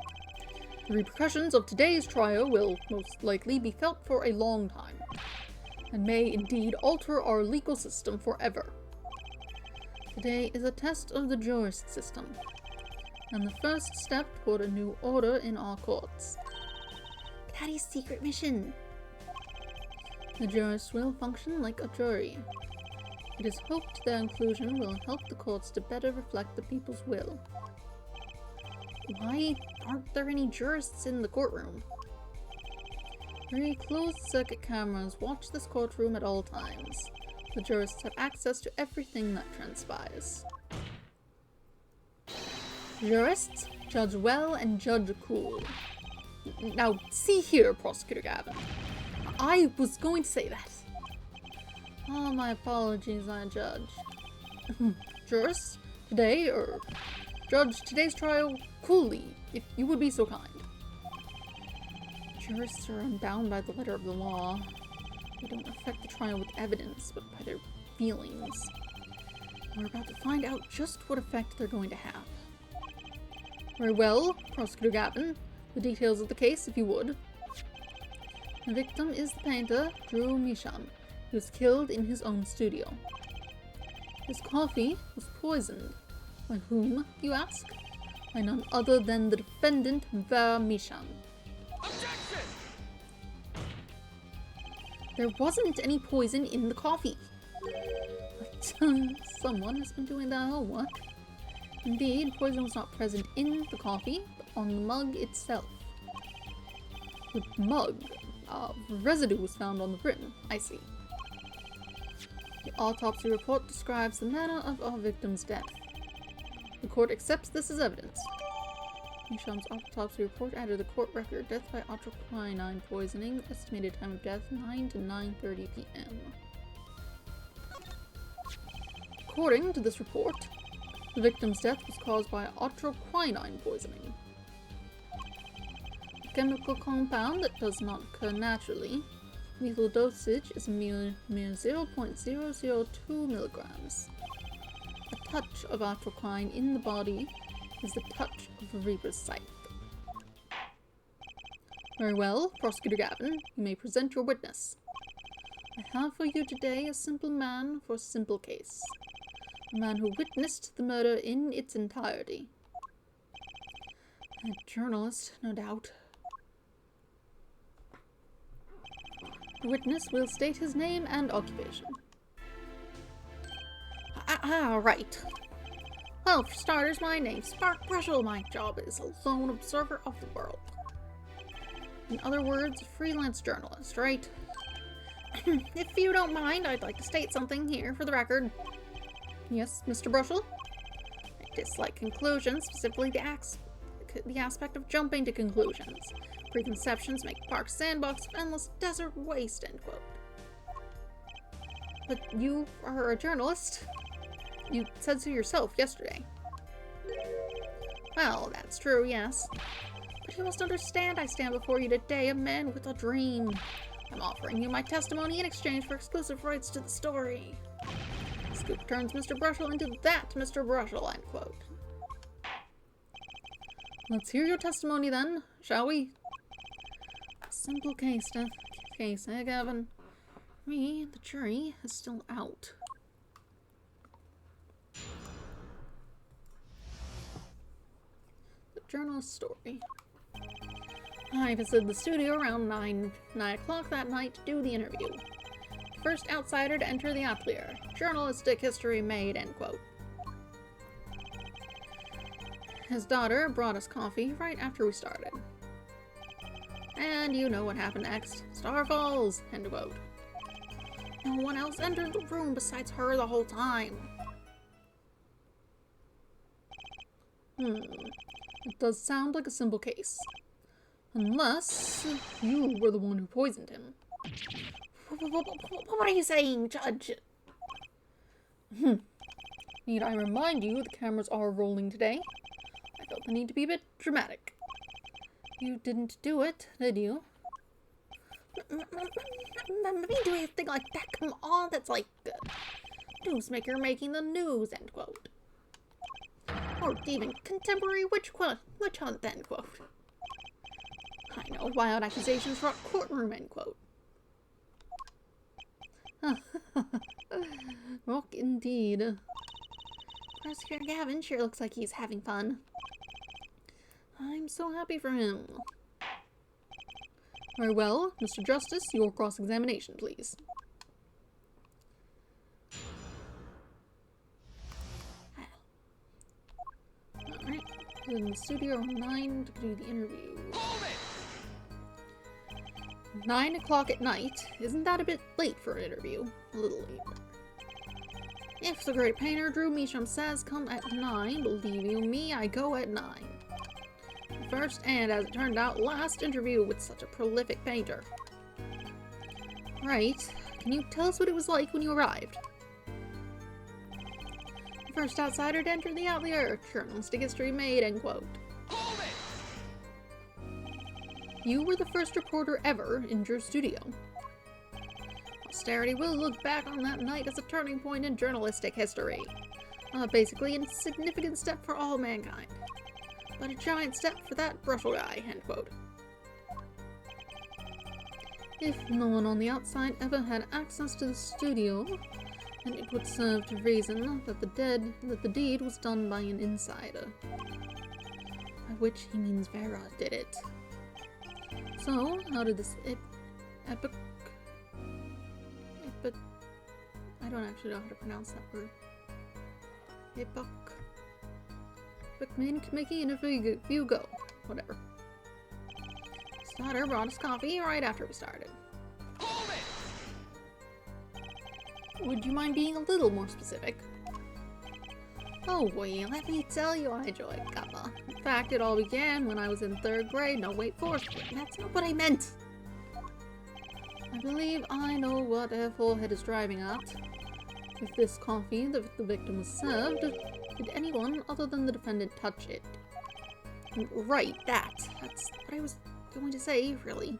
repercussions of today's trial will most likely be felt for a long time, and may indeed alter our legal system forever. Today is a test of the jurist system, and the first step toward a new order in our courts. Daddy's secret mission. The jurists will function like a jury. It is hoped their inclusion will help the courts to better reflect the people's will. Why aren't there any jurists in the courtroom? 3 closed-circuit cameras watch this courtroom at all times. The jurists have access to everything that transpires. Jurists, judge well and judge cool. Now, see here, Prosecutor Gavin. I was going to say that. Oh, my apologies, I judge. Jurists, judge today's trial coolly, if you would be so kind. Jurists are unbound by the letter of the law. They don't affect the trial with evidence, but by their feelings. We're about to find out just what effect they're going to have. Very well, Prosecutor Gavin. The details of the case, if you would. The victim is the painter, Drew Misham, who was killed in his own studio. His coffee was poisoned. By whom, you ask? By none other than the defendant, Vera Michan. Objection! There wasn't any poison in the coffee. But someone has been doing their homework. Indeed, poison was not present in the coffee, but on the mug itself. The mug? Residue was found on the rim. I see. The autopsy report describes the manner of our victim's death. The court accepts this as evidence. Michan's autopsy report added the court record: death by atroquinine poisoning, estimated time of death 9 to 9:30 p.m. According to this report, the victim's death was caused by atroquinine poisoning. A chemical compound that does not occur naturally. Lethal dosage is a mere 0.002 milligrams. A touch of atroquine in the body is the touch of a reaper's scythe. Very well, Prosecutor Gavin, you may present your witness. I have for you today a simple man for a simple case. A man who witnessed the murder in its entirety. A journalist, no doubt. The witness will state his name and occupation. Right. Well, for starters, my name's Spark Brushel. My job is a lone observer of the world. In other words, a freelance journalist, right? If you don't mind, I'd like to state something here for the record. Yes, Mr. Brushel? I dislike conclusions, specifically the aspect of jumping to conclusions. Preconceptions make Park Sandbox of endless desert waste, end quote. But you are a journalist. You said so yourself yesterday. Well, that's true, yes. But you must understand, I stand before you today, a man with a dream. I'm offering you my testimony in exchange for exclusive rights to the story. The scoop turns Mr. Brushel into that Mr. Brushel, end quote. Let's hear your testimony then, shall we? A simple case, Gavin? Me, the jury, is still out. The journalist's story. I visited the studio around 9 o'clock that night to do the interview. First outsider to enter the atelier. Journalistic history made, end quote. His daughter brought us coffee right after we started. And you know what happened next. Star falls, end quote. No one else entered the room besides her the whole time. It does sound like a simple case. Unless you were the one who poisoned him. What are you saying, Judge? Need I remind you the cameras are rolling today? I felt the need to be a bit dramatic. You didn't do it, did you? Me doing a thing like that? Come on, that's like newsmaker making the news, end quote. Or even contemporary witch hunt, end quote. I know, wild accusations for a courtroom, end quote. Rock indeed. Prosecutor Gavin sure looks like he's having fun. I'm so happy for him. Very well, Mr. Justice, your cross-examination, please. Alright, in the studio around 9 to do the interview. 9 o'clock at night? Isn't that a bit late for an interview? A little late. If the great painter Drew Meacham says come at 9, believe you me, I go at 9. First and, as it turned out, last interview with such a prolific painter. Right. Can you tell us what it was like when you arrived? The first outsider to enter the atelier. Journalistic history made, end quote. You were the first reporter ever in Drew's studio. Posterity will look back on that night as a turning point in journalistic history. Basically, a significant step for all mankind. But a giant step for that Brushel guy, end quote. If no one on the outside ever had access to the studio, and it would serve to reason that the deed was done by an insider. By which he means Vera did it. So, how did this epic... I don't actually know how to pronounce that word. Epic Mickey and Hugo. Whatever. Starter brought us coffee right after we started. Would you mind being a little more specific? Oh boy, let me tell you, I enjoy Kappa. In fact, it all began when I was in 3rd grade. No, wait, 4th grade. That's not what I meant! I believe I know what F-Head is driving at. With this coffee that the victim was served, did anyone other than the defendant touch it? Right, that's what I was going to say, really.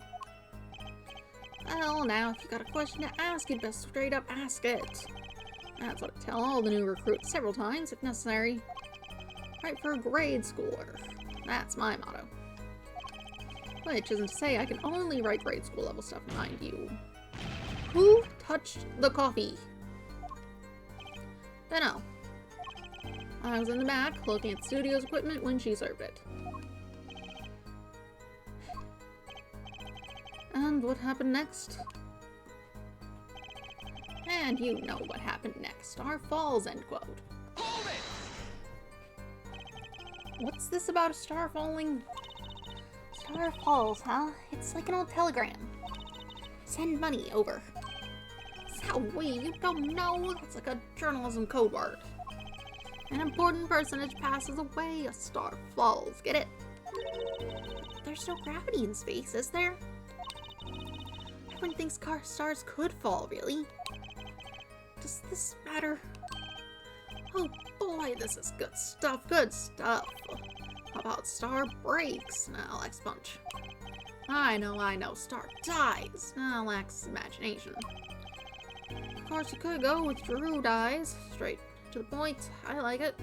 Well, now, if you got a question to ask, you'd best straight up ask it. That's what I tell all the new recruits several times, if necessary. Right for a grade schooler. That's my motto. Which isn't to say I can only write grade school level stuff, mind you. Who touched the coffee? Dunno. I was in the back, looking at studio's equipment when she served it. And what happened next? And you know what happened next. Star falls, end quote. What's this about a star falling? Star falls, huh? It's like an old telegram. Send money over. Zowie, you don't know? That's like a journalism code word. An important personage passes away, a star falls. Get it? There's no gravity in space, is there? Everyone thinks stars could fall, really. Does this matter? Oh boy, this is good stuff, good stuff. How about star breaks? Nah, lacks punch. I know, star dies. Nah, lacks imagination. Of course, you could go with Drew dies. Straight to the point. I like it.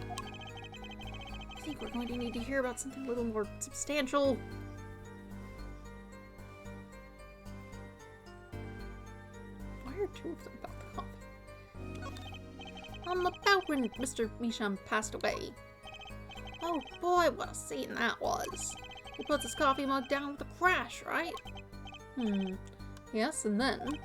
I think we're going to need to hear about something a little more substantial. Why are 2 of them about the coffee? About when Mr. Misham passed away. Oh boy, what a scene that was. He puts his coffee mug down with a crash, right? Yes, and then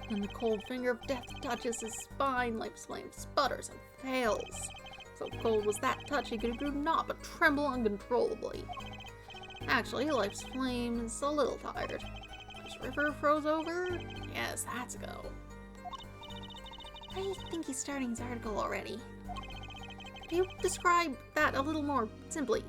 the cold finger of death touches his spine, Life's flame sputters and fails. So cold was that touch he could do naught but tremble uncontrollably. Actually, Life's flame is a little tired. Life's river froze over? Yes, that's a go. I think he's starting his article already. Could you describe that a little more simply?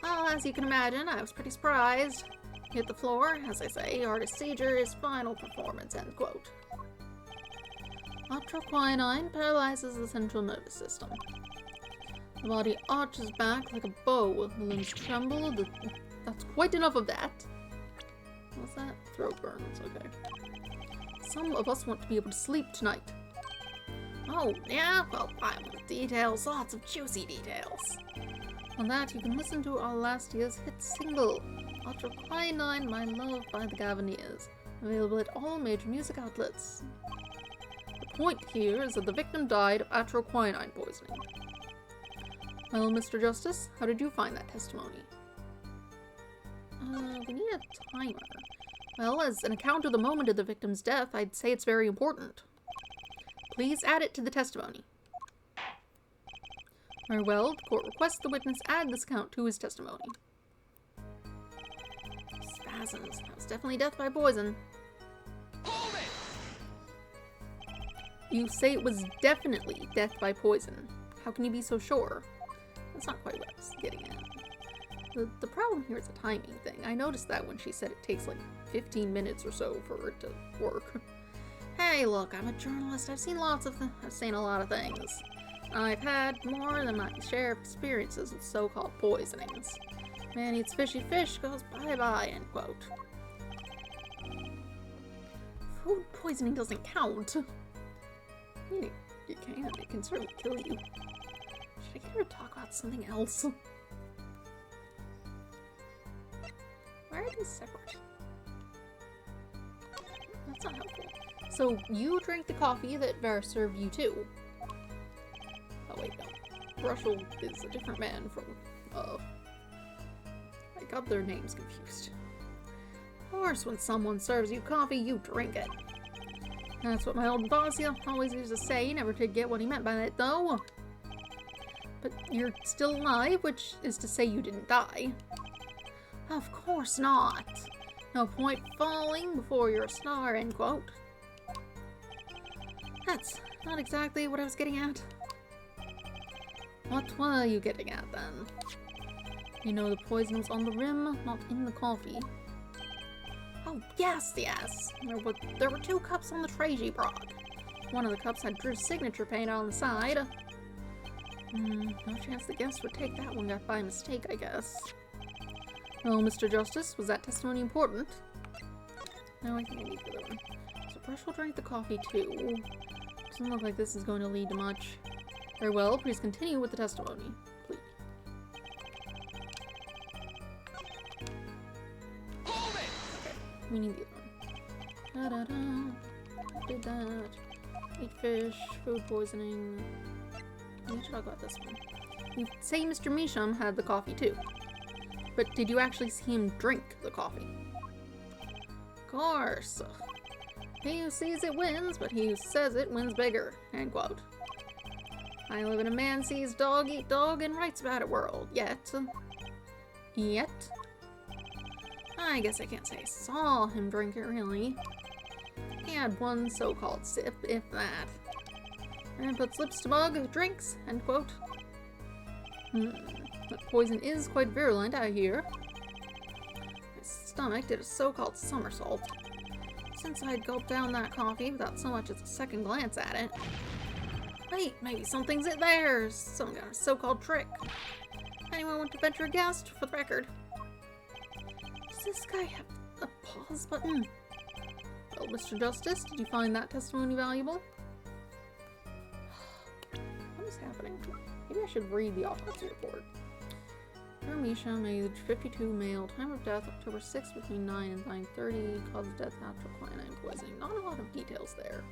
Well, as you can imagine, I was pretty surprised. Hit the floor, as I say, artist seizure is final performance, end quote. Atroquinine paralyzes the central nervous system. The body arches back like a bow, the limbs tremble, that's quite enough of that. What's that? Throat burns, okay. Some of us want to be able to sleep tonight. Oh, yeah? Well, I want details, lots of juicy details. On that, you can listen to our last year's hit single, Atroquinine, My Love by the Gaviniers, available at all major music outlets. The point here is that the victim died of atroquinine poisoning. Well, Mr. Justice, how did you find that testimony? We need a timer. Well, as an account of the moment of the victim's death, I'd say it's very important. Please add it to the testimony. Very well, the court requests the witness add this account to his testimony. Spasms. That was definitely death by poison. You say it was definitely death by poison. How can you be so sure? That's not quite what I was getting at. The problem here is a timing thing. I noticed that when she said it takes like 15 minutes or so for it to work. Hey, look, I'm a journalist. I've seen a lot of things. I've had more than my share of experiences with so-called poisonings. Man eats fishy fish, goes bye-bye, end quote. Food poisoning doesn't count. I mean, it can certainly kill you. Should I get her to talk about something else? Why are these separate? That's not helpful. So you drank the coffee that Var served you too. Oh wait, no. Brushel is a different man from, I got their names confused. Of course, when someone serves you coffee, you drink it. That's what my old boss always used to say. Never could get what he meant by that, though. But you're still alive, which is to say you didn't die. Of course not. No point falling before you're a star, end quote. That's not exactly what I was getting at. What were you getting at, then? You know the poison was on the rim, not in the coffee. Oh, yes. There were 2 cups on the tray she brought. One of the cups had Drew's signature paint on the side. No chance the guest would take that one by mistake, I guess. Well, Mr. Justice, was that testimony important? No, I think I need the other one. So Brushel drank the coffee too. Doesn't look like this is going to lead to much. Very well, please continue with the testimony. Please. We need the other one. Da-da-da. Did that. Ate fish. Food poisoning. We should talk about this one. You say Mr. Measham had the coffee too. But did you actually see him drink the coffee? Of course. He who sees it wins, but he who says it wins bigger. End quote. I live in a man sees dog eat dog and writes about it world. Yet. I guess I can't say I saw him drink it, really. He had one so-called sip, if that. And puts lips to mug, drinks, end quote. That poison is quite virulent, I hear. My stomach did a so-called somersault. Since I'd gulped down that coffee without so much as a second glance at it. Wait, maybe something's in there. Some kind of so-called trick. Anyone want to venture a guess? For the record. Does this guy have a pause button? Well, Mr. Justice, did you find that testimony valuable? What is happening? Maybe I should read the autopsy report. Measham, age 52, male, time of death October 6 between 9 and 9:30, cause of death natural quinine poisoning. Not a lot of details there.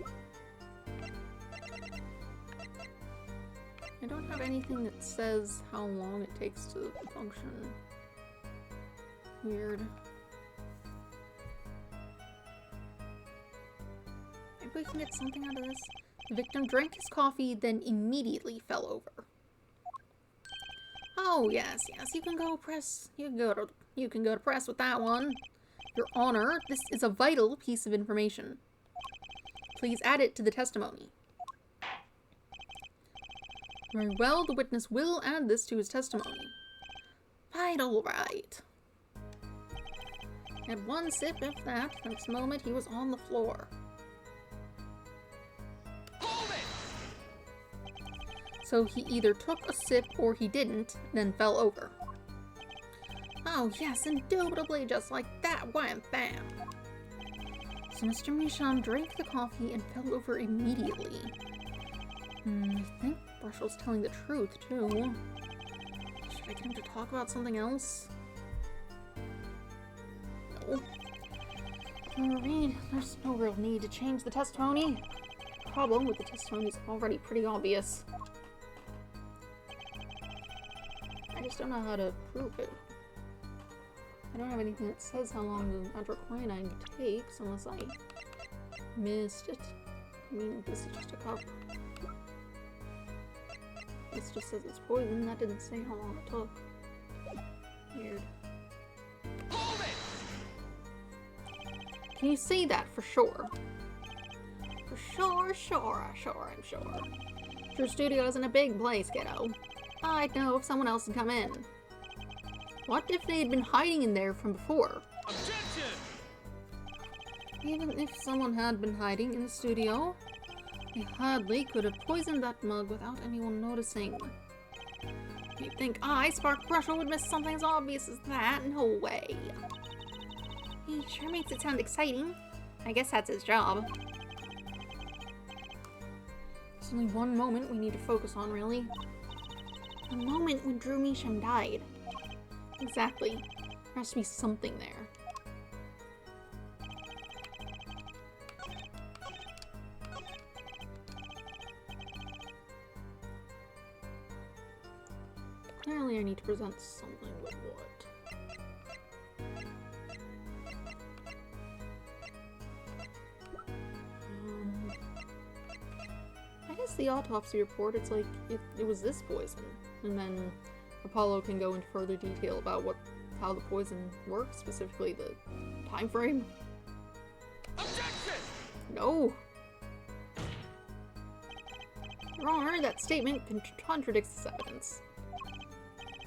I don't have anything that says how long it takes to function. Weird. Maybe we can get something out of this. The victim drank his coffee, then immediately fell over. Oh yes, you can go press. You can go to press with that one. Your Honor, this is a vital piece of information. Please add it to the testimony. Very well, the witness will add this to his testimony. Vital, right. Had one sip, if that. Next moment, he was on the floor. So he either took a sip or he didn't, then fell over. Oh yes, indubitably just like that, wham bam. So Mr. Measham drank the coffee and fell over immediately. I think Brushel's telling the truth too. Should I get him to talk about something else? No. Reed, there's no real need to change the testimony. The problem with the testimony is already pretty obvious. I just don't know how to prove it. I don't have anything that says how long the natural quinine takes unless I missed it. I mean, this is just a cup. This just says it's poison. That didn't say how long it took. Weird. Can you say that for sure? For sure, I'm sure. Your studio isn't a big place, kiddo. I'd know if someone else had come in. What if they had been hiding in there from before? Objection! Even if someone had been hiding in the studio, they hardly could have poisoned that mug without anyone noticing. You'd think I, Spark Brushel, would miss something as obvious as that? No way. He sure makes it sound exciting. I guess that's his job. There's only one moment we need to focus on, really. The moment when Drew Measham died. Exactly. There has to be something there. represents something with what? I guess the autopsy report, it's like, it was this poison. And then Apollo can go into further detail about how the poison works, specifically the time frame. Objection! No! Your Honor, that statement contradicts this evidence.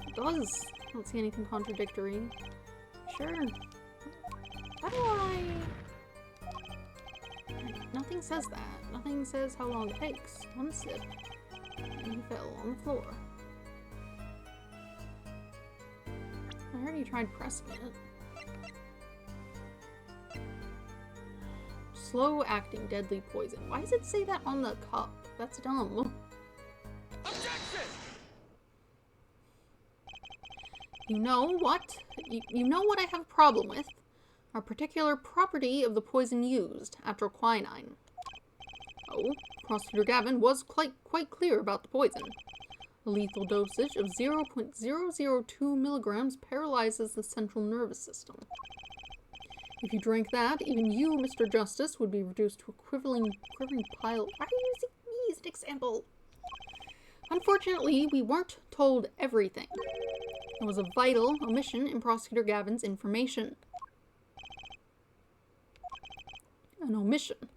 It does. I don't see anything contradictory. Sure. How do I... Nothing says that. Nothing says how long it takes. One sip. And he fell on the floor. I heard you tried pressing it. Slow-acting deadly poison. Why does it say that on the cup? That's dumb. Objection! You know what? You know what I have a problem with? A particular property of the poison used, atroquinine. Oh, Prosecutor Gavin was quite clear about the poison. A lethal dosage of 0.002 milligrams paralyzes the central nervous system. If you drank that, even you, Mr. Justice, would be reduced to a quivering pile. Why are you using me as an example? Unfortunately, we weren't told everything. There was a vital omission in Prosecutor Gavin's information. An omission.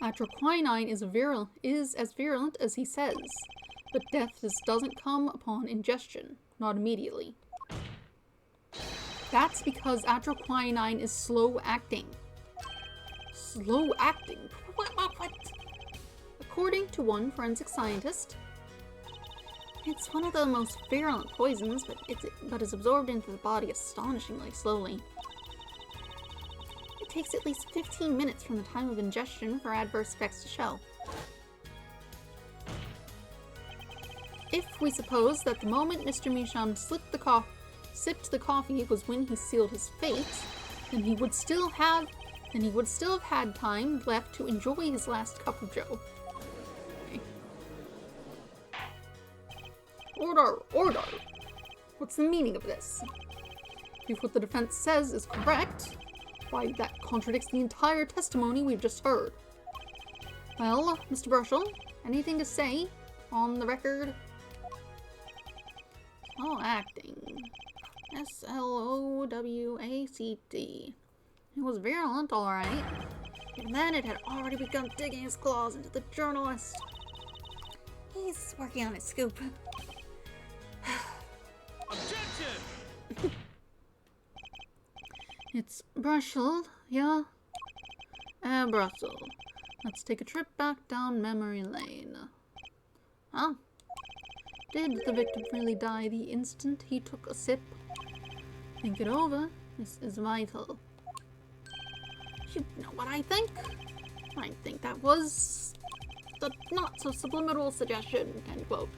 Atroquinine is as virulent as he says, but death doesn't come upon ingestion, not immediately. That's because atroquinine is slow-acting. Slow-acting? What? According to one forensic scientist, it's one of the most virulent poisons, but is absorbed into the body astonishingly slowly. It takes at least 15 minutes from the time of ingestion for adverse effects to show. If we suppose that the moment Mr. Michon sipped the coffee was when he sealed his fate, then he would still have had time left to enjoy his last cup of joe. Okay. Order! What's the meaning of this? If what the defense says is correct, why, that contradicts the entire testimony we've just heard. Well, Mr. Burchell, anything to say on the record? Oh, acting. S-L-O-W-A-C-T. It was virulent, alright. And then it had already begun digging his claws into the journalist. He's working on his scoop. Objection! It's Brushel, yeah? Brussel. Let's take a trip back down memory lane. Huh? Did the victim really die the instant he took a sip? Think it over. This is vital. You know what I think? I think that was the not-so-subliminal suggestion, end quote.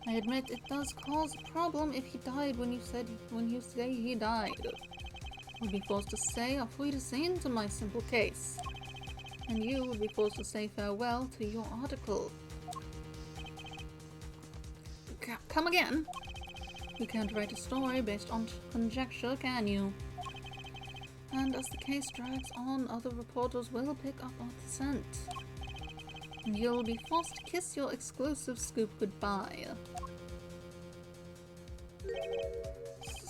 I admit it does cause a problem if he died when you say he died. I'd be forced to say a fouille into my simple case. And you would be forced to say farewell to your article. Come again? You can't write a story based on conjecture, can you? And as the case drags on, other reporters will pick up on the scent. And you'll be forced to kiss your exclusive scoop goodbye.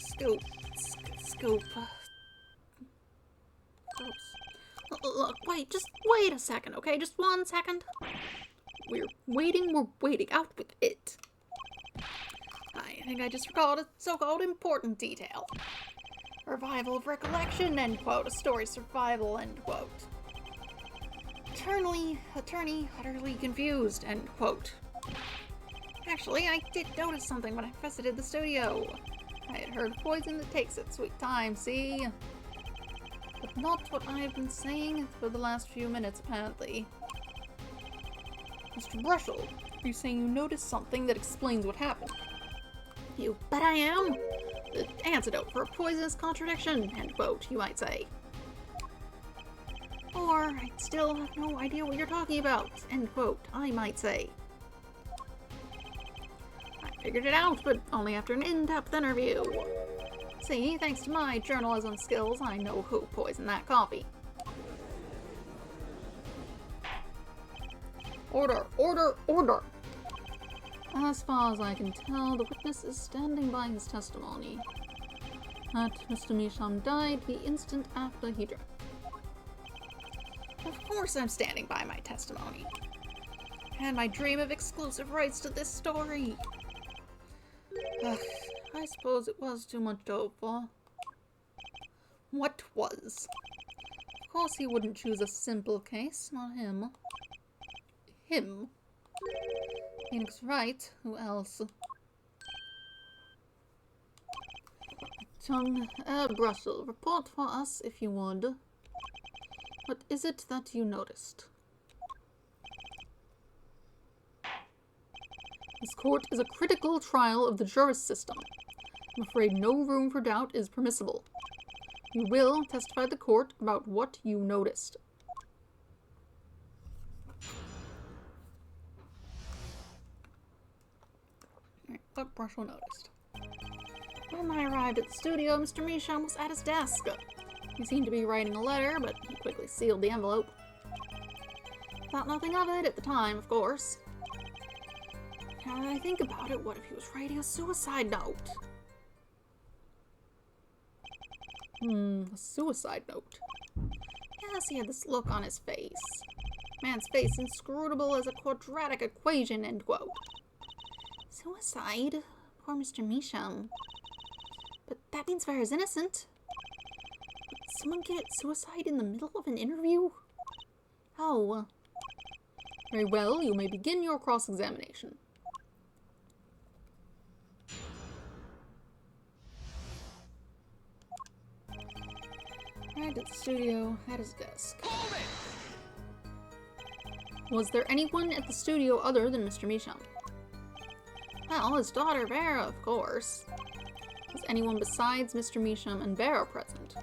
Scoop. Gross. Look, just wait a second, okay? Just 1 second. We're waiting. Out with it. I think I just recalled a so-called important detail. Revival of recollection, end quote. A story survival, end quote. Attorney utterly confused, end quote. Actually, I did notice something when I visited the studio. I had heard poison that takes its sweet time, see? But not what I have been saying for the last few minutes, apparently. Mr. Brushel, are you saying you noticed something that explains what happened? You bet I am! The antidote for a poisonous contradiction, end quote, you might say. Or, I still have no idea what you're talking about, end quote, I might say. Figured it out, but only after an in-depth interview. See, thanks to my journalism skills, I know who poisoned that coffee. Order! Order! Order! As far as I can tell, the witness is standing by his testimony that Mr. Misham died the instant after he drank. Of course I'm standing by my testimony. I had my dream of exclusive rights to this story. Ugh, I suppose it was too much to hope for. What was? Of course he wouldn't choose a simple case, not him. Him? Phoenix Wright? Who else? Brussel, report for us if you would. What is it that you noticed? This court is a critical trial of the juris system. I'm afraid no room for doubt is permissible. You will testify to the court about what you noticed. What Brussel noticed. When I arrived at the studio, Mr. Misham was at his desk. He seemed to be writing a letter, but he quickly sealed the envelope. Thought nothing of it at the time, of course. Now that I think about it, what if he was writing a suicide note? A suicide note. Yes, he had this look on his face. Man's face inscrutable as a quadratic equation, end quote. Suicide? Poor Mr. Misham. But that means Vera's innocent. Would someone commit suicide in the middle of an interview? Oh. Very well, you may begin your cross-examination. Arrived at the studio, at his desk. Was there anyone at the studio other than Mr. Misham? Well, his daughter Vera, of course. Was anyone besides Mr. Misham and Vera present?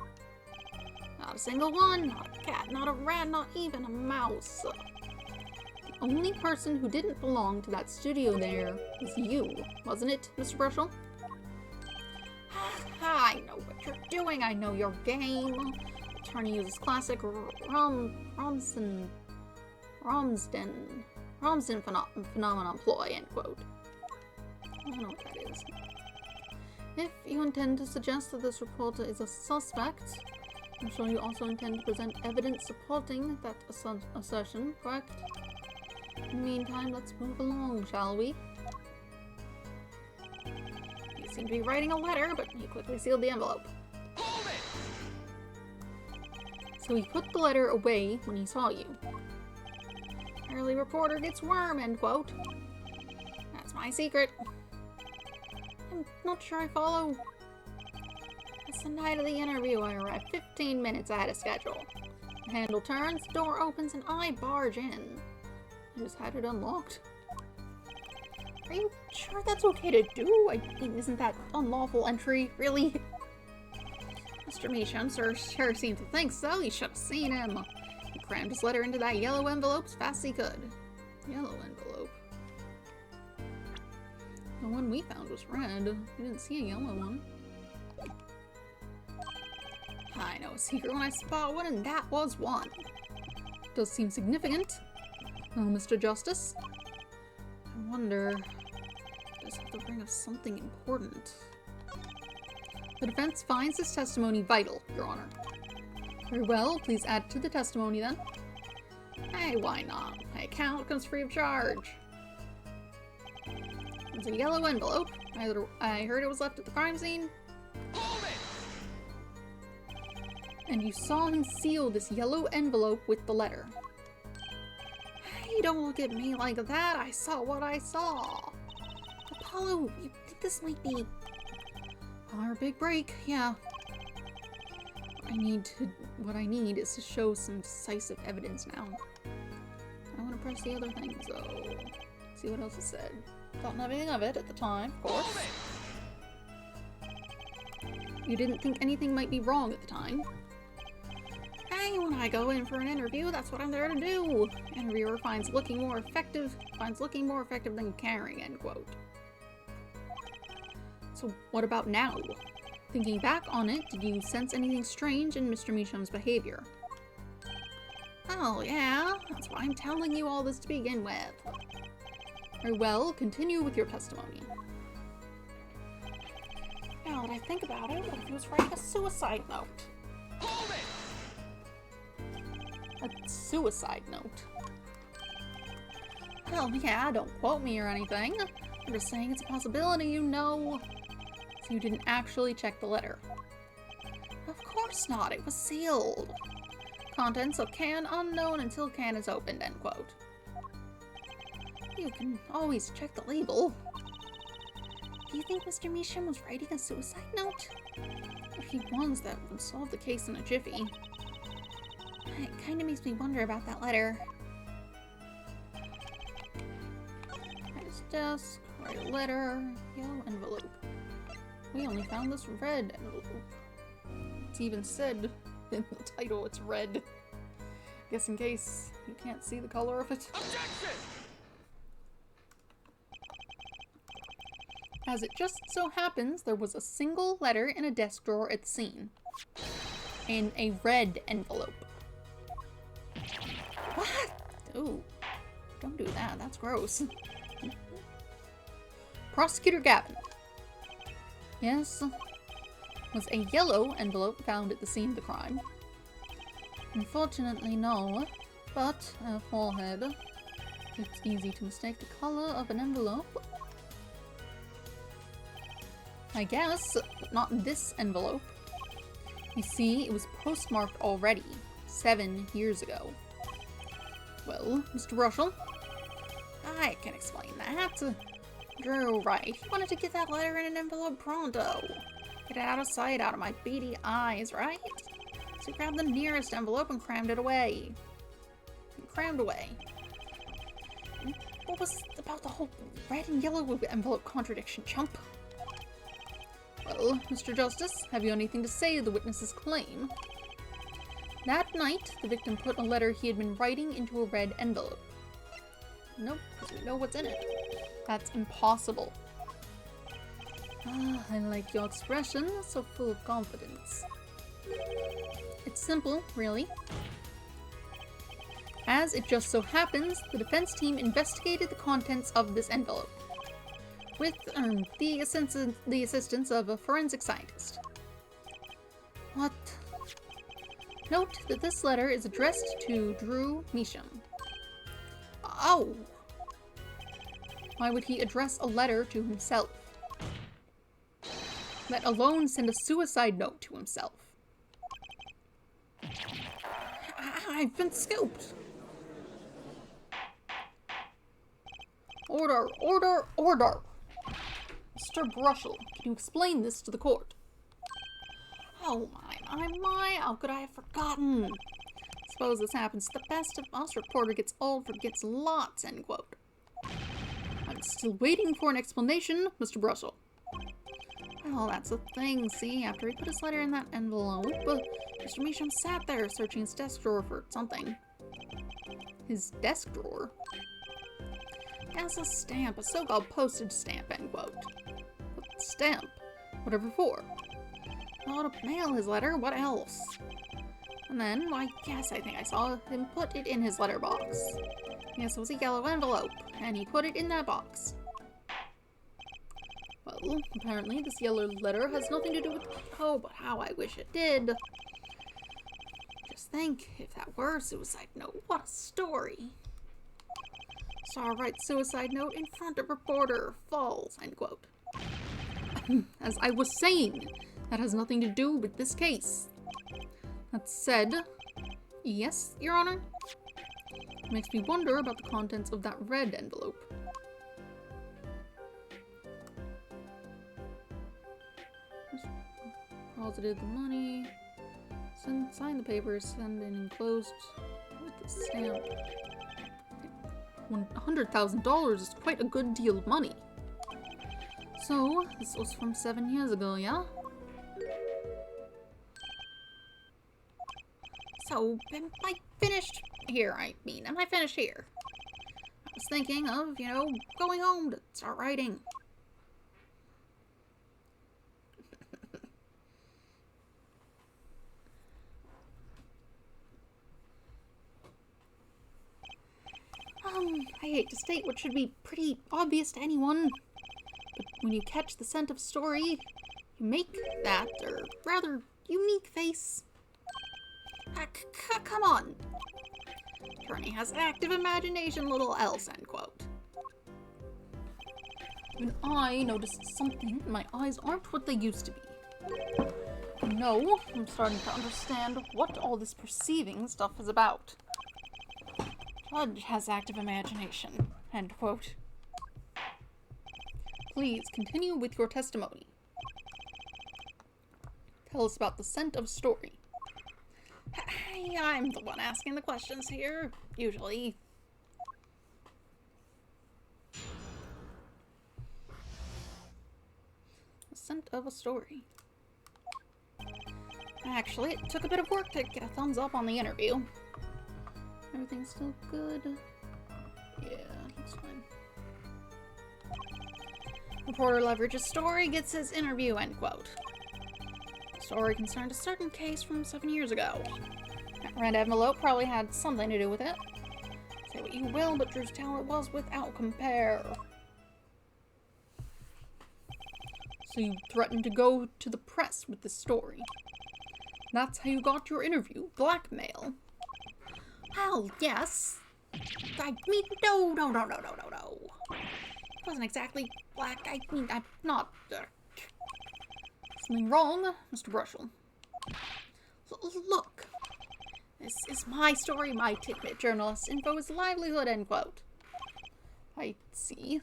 Not a single one, not a cat, not a rat, not even a mouse. The only person who didn't belong to that studio there was you, wasn't it, Mr. Brushel? I know what you're doing, I know your game. Attorney uses classic Ramsden phenomenon ploy, end quote. I don't know what that is. If you intend to suggest that this reporter is a suspect, I'm sure you also intend to present evidence supporting that assertion, correct? In the meantime, let's move along, shall we? You seem to be writing a letter, but you quickly sealed the envelope. So he put the letter away when he saw you. Early reporter gets worm, end quote. That's my secret. I'm not sure I follow. It's the night of the interview. I arrived 15 minutes ahead of schedule. The handle turns, door opens, and I barge in. I just had it unlocked. Are you sure that's okay to do? I mean, isn't that unlawful entry, really? Mr. Misham sure seemed to think so. You should have seen him. He crammed his letter into that yellow envelope as fast as he could. Yellow envelope. The one we found was red. We didn't see a yellow one. I know a secret when I spot one, and that was one. Does seem significant. Oh, Mr. Justice? I wonder... does it have the ring of something important? The defense finds this testimony vital, Your Honor. Very well, please add it to the testimony then. Hey, why not? My account comes free of charge. It's a yellow envelope. I heard it was left at the crime scene. And you saw him seal this yellow envelope with the letter. Hey, don't look at me like that. I saw what I saw. Apollo, you think this might be our big break? Yeah. What I need is to show some decisive evidence now. I want to press the other things though. See what else is said. Thought nothing of it at the time, of course. You didn't think anything might be wrong at the time. Hey, when I go in for an interview, that's what I'm there to do. Interviewer finds looking more effective than caring, end quote. So what about now? Thinking back on it, did you sense anything strange in Mr. Meacham's behavior? Oh, yeah? That's why I'm telling you all this to begin with. Very well, continue with your testimony. Now that I think about it, what if he was writing a suicide note? Hold it! A suicide note? Well, yeah, don't quote me or anything. I'm just saying it's a possibility, you know. So you didn't actually check the letter? Of course not, it was sealed. Contents of can unknown until can is opened, end quote. You can always check the label. Do you think Mr. Meacham was writing a suicide note? If he was, that would solve the case in a jiffy. It kinda makes me wonder about that letter. At his desk, write a letter, yellow envelope. We only found this red envelope. It's even said in the title it's red. Guess in case you can't see the color of it. Objection! As it just so happens, there was a single letter in a desk drawer at the scene. In a red envelope. What? Ooh, don't do that, that's gross. Prosecutor Gavin. Yes, was a yellow envelope found at the scene of the crime? Unfortunately, no, but a forehead. It's easy to mistake the color of an envelope. I guess, but not in this envelope. You see, it was postmarked already, 7 years ago. Well, Mr. Russell? I can explain that. Drew, right. He wanted to get that letter in an envelope pronto. Get it out of sight, out of my beady eyes, right? So he grabbed the nearest envelope and crammed it away. Crammed away. What was about the whole red and yellow envelope contradiction, chump? Well, Mr. Justice, have you anything to say to the witness's claim? That night, the victim put a letter he had been writing into a red envelope. Nope, because we know what's in it. That's impossible. Ah, I like your expression, so full of confidence. It's simple, really. As it just so happens, the defense team investigated the contents of this envelope with the assistance of a forensic scientist. What? Note that this letter is addressed to Drew Meacham. Oh! Why would he address a letter to himself? Let alone send a suicide note to himself. I've been scooped! Order, order, order! Mr. Brushel, can you explain this to the court? Oh my, how could I have forgotten? Suppose this happens to the best of us. Reporter gets old, forgets lots, end quote. I'm still waiting for an explanation, Mr. Brushel. Well, that's the thing, see? After he put his letter in that envelope, Mr. Meacham sat there searching his desk drawer for something. His desk drawer? As a stamp, a so-called postage stamp, end quote. What stamp? Whatever for? Well, to mail his letter, what else? And then, I think I saw him put it in his letterbox. Yes, it was a yellow envelope, and he put it in that box. Well, apparently this yellow letter has nothing to do with... Oh, but how I wish it did. Just think, if that were a suicide note, what a story. Saw write suicide note in front of reporter, falls, end quote. As I was saying, that has nothing to do with this case. That said, yes, Your Honor? It makes me wonder about the contents of that red envelope. Deposited the money. Sign the papers. Send in enclosed. With the stamp. $100,000 is quite a good deal of money. So, this was from 7 years ago, yeah? So, am I finished here? Am I finished here? I was thinking of, going home to start writing. I hate to state what should be pretty obvious to anyone, but when you catch the scent of a story, you make that, or rather, unique face. Come on. Attorney has active imagination, little else, end quote. When I notice something, my eyes aren't what they used to be. No, I'm starting to understand what all this perceiving stuff is about. Judge has active imagination, end quote. Please continue with your testimony. Tell us about the scent of story. I'm the one asking the questions here, usually. The scent of a story. Actually, it took a bit of work to get a thumbs up on the interview. Everything's still good. Yeah, looks fine. Reporter leverages story, gets his interview, end quote. The story concerned a certain case from 7 years ago. That red envelope probably had something to do with it. Say what you will, but Drew's talent was without compare. So you threatened to go to the press with this story. That's how you got your interview. Blackmail. Well, yes. I mean, no. It wasn't exactly black. I mean, I'm not... Something wrong, Mr. Brushel? Look. This is my story, my tidbit. Journalist info is livelihood, end quote. I see.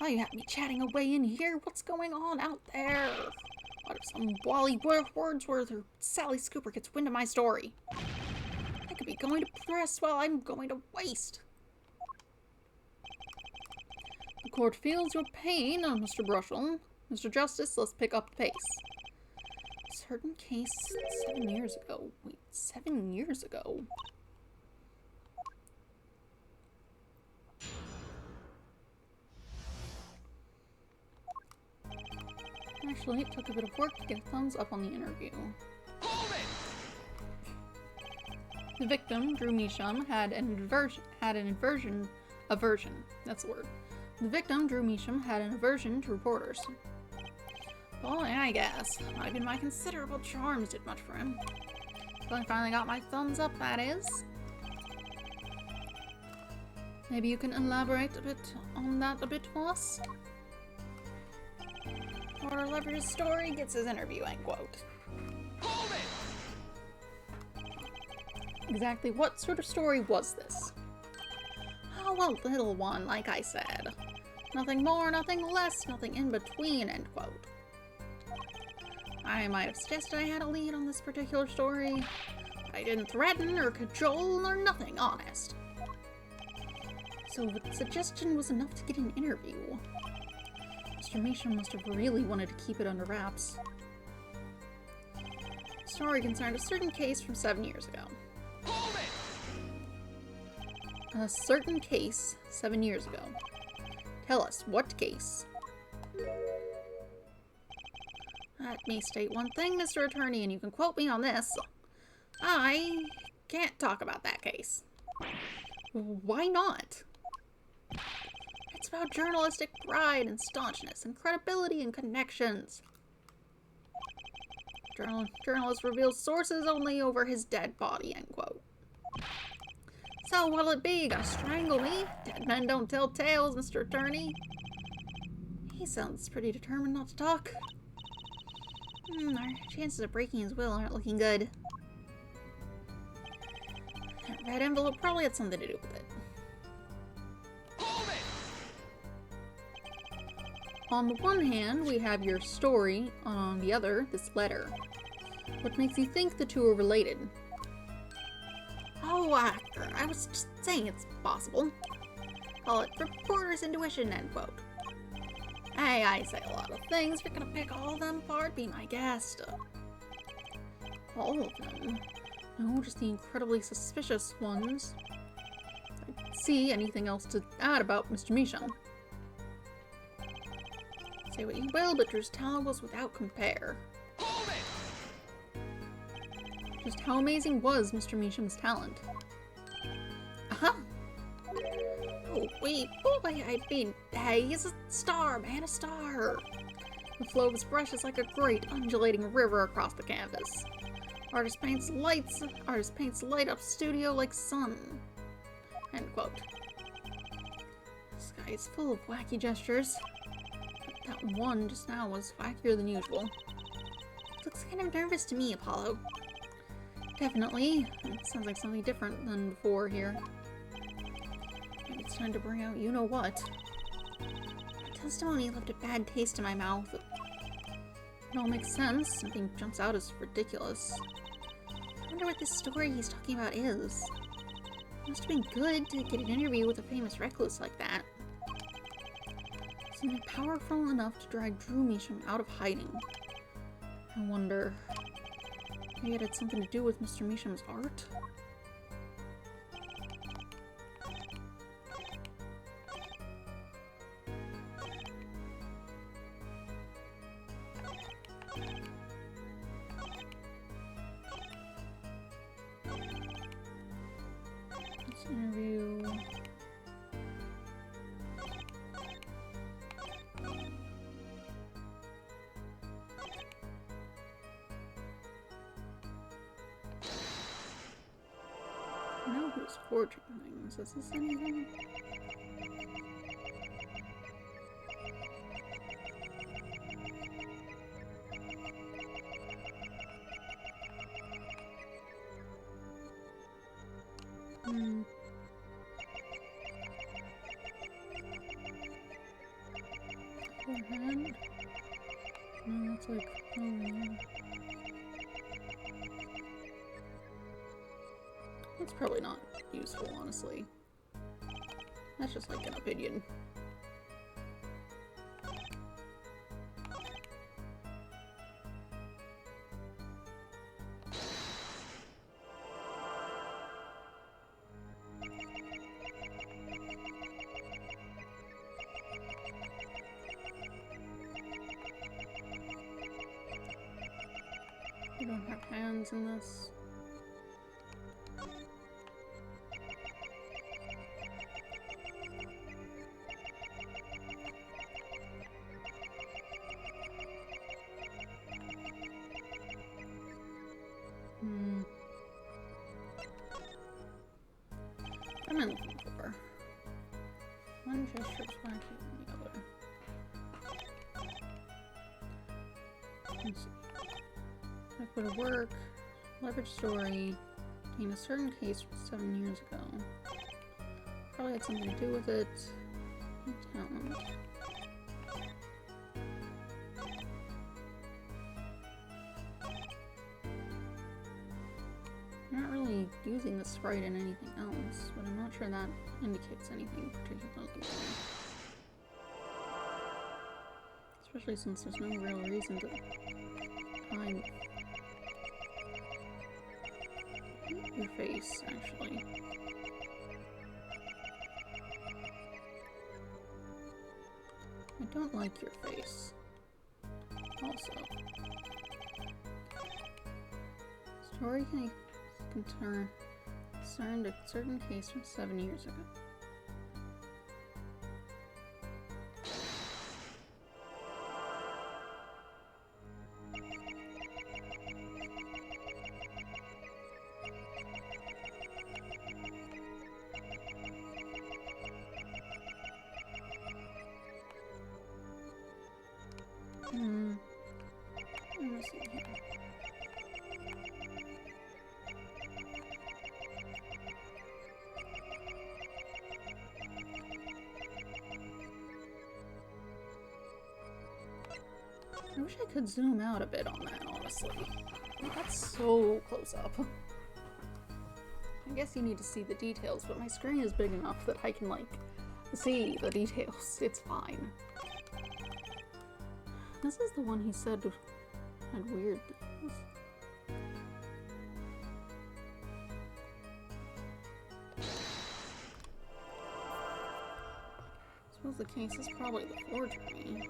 Oh, you have me chatting away in here. What's going on out there? What if some Wally Wordsworth or Sally Scooper gets wind of my story? I could be going to press while I'm going to waste. The court feels your pain, Mr. Brushel. Mr. Justice, let's pick up the pace. Certain case 7 years ago. Wait, 7 years ago? Actually, it took a bit of work to get a thumbs up on the interview. The victim, Drew Measham, had an aversion. That's the word. The victim, Drew Measham, had an aversion to reporters. Well, yeah, I guess. Not even my considerable charms did much for him. So I finally got my thumbs up, that is. Maybe you can elaborate a bit on that a bit for us? Porter leverages story, gets his interview, end quote. Exactly what sort of story was this? Oh, a little one, like I said. Nothing more, nothing less, nothing in between, end quote. I might have suggested I had a lead on this particular story, but I didn't threaten or cajole or nothing, honest. So the suggestion was enough to get an interview. Mr. Measham must have really wanted to keep it under wraps. The story concerned a certain case from 7 years ago. A certain case 7 years ago. Tell us, what case? Let me state one thing, Mr. Attorney, and you can quote me on this. I can't talk about that case. Why not? It's about journalistic pride and staunchness and credibility and connections. Journalist reveals sources only over his dead body, end quote. So what'll it be? Gonna strangle me? Dead men don't tell tales, Mr. Attorney. He sounds pretty determined not to talk. Our chances of breaking his will aren't looking good. That red envelope probably had something to do with it. On the one hand, we have your story, on the other, this letter. What makes you think the two are related? Oh, I was just saying it's possible. Call it reporter's intuition, end quote. Hey, I say a lot of things. If you're gonna pick all of them apart, be my guest. All of them? No, just the incredibly suspicious ones. I see anything else to add about Mr. Measham. Say what you will, but Drew's talent was without compare. Just how amazing was Mr. Measham's talent? Oh, wait, boy, hey, he's a star, man, a star. The flow of his brush is like a great undulating river across the canvas. Artist paints light up studio like sun. End quote. This guy is full of wacky gestures. That one just now was wackier than usual. Looks kind of nervous to me, Apollo. Definitely. It sounds like something different than before here. Maybe it's time to bring out you-know-what. Testimony left a bad taste in my mouth. It all makes sense. Nothing jumps out as ridiculous. I wonder what this story he's talking about is. It must have been good to get an interview with a famous recluse like that. Something powerful enough to drag Drew Measham out of hiding. I wonder... maybe it had something to do with Mr. Measham's art? Let's interview... I know who's forging things. Is this anything? Forehand? No, that's like... oh, yeah. That's probably not useful, honestly. That's just like an opinion. We don't have hands in this. What am I looking for? One gesture is wacky than the other. Let's see. If I go to work, leverage story, in a certain case from 7 years ago. Probably had something to do with it. Talent. I'm not really using the sprite in anything else, but I'm not sure that indicates anything particularly. Especially since there's no real reason to hide your face, actually. I don't like your face. Also. Story concerned a certain case from 7 years ago. Let me see here. I wish I could zoom out a bit on that, honestly. That's so close up. I guess you need to see the details, but my screen is big enough that I can, like, see the details. It's fine. This is the one he said had weird things. I suppose the case is probably the forgery.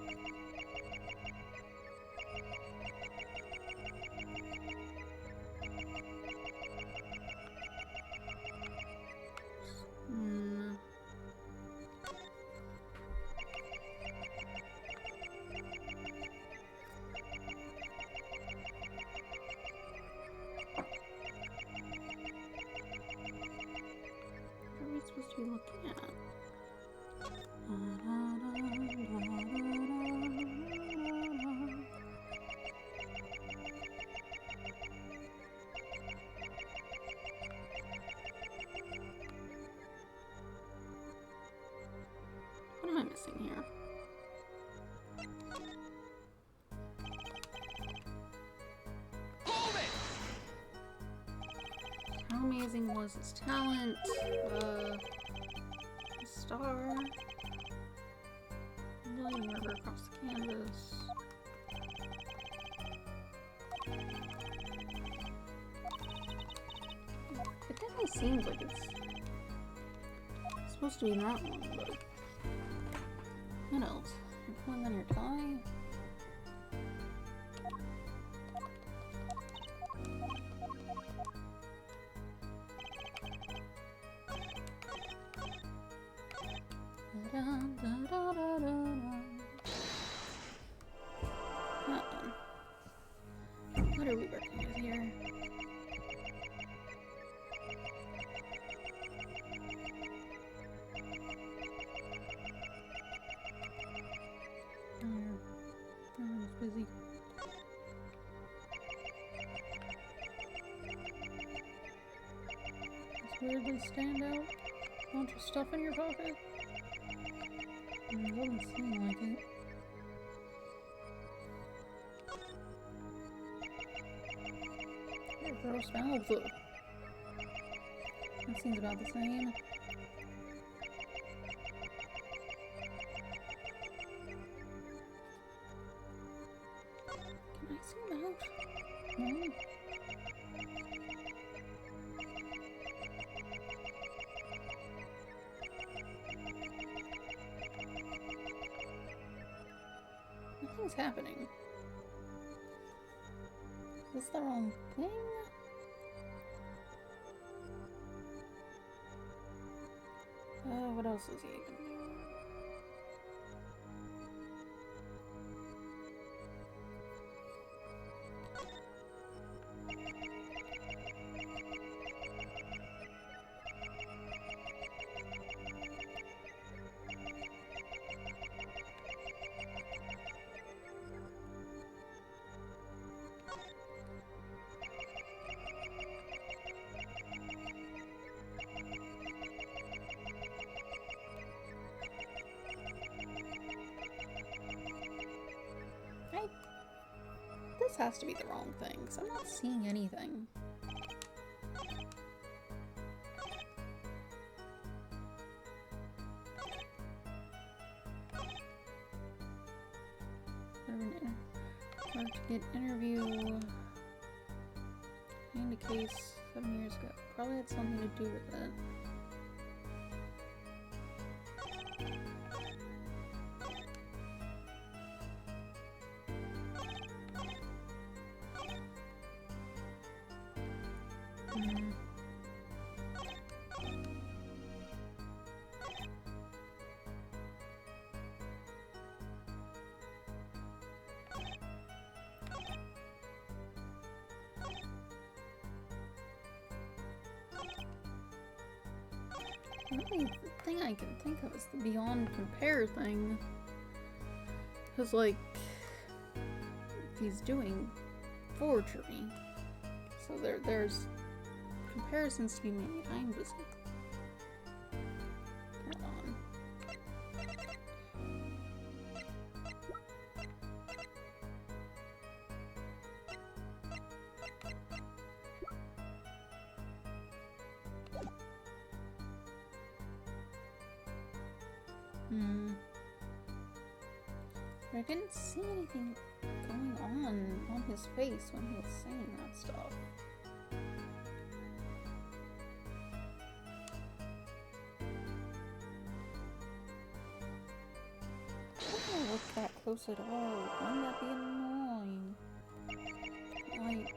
How amazing was his talent? Star. Million murder across the canvas. It definitely seems like it's supposed to be that one, but what else? You're pulling on your tie? What are we working with here? Everyone's busy. Just weirdly stand out. Bunch of stuff in your pocket. It doesn't seem like it. Your gross mouth. That seems about the same. Can I zoom out? No. Nothing's happening. Is this the wrong thing? What else is he even doing? This has to be the wrong thing, because I'm not seeing anything. Or to get interview in a case 7 years ago. Probably had something to do with it. The only thing I can think of is the Beyond Compare thing. Because, like, he's doing forgery. So there's comparisons to be made. I'm busy. Hold on. But I didn't see anything going on his face when he was saying that stuff. I don't look that close at all. Wouldn't that be annoying? Like,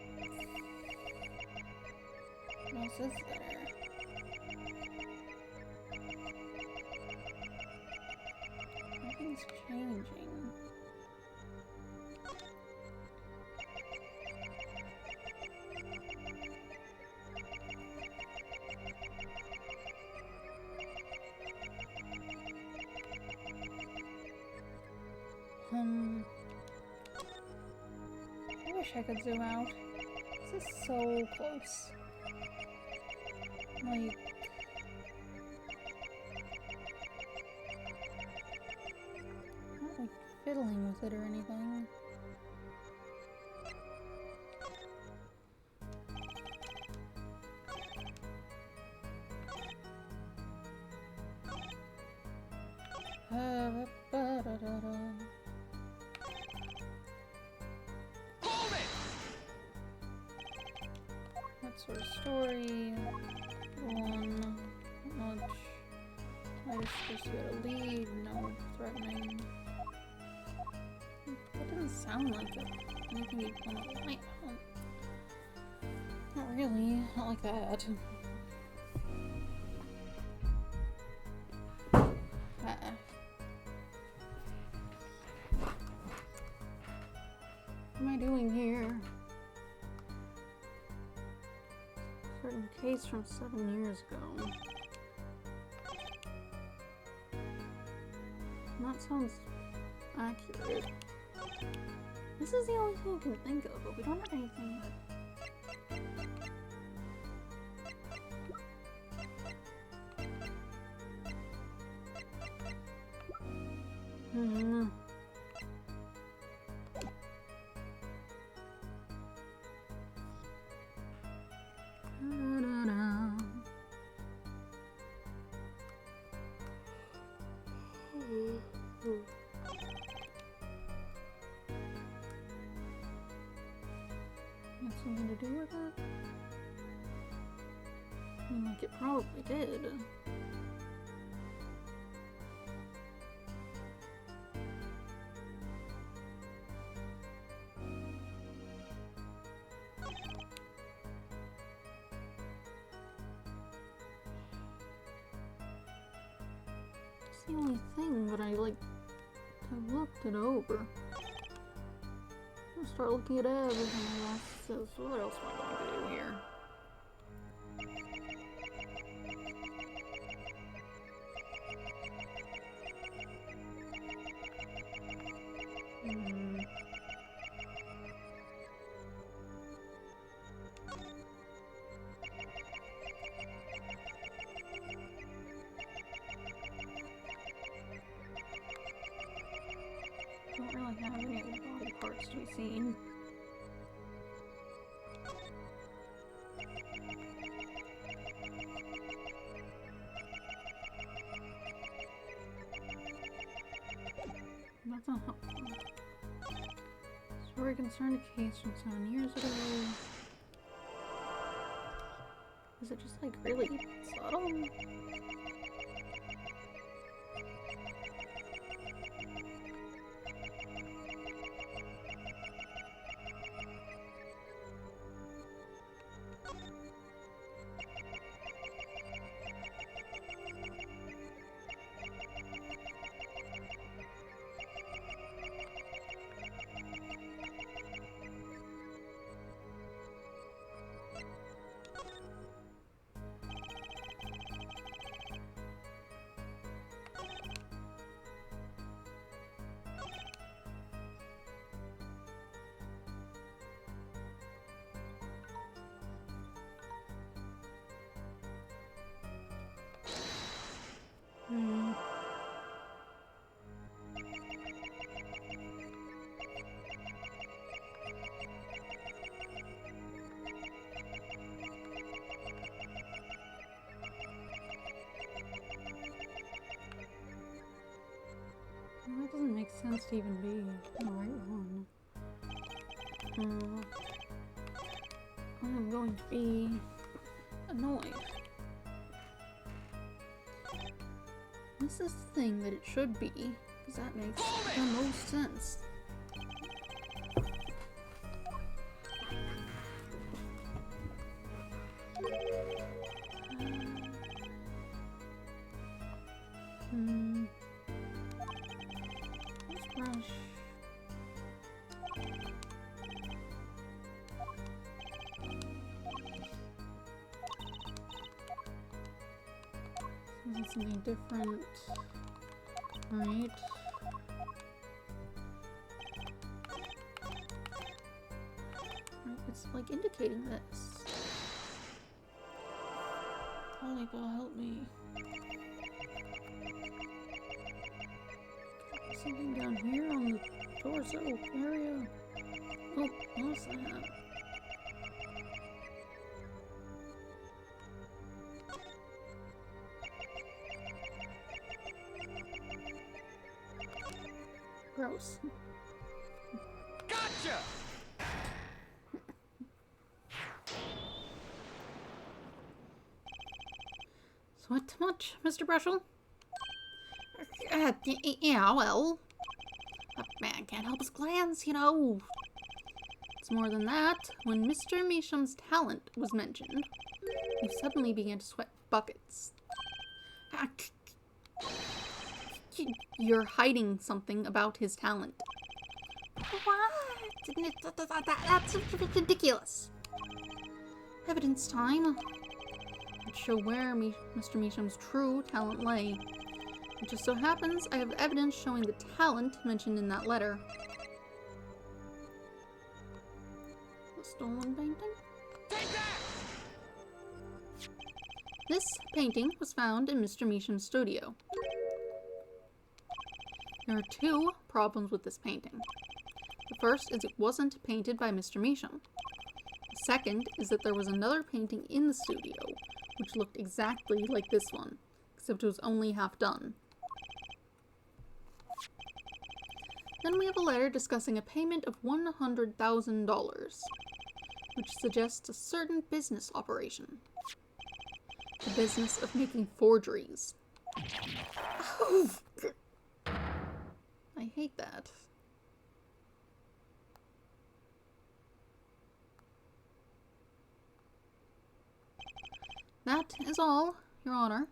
what else is there? Nothing's changing. I wish I could zoom out. This is so close. Like, not like fiddling with it or anything. sort of story. One, not much. Titus just got a lead, no threatening. That doesn't sound like it. Anything you'd want to light on. Not really, not like that. What am I doing here? Certain case from 7 years ago. That sounds accurate. This is the only thing I can think of, but we don't have anything that... Has something to do with it? I mean, like, it probably did. It's the only thing, but I looked it over. I'll start looking at everything else. So what else am I going to do here? Don't really have any other body parts to be seen. That's not helpful. Story concerned a case from 7 years ago. Is it just like really subtle? Well, that doesn't make sense to even be the right one. I'm going to be annoyed. This is the thing that it should be, because that makes the most sense. Let's brush. This is something different, right? It's like indicating this. Volleyball, help me. Something down here on the torso area. Oh, what's that? Gross. Gotcha! So what much, Mr. Brushel? Yeah, well, a man can't help his glands, you know. It's more than that. When Mr. Meesham's talent was mentioned, you suddenly began to sweat buckets. You're hiding something about his talent. What? That's ridiculous. Evidence time. It show where Mr. Meesham's true talent lay. It just so happens I have evidence showing the talent mentioned in that letter. The stolen painting? Take that! This painting was found in Mr. Meesham's studio. There are two problems with this painting. The first is it wasn't painted by Mr. Meesham. The second is that there was another painting in the studio which looked exactly like this one, except it was only half done. Then we have a letter discussing a payment of $100,000, which suggests a certain business operation. The business of making forgeries. I hate that. That is all, Your Honor.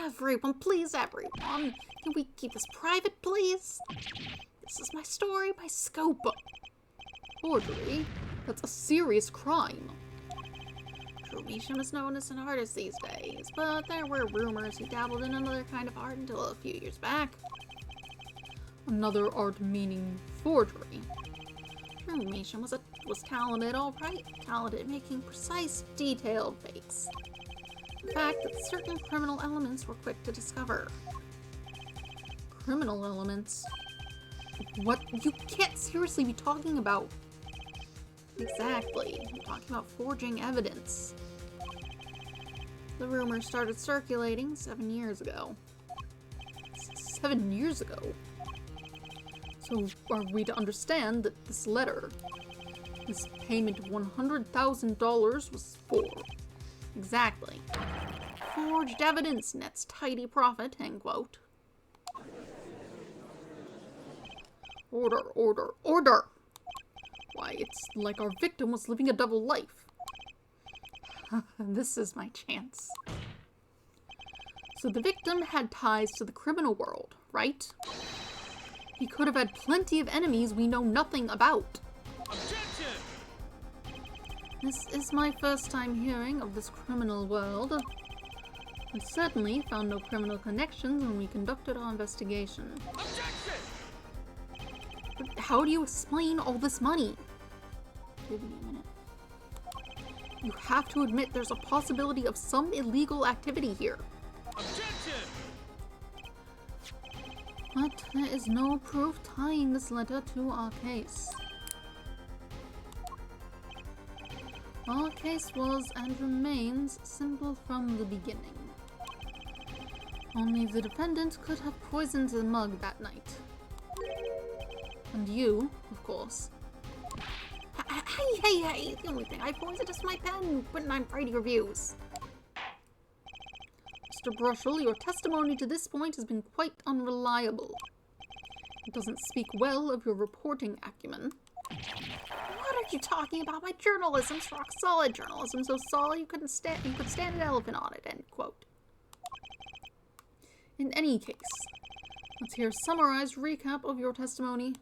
Everyone, please, everyone. Can we keep this private, please? This is my story, my scope. Forgery? That's a serious crime. True, Meesham is known as an artist these days, but there were rumors he dabbled in another kind of art until a few years back. Another art meaning forgery. True, Meesham was talented, alright. Talented at making precise, detailed fakes. The fact that certain criminal elements were quick to discover. Criminal elements? What? You can't seriously be talking about... Exactly. I'm talking about forging evidence. The rumor started circulating 7 years ago. 7 years ago? So are we to understand that this letter, this payment of $100,000 was for? Exactly. Forged evidence nets tidy profit, end quote. Order, order, order! Why, it's like our victim was living a double life. This is my chance. So the victim had ties to the criminal world, right? He could have had plenty of enemies we know nothing about. Objection! This is my first time hearing of this criminal world. We certainly found no criminal connections when we conducted our investigation. Objection! But how do you explain all this money? Give me a minute. You have to admit there's a possibility of some illegal activity here. Objection! But there is no proof tying this letter to our case. Our case was and remains simple from the beginning. Only the defendant could have poisoned the mug that night. And you, of course. Hey, the only thing I poisoned is my pen when I'm writing reviews. Mr. Brushel, your testimony to this point has been quite unreliable. It doesn't speak well of your reporting acumen. What are you talking about? My journalism's rock solid journalism, so solid you could stand an elephant on it, end quote. In any case, let's hear a summarized recap of your testimony.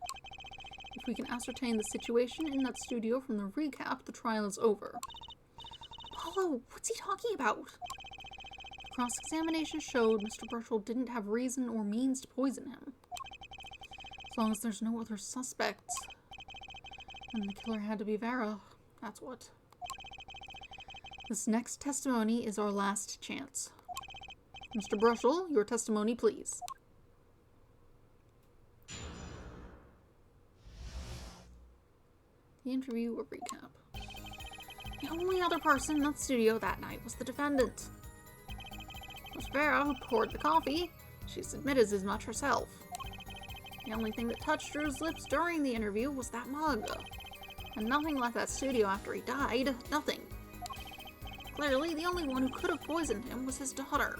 If we can ascertain the situation in that studio from the recap, the trial is over. Apollo, what's he talking about? The cross-examination showed Mr. Brushel didn't have reason or means to poison him. As long as there's no other suspects. And the killer had to be Vera, that's what. This next testimony is our last chance. Mr. Brushel, your testimony, please. The interview or recap. The only other person in that studio that night was the defendant. It was Vera who poured the coffee. She's admitted as much herself. The only thing that touched Drew's lips during the interview was that mug. And nothing left that studio after he died. Nothing. Clearly, the only one who could have poisoned him was his daughter.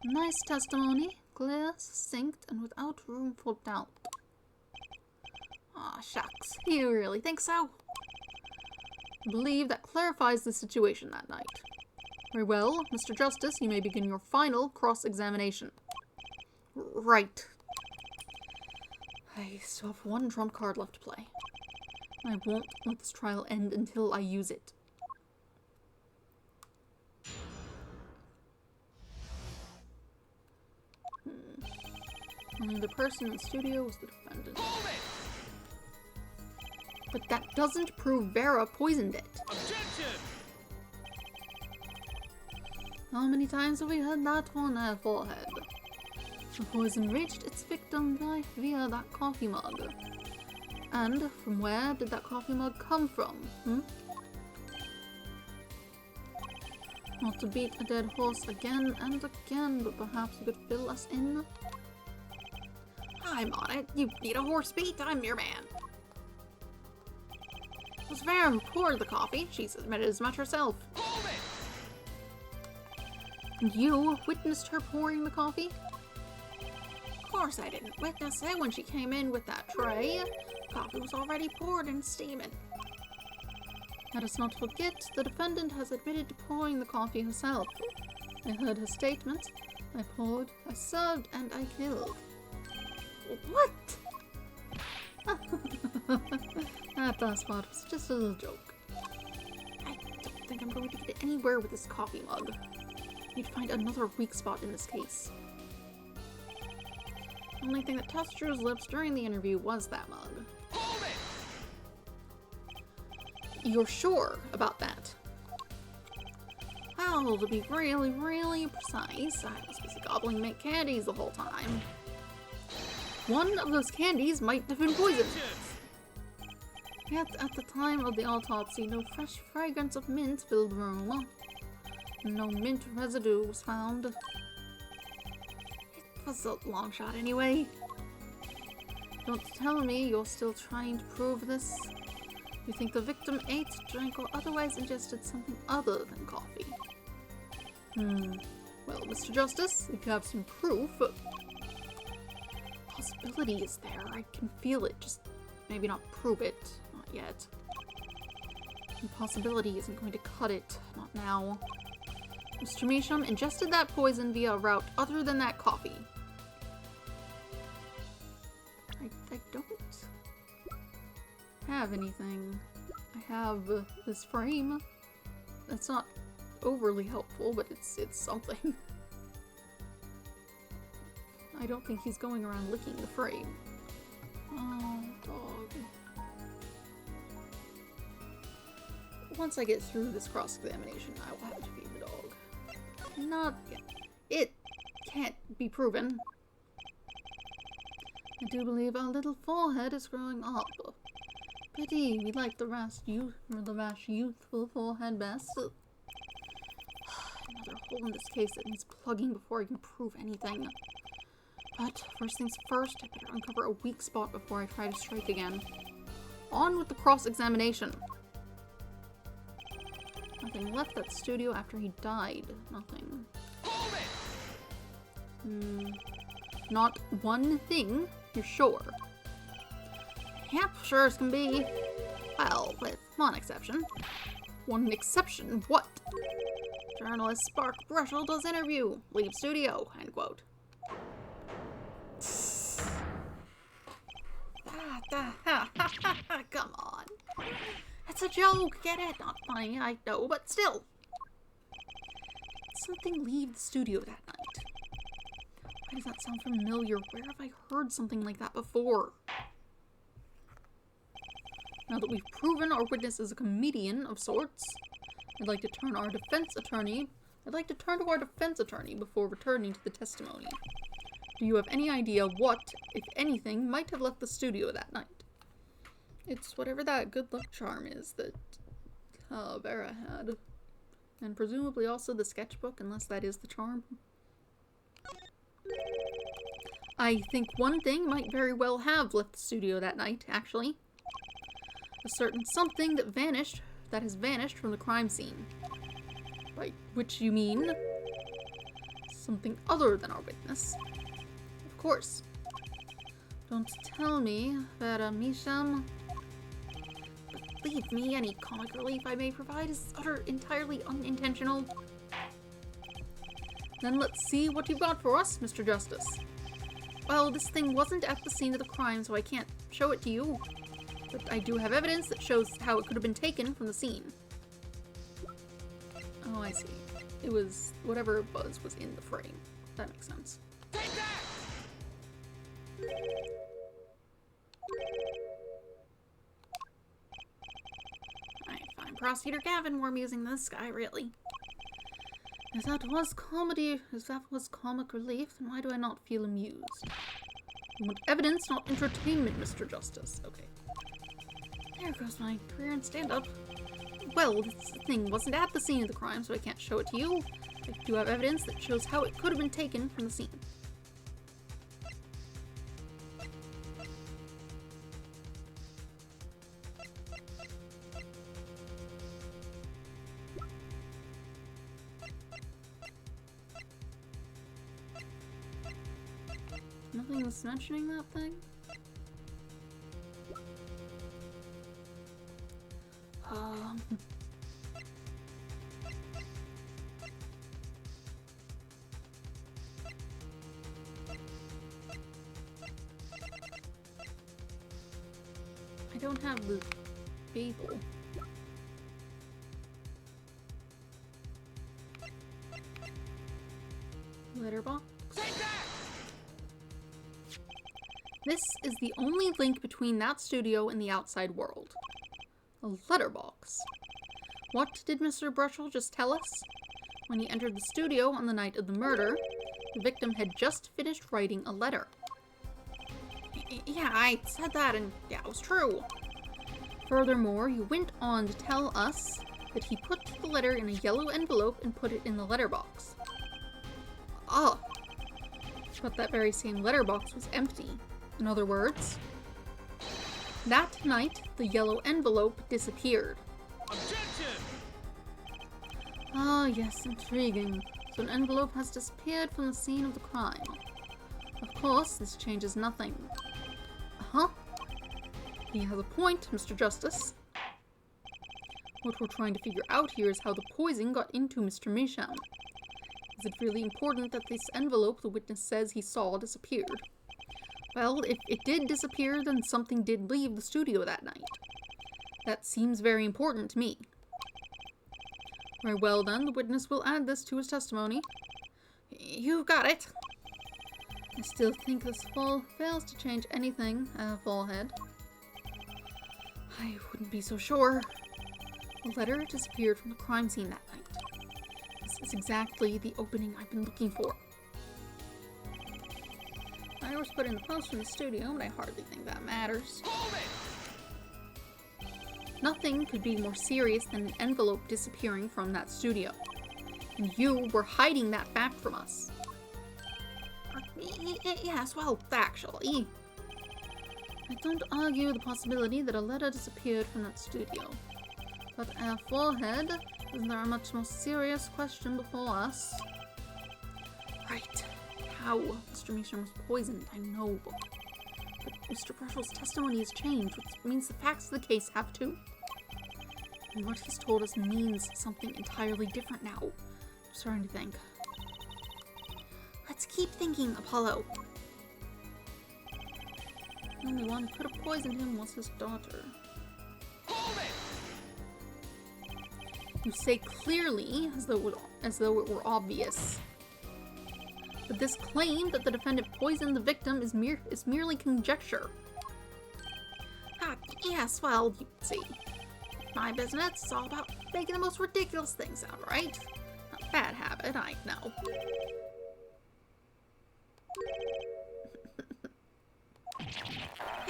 Nice testimony. Clear, succinct, and without room for doubt. Aw, shucks. You really think so? I believe that clarifies the situation that night. Very well, Mr. Justice, you may begin your final cross-examination. Right. I still have one trump card left to play. I won't let this trial end until I use it. Only the person in the studio was the defendant. But that doesn't prove Vera poisoned it. Objection! How many times have we heard that on our forehead? The poison reached its victim via that coffee mug. And from where did that coffee mug come from? Not to beat a dead horse again and again, but perhaps you could fill us in? I'm on it. You need a horse beat? I'm your man. It was Vera who poured the coffee. She's admitted as much herself. Hold it! And you witnessed her pouring the coffee? Of course I didn't witness it when she came in with that tray. Coffee was already poured and steaming. Let us not forget, the defendant has admitted to pouring the coffee herself. I heard her statement. I poured, I served, and I killed. What? That last part was just a little joke. I don't think I'm going to get anywhere with this coffee mug. Need to find another weak spot in this case. The only thing that touched Drew's lips during the interview was that mug. Hold it! You're sure about that? Well, to be really, really precise, I was busy gobbling mint candies the whole time. One of those candies might have been poisoned. Yet, at the time of the autopsy, no fresh fragrance of mint filled the room. No mint residue was found. It was a long shot anyway. Don't tell me you're still trying to prove this. You think the victim ate, drank, or otherwise ingested something other than coffee. Well, Mr. Justice, if you have some proof... Possibility is there. I can feel it. Just maybe not prove it. Not yet. Impossibility isn't going to cut it. Not now. Mr. Measham ingested that poison via a route other than that coffee. I don't have anything. I have this frame. That's not overly helpful, but it's something. I don't think he's going around licking the frame. Oh, dog. Once I get through this cross-examination, I will have to feed the dog. Not yet. It can't be proven. I do believe our little forehead is growing up. Pity we like the rash youthful forehead best. Another hole in this case that needs plugging before I can prove anything. But first things first, I better uncover a weak spot before I try to strike again. On with the cross-examination. Nothing left that studio after he died. Nothing. Hold it! Not one thing, you're sure? Yep, sure as can be. Well, with one exception. One exception? What? Journalist Spark Brushel does interview. Leave studio. End quote. Come on. That's a joke, get it? Not funny, I know, but still. Did something leave the studio that night? Why does that sound familiar? Where have I heard something like that before? Now that we've proven our witness is a comedian of sorts, I'd like to turn to our defense attorney before returning to the testimony. Do you have any idea what, if anything, might have left the studio that night? It's whatever that good luck charm is that Vera had. And presumably also the sketchbook, unless that is the charm. I think one thing might very well have left the studio that night, actually. A certain something that has vanished from the crime scene. By which you mean something other than our witness. Of course. Don't tell me that Misham... Believe me, any comic relief I may provide is entirely unintentional. Then let's see what you've got for us, Mr. Justice. Well, this thing wasn't at the scene of the crime, so I can't show it to you. But I do have evidence that shows how it could have been taken from the scene. Oh, I see. It was whatever it was in the frame. That makes sense. Take that! I find Prosecutor Gavin more amusing than this guy, really. If that was comic relief, then why do I not feel amused? I want evidence, not entertainment, Mr. Justice. Okay. There goes my career in stand-up. Well, this thing wasn't at the scene of the crime, so I can't show it to you. I do have evidence that shows how it could have been taken from the scene. Nothing was mentioning that thing? I don't have the Babel. Letterbox? Take that! This is the only link between that studio and the outside world. A letterbox. What did Mr. Brushel just tell us? When he entered the studio on the night of the murder, the victim had just finished writing a letter. Yeah, I said that, and yeah, it was true. Furthermore, you went on to tell us that he put the letter in a yellow envelope and put it in the letterbox. Oh, but that very same letterbox was empty. In other words, that night, the yellow envelope disappeared. Objection! Ah, yes, intriguing. So an envelope has disappeared from the scene of the crime. Of course, this changes nothing. Uh-huh. He has a point, Mr. Justice. What we're trying to figure out here is how the poison got into Mr. Misham. Is it really important that this envelope the witness says he saw disappeared? Well, if it did disappear, then something did leave the studio that night. That seems very important to me. Very well then, the witness will add this to his testimony. You've got it. I still think this fails to change anything, Fallhead. I wouldn't be so sure. The letter disappeared from the crime scene that night. This is exactly the opening I've been looking for. I was put in the post from the studio, but I hardly think that matters. Hold it! Nothing could be more serious than an envelope disappearing from that studio. And you were hiding that fact from us. Yes, well, actually. I don't argue the possibility that a letter disappeared from that studio. But Forehead, isn't there a much more serious question before us? Right. How Mr. Misham was poisoned, I know. But Mr. Brushel's testimony has changed, which means the facts of the case have too. And what he's told us means something entirely different now. I'm starting to think. Let's keep thinking, Apollo. The only one who could have poisoned him was his daughter. Hold it! You say clearly, as though it were obvious. But this claim that the defendant poisoned the victim is merely conjecture. Yes, well, you see. My business is all about making the most ridiculous things out, right? A bad habit, I know.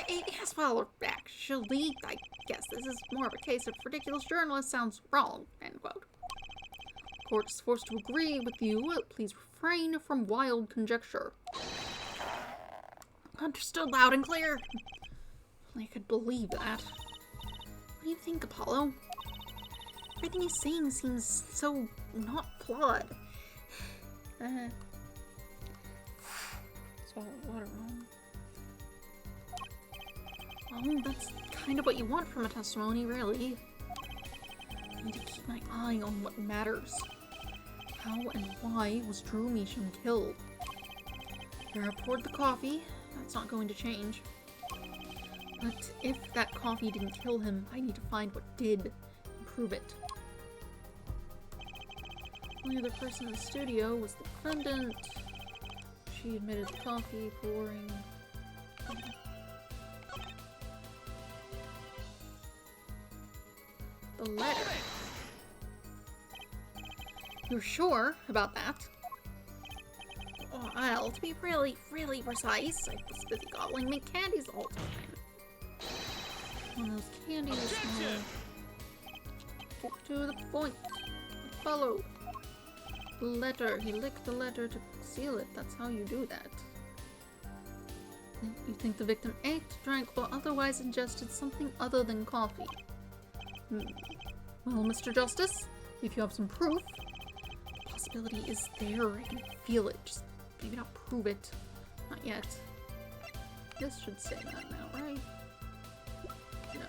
Yes, well, actually, I guess this is more of a case of ridiculous journalist sounds wrong, end quote. Court is forced to agree with you. Please refrain from wild conjecture. Understood loud and clear. I could believe that. What do you think, Apollo? Everything he's saying seems so not flawed. Swallow water. Well, that's kind of what you want from a testimony, really. I need to keep my eye on what matters. How and why was Drew Measham killed? Vera poured the coffee. That's not going to change. But if that coffee didn't kill him, I need to find what did and prove it. The only other person in the studio was the defendant. She admitted the coffee pouring. The letter. You're sure about that? Well, to be really, really precise, I was busy gobbling mint candies the whole time. One of those candies. Objection! Get to the point. Follow. The letter. He licked the letter to seal it. That's how you do that. You think the victim ate, drank, or otherwise ingested something other than coffee? Well, Mr. Justice, if you have some proof, the possibility is there. I can feel it. Just maybe not prove it. Not yet. This should say that now, right? No.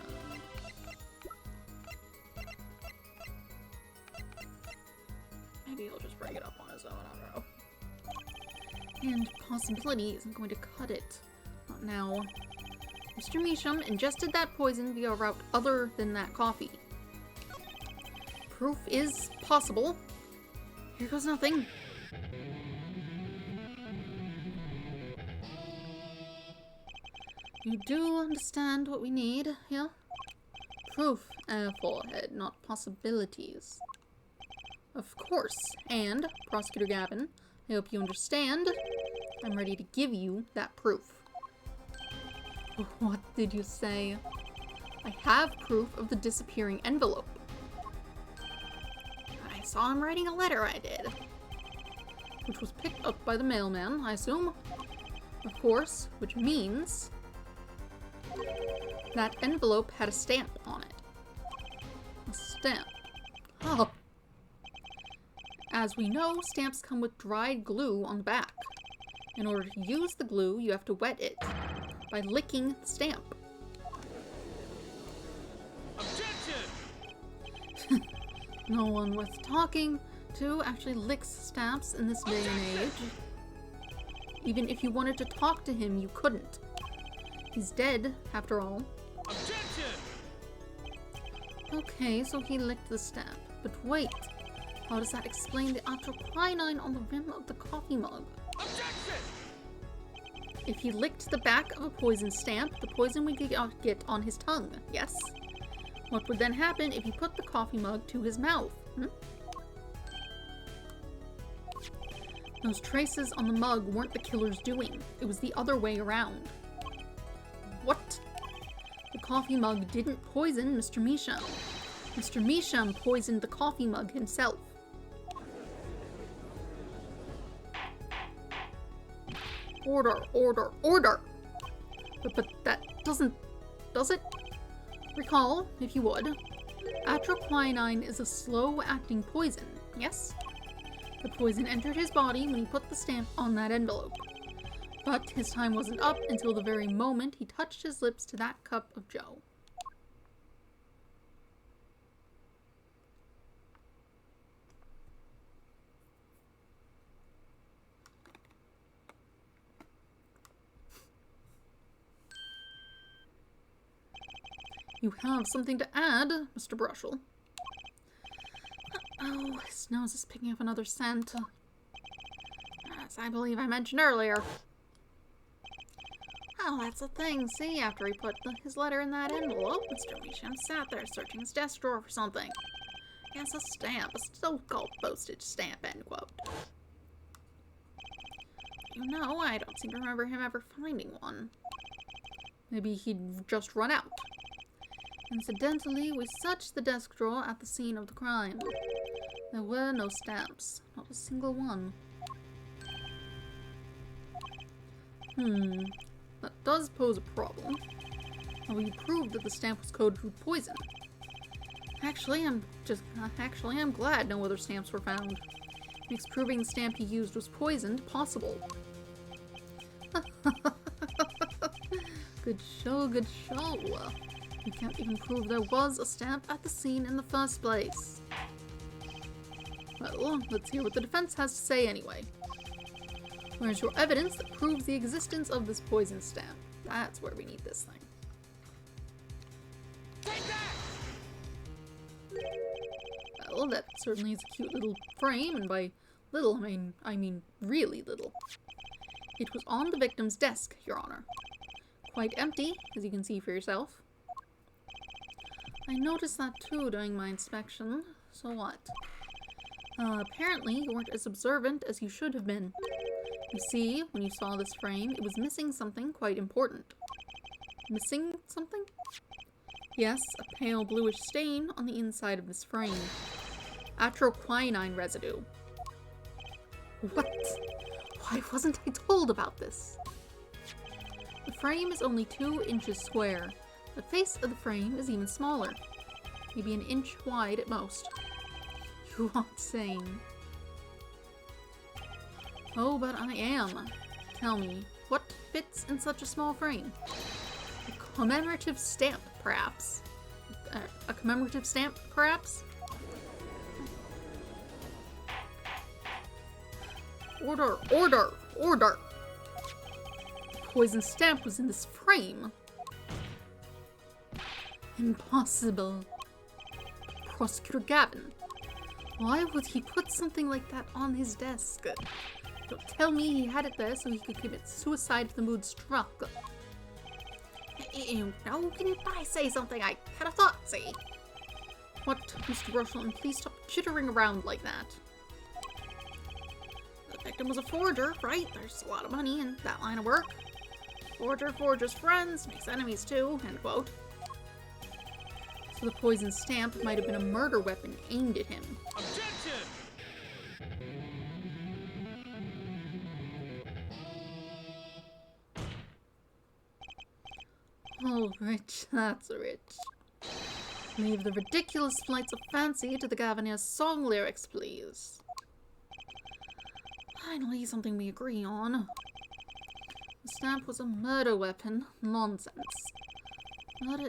Maybe he'll just bring it up on his own, I don't know. And possibility isn't going to cut it. Not now. Mr. Measham ingested that poison via a route other than that coffee. Proof is possible. Here goes nothing. You do understand what we need, yeah? Proof, forehead, not possibilities. Of course. And, Prosecutor Gavin, I hope you understand. I'm ready to give you that proof. What did you say? I have proof of the disappearing envelope. I saw him writing a letter, I did. Which was picked up by the mailman, I assume. Of course, which means that envelope had a stamp on it. A stamp. Oh. As we know, stamps come with dried glue on the back. In order to use the glue, you have to wet it by licking the stamp. Objection! No one worth talking to actually licks stamps in this day and age. Even if you wanted to talk to him, you couldn't. He's dead, after all. Objection! Okay, so he licked the stamp. But wait, how does that explain the atroquinine on the rim of the coffee mug? Objection! If he licked the back of a poison stamp, the poison would get on his tongue, yes? What would then happen if he put the coffee mug to his mouth? Those traces on the mug weren't the killer's doing. It was the other way around. What? The coffee mug didn't poison Mr. Measham. Mr. Measham poisoned the coffee mug himself. Order, order, order! But that doesn't... does it? Recall, if you would, atroquinine is a slow-acting poison, yes? The poison entered his body when he put the stamp on that envelope. But his time wasn't up until the very moment he touched his lips to that cup of joe. You have something to add, Mr. Brushel. Oh, his nose is picking up another scent. As I believe I mentioned earlier. Oh, that's the thing. See, after he put his letter in that envelope, Mr. Measham sat there searching his desk drawer for something. Yes, a stamp, a so-called postage stamp, end quote. You know, I don't seem to remember him ever finding one. Maybe he'd just run out. Incidentally, we searched the desk drawer at the scene of the crime. There were no stamps. Not a single one. That does pose a problem. Well, you proved that the stamp was coded with poison. Actually, I'm glad no other stamps were found. Makes proving the stamp he used was poisoned possible. Good show, good show. You can't even prove there was a stamp at the scene in the first place. Well, let's hear what the defense has to say anyway. Where's your evidence that proves the existence of this poison stamp? That's where we need this thing. Well, that certainly is a cute little frame, and by little, I mean really little. It was on the victim's desk, Your Honor. Quite empty, as you can see for yourself. I noticed that too during my inspection. So what? Apparently you weren't as observant as you should have been. You see, when you saw this frame, it was missing something quite important. Missing something? Yes, a pale bluish stain on the inside of this frame. Atroquinine residue. What? Why wasn't I told about this? The frame is only 2 inches square. The face of the frame is even smaller. Maybe an inch wide at most. You aren't sane. Oh, but I am. Tell me, what fits in such a small frame? A commemorative stamp, perhaps? A commemorative stamp, perhaps? Order, order, order! The poison stamp was in this frame. Impossible. Prosecutor Gavin, why would he put something like that on his desk? Don't tell me he had it there so he could commit suicide if the mood struck. Now, didn't I say something I had a thought, see? What, Mr. Russell, and please stop chittering around like that. The victim was a forger, right? There's a lot of money in that line of work. Forger forgers friends, makes enemies too, end quote. So the poison stamp might have been a murder weapon aimed at him. Objection! Oh, rich, that's rich. Leave the ridiculous flights of fancy to the Gavanier's song lyrics, please. Finally, something we agree on. The stamp was a murder weapon. Nonsense. Murder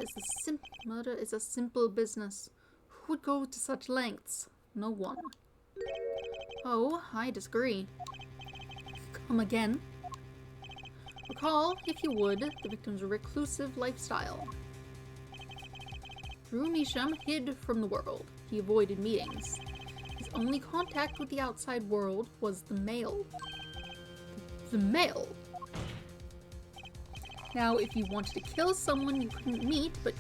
is a simple business. Who would go to such lengths? No one. Oh, I disagree. Come again. Recall, if you would, the victim's reclusive lifestyle. Drew Measham hid from the world. He avoided meetings. His only contact with the outside world was the mail. The mail? Now, if you wanted to kill someone you couldn't meet but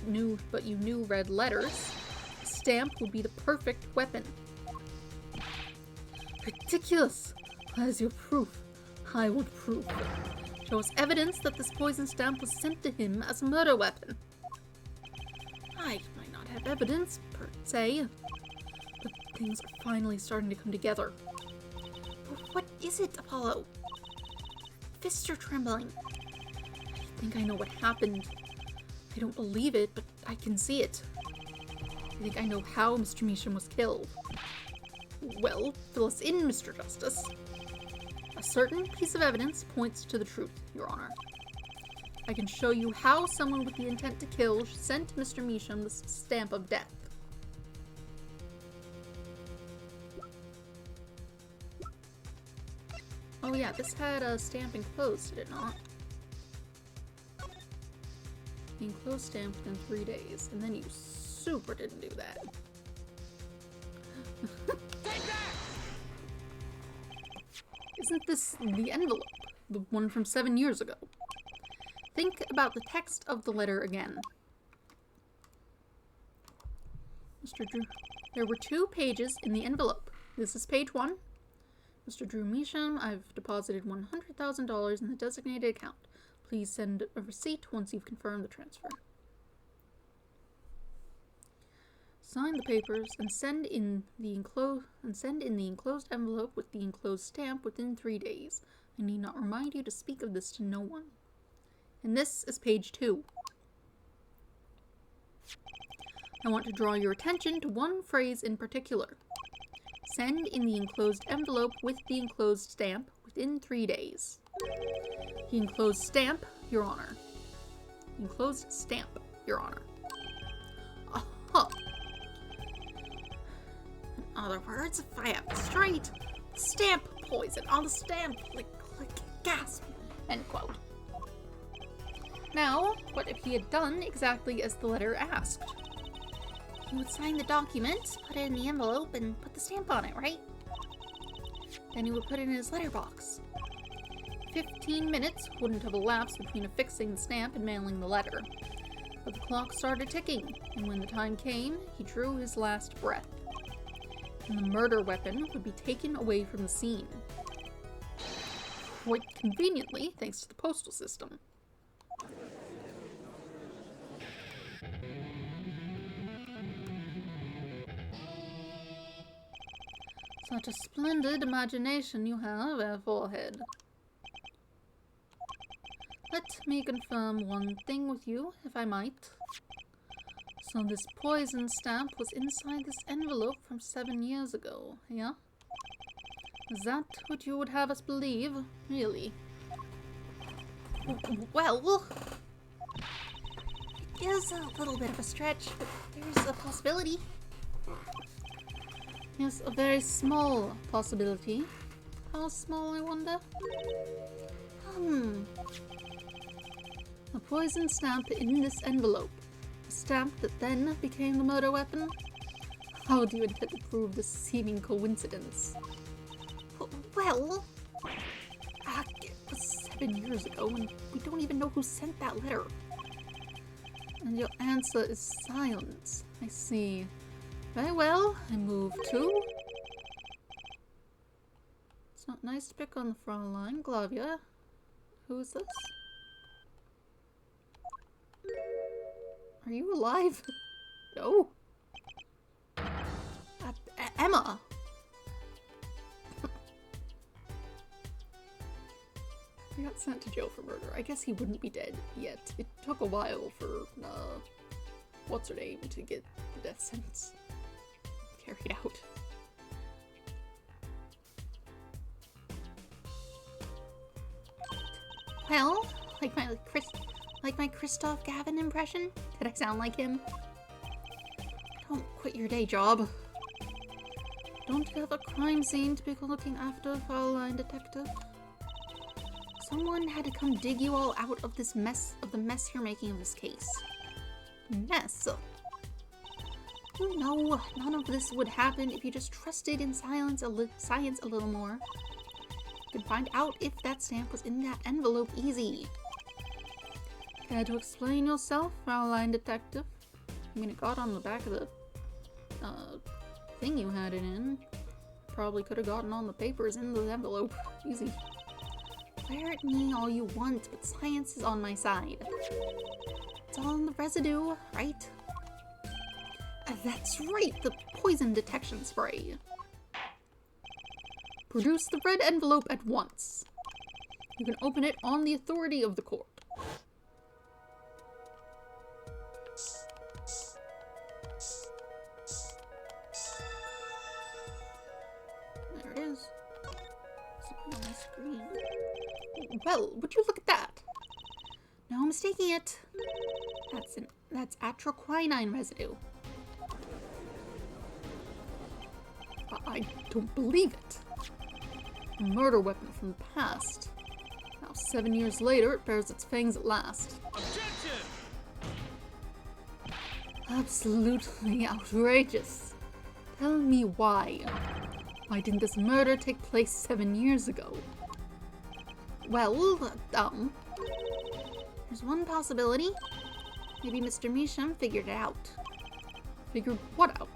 you knew read letters, a stamp would be the perfect weapon. Ridiculous! Where's your proof? I want proof. Show us evidence that this poison stamp was sent to him as a murder weapon. I might not have evidence, per se, but things are finally starting to come together. But what is it, Apollo? Fists are trembling. I think I know what happened. I don't believe it, but I can see it. I think I know how Mr. Measham was killed. Well, fill us in, Mr. Justice. A certain piece of evidence points to the truth, Your Honor. I can show you how someone with the intent to kill sent Mr. Measham the stamp of death. Oh yeah, this had a stamp enclosed, did it not? The enclosed stamp within 3 days, and then you super didn't do that. Take that! Isn't this the envelope? The one from 7 years ago? Think about the text of the letter again. Mr. Drew, there were 2 pages in the envelope. This is page 1. Mr. Drew Measham, I've deposited $100,000 in the designated account. Please send a receipt once you've confirmed the transfer. Sign the papers and send in the enclosed envelope with the enclosed stamp within 3 days. I need not remind you to speak of this to no one. And this is page 2. I want to draw your attention to one phrase in particular. Send in the enclosed envelope with the enclosed stamp within 3 days. The enclosed stamp, Your Honor. Enclosed stamp, Your Honor. Uh-huh. In other words, if I have it straight, stamp poison on the stamp, click, gasp, end quote. Now, what if he had done exactly as the letter asked? He would sign the document, put it in the envelope, and put the stamp on it, right? Then he would put it in his letterbox. 15 minutes wouldn't have elapsed between affixing the stamp and mailing the letter. But the clock started ticking, and when the time came, he drew his last breath. And the murder weapon would be taken away from the scene. Quite conveniently, thanks to the postal system. Such a splendid imagination you have, Airforehead. Let me confirm one thing with you, if I might. So this poison stamp was inside this envelope from 7 years ago, yeah? Is that what you would have us believe? Really? Well, it is a little bit of a stretch, but there's a possibility. Yes, a very small possibility. How small, I wonder? A poison stamp in this envelope. A stamp that then became the murder weapon? How do you intend to prove this seeming coincidence? Well, It was 7 years ago, and we don't even know who sent that letter. And your answer is silence. I see. Very well, I move to... It's not nice to pick on the Fraulein, Glavia. Who is this? Are you alive? No. Emma. He got sent to jail for murder. I guess he wouldn't be dead yet. It took a while for, what's her name to get the death sentence carried out. Well, like my Christoph Gavin impression? Did I sound like him? Don't quit your day job. Don't you have a crime scene to be looking after, Fraulein Detective? Someone had to come dig you all out of this mess, of the mess you're making of this case. Mess. You know, none of this would happen if you just trusted in science a little more. You could find out if that stamp was in that envelope easy. Care to explain yourself, Fraulein Detective? I mean, it got on the back of the, thing you had it in. Probably could have gotten on the papers in the envelope. Easy. Swear at me all you want, but science is on my side. It's all in the residue, right? That's right, the poison detection spray. Produce the red envelope at once. You can open it on the authority of the court. There it is. Something on my screen. Well, would you look at that? No mistaking it. That's atroquinine residue. I don't believe it. A murder weapon from the past. Now, 7 years later, it bears its fangs at last. Objection! Absolutely outrageous. Tell me why. Why didn't this murder take place 7 years ago? Well, there's one possibility. Maybe Mr. Measham figured it out. Figured what out?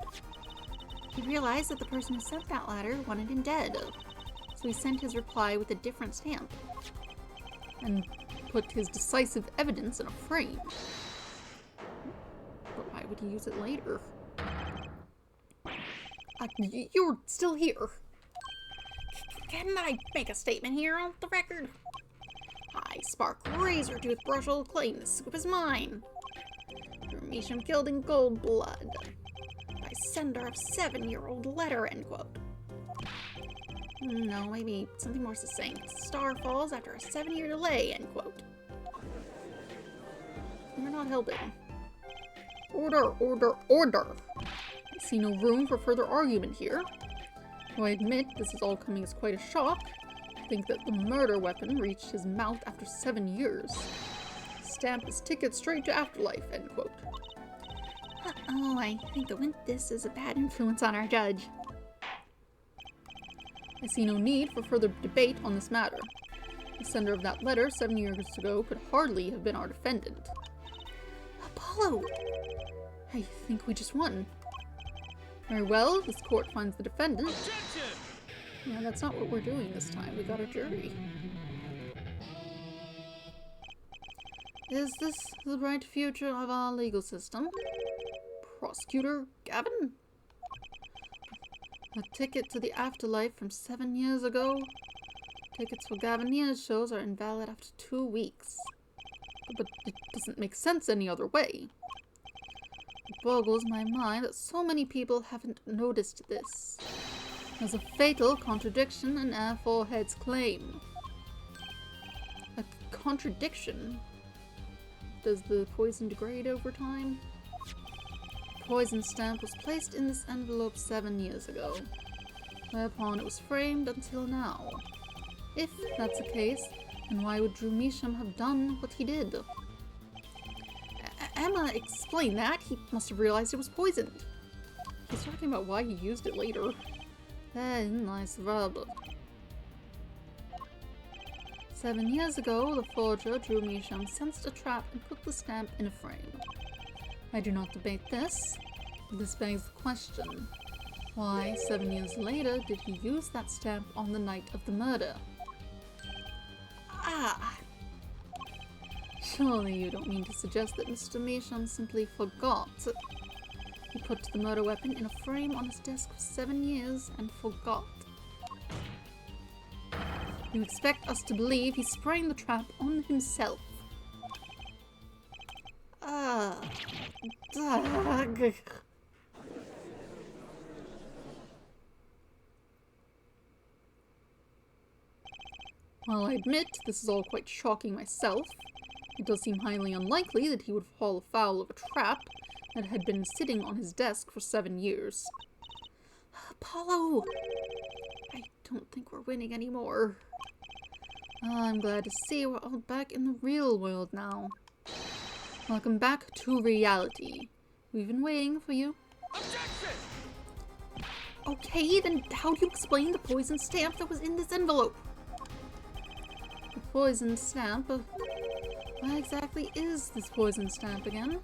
He realized that the person who sent that letter wanted him dead. So he sent his reply with a different stamp. And put his decisive evidence in a frame. But why would he use it later? You're still here. Can I make a statement here on the record? I spark razor toothbrush will claim the scoop is mine. Drew Measham killed in cold blood. By sender of 7-year-old letter, end quote. No, maybe something more succinct. Star falls after a 7-year delay, end quote. You're not helping. Order, order, order! I see no room for further argument here. Though I admit this is all coming as quite a shock, to think that the murder weapon reached his mouth after 7 years. Stamp his ticket straight to afterlife, end quote. Uh-oh, I think this is a bad influence on our judge. I see no need for further debate on this matter. The sender of that letter 7 years ago could hardly have been our defendant. Apollo! I think we just won. Very well, this court finds the defendant. Objection! Yeah, that's not what we're doing this time. We got a jury. Is this the bright future of our legal system? Prosecutor Gavin? A ticket to the afterlife from 7 years ago? Tickets for Gavineer's shows are invalid after 2 weeks. But it doesn't make sense any other way. It boggles my mind that so many people haven't noticed this. There's a fatal contradiction in Airforehead's claim. A contradiction? Does the poison degrade over time? The poison stamp was placed in this envelope 7 years ago, whereupon it was framed until now. If that's the case, then why would Drew Measham have done what he did? Emma explained that. He must have realized it was poisoned. He's talking about why he used it later. Then lies the rub. 7 years ago, the forger, Drew Measham, sensed a trap and put the stamp in a frame. I do not debate this. This begs the question. Why, 7 years later, did he use that stamp on the night of the murder? Ah! Surely you don't mean to suggest that Mr. Measham simply forgot. He put the murder weapon in a frame on his desk for 7 years and forgot. You expect us to believe he sprang the trap on himself? Doug. While I admit this is all quite shocking myself, it does seem highly unlikely that he would fall afoul of a trap that had been sitting on his desk for 7 years. Apollo! I don't think we're winning anymore. I'm glad to see we're all back in the real world now. Welcome back to reality. We've been waiting for you. Objection! Okay, then how do you explain the poison stamp that was in this envelope? The poison stamp? Where exactly is this poison stamp again?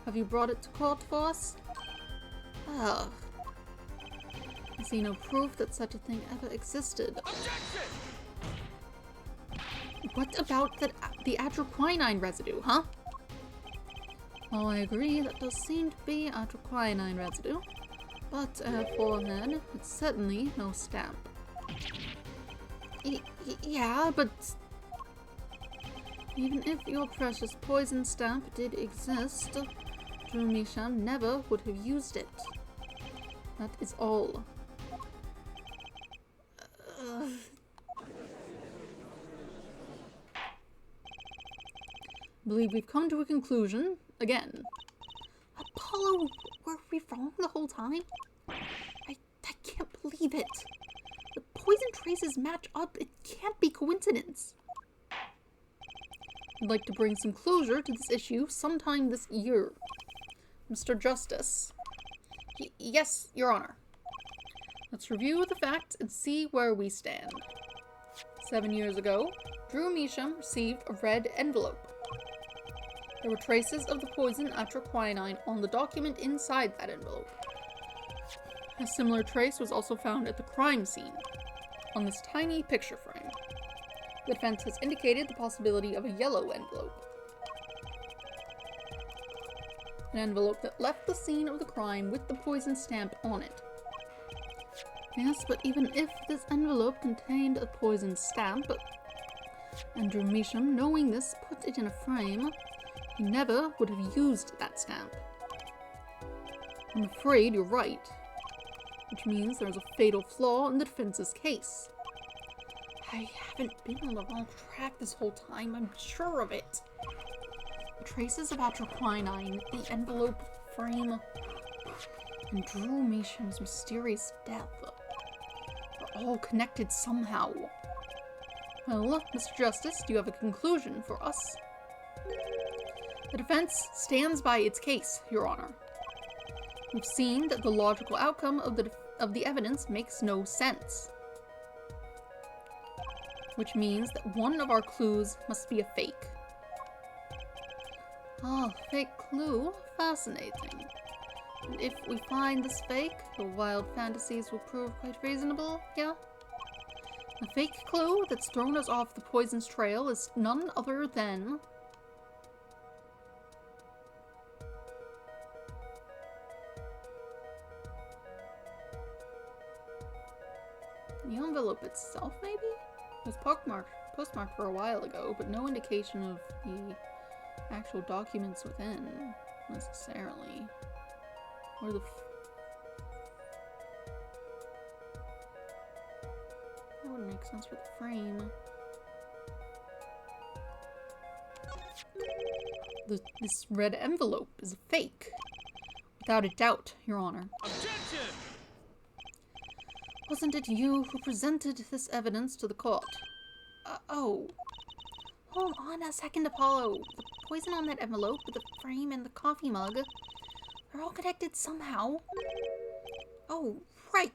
Have you brought it to court for us? Ugh. I see no proof that such a thing ever existed. Objection! What about the atroquinine residue, huh? Well, I agree that does seem to be atroquinine residue, but Airforehead, it's certainly no stamp. Yeah, but... Even if your precious poison stamp did exist, Drew Measham never would have used it. That is all. I believe we've come to a conclusion, again. Apollo, were we wrong the whole time? I can't believe it. The poison traces match up. It can't be coincidence. I'd like to bring some closure to this issue sometime this year. Mr. Justice. Yes, Your Honor. Let's review the facts and see where we stand. 7 years ago, Drew Measham received a red envelope. There were traces of the poison atroquinine on the document inside that envelope. A similar trace was also found at the crime scene, on this tiny picture frame. The defense has indicated the possibility of a yellow envelope. An envelope that left the scene of the crime with the poison stamp on it. Yes, but even if this envelope contained a poison stamp, Andrew Measham, knowing this, put it in a frame. He never would have used that stamp. I'm afraid you're right. Which means there's a fatal flaw in the defense's case. I haven't been on the wrong track this whole time, I'm sure of it. The traces about your quinine, the envelope frame, and Drew Measham's mysterious death are all connected somehow. Well, Mr. Justice, do you have a conclusion for us? The defense stands by its case, Your Honor. We've seen that the logical outcome of the evidence makes no sense. Which means that one of our clues must be a fake. Ah, fake clue? Fascinating. And if we find this fake, the wild fantasies will prove quite reasonable, yeah? The fake clue that's thrown us off the poison's trail is none other than... the envelope itself, maybe? It was postmarked for a while ago, but no indication of the actual documents within, necessarily. Or the... that wouldn't make sense for the frame. This red envelope is a fake. Without a doubt, Your Honor. Objection! Wasn't it you who presented this evidence to the court? Oh. Hold on a second, Apollo. The poison on that envelope, the frame, and the coffee mug are all connected somehow. Oh, right.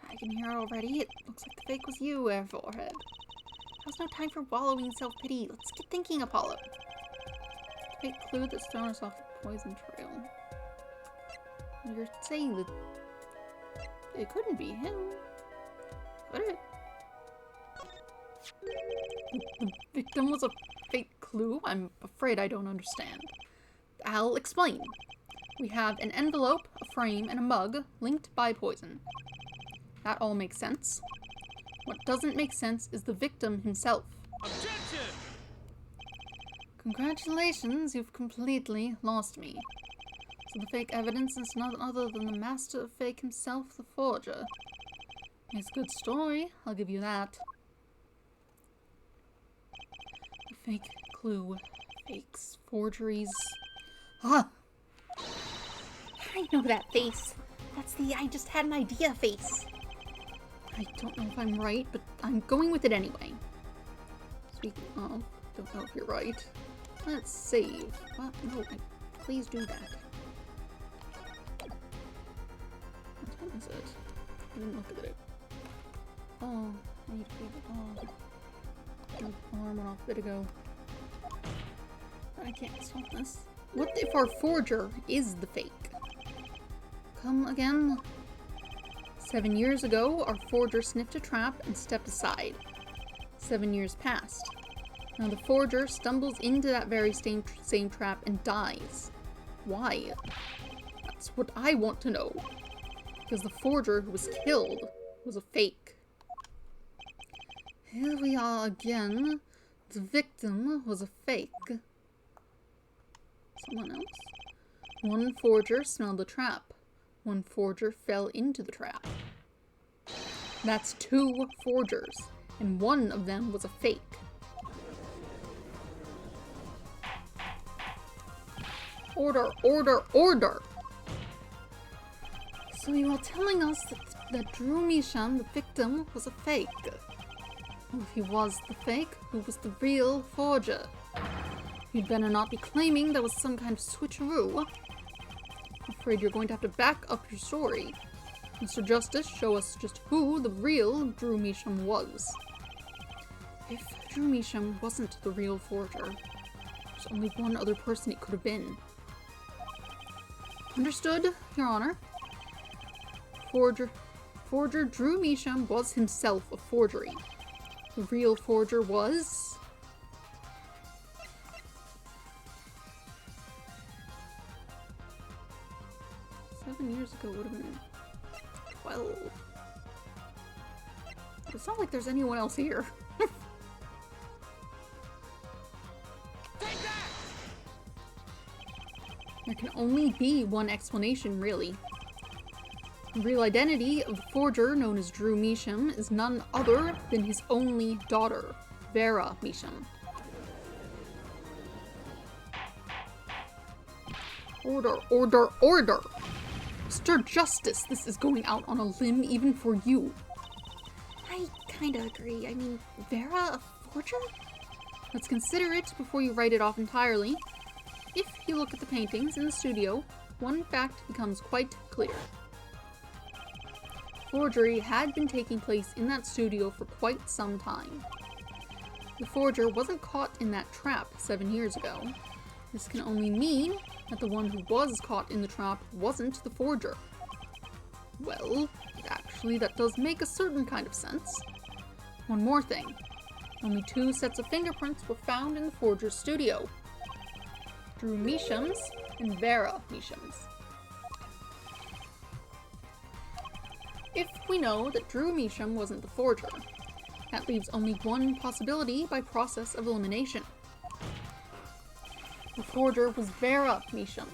I can hear it already. It looks like the fake was you, Airforehead. There's no time for wallowing in self-pity. Let's get thinking, Apollo. The fake clue that's thrown us off the poison trail. You're saying that it couldn't be him, could it? The victim was a fake clue? I'm afraid I don't understand. I'll explain. We have an envelope, a frame, and a mug linked by poison. That all makes sense. What doesn't make sense is the victim himself. Objection! Congratulations, you've completely lost me. So the fake evidence is none other than the master of fake himself, the forger. It's a good story, I'll give you that. The fake clue, fakes, forgeries. Ah! I know that face. That's the I just had an idea face. I don't know if I'm right, but I'm going with it anyway. Speaking of, don't know if you're right. Let's save. Well, no, please do that. What time is it? I didn't look at it. Oh, I need to feed the dog. The alarm went off a bit ago. I can't stop this. What if our forger is the fake? Come again? 7 years ago, our forger sniffed a trap and stepped aside. 7 years passed. Now the forger stumbles into that very same trap and dies. Why? That's what I want to know. Because the forger who was killed was a fake. Here we are again. The victim was a fake. Someone else? One forger smelled the trap. One forger fell into the trap. That's 2 forgers, and one of them was a fake. Order, order, order! So you are telling us that Drew Measham, the victim, was a fake. Well, if he was the fake, who was the real forger? You'd better not be claiming there was some kind of switcheroo. I'm afraid you're going to have to back up your story. Mr. Justice, show us just who the real Drew Measham was. If Drew Measham wasn't the real forger, there's only one other person it could have been. Understood, Your Honor. Forger Drew Measham was himself a forgery. The real forger was... 7 years ago would have been 12. It was It's not like there's anyone else here. Take that! There can only be one explanation, really. The real identity of the forger, known as Drew Measham, is none other than his only daughter, Vera Measham. Order, order, order! Mr. Justice, this is going out on a limb even for you. I kinda agree. I mean, Vera, a forger? Let's consider it before you write it off entirely. If you look at the paintings in the studio, one fact becomes quite clear. Forgery had been taking place in that studio for quite some time. The forger wasn't caught in that trap 7 years ago. This can only mean that the one who was caught in the trap wasn't the forger. Well, actually, that does make a certain kind of sense. One more thing. Only 2 sets of fingerprints were found in the forger's studio. Drew Measham's and Vera Measham's. If we know that Drew Measham wasn't the forger, that leaves only one possibility by process of elimination. The forger was Vera Measham.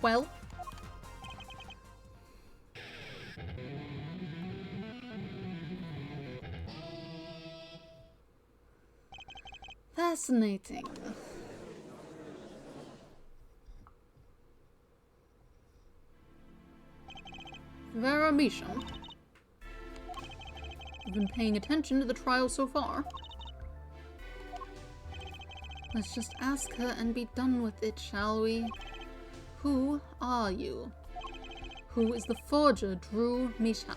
Well, fascinating. Vera Measham. You've been paying attention to the trial so far. Let's just ask her and be done with it, shall we? Who are you? Who is the forger, Drew Measham?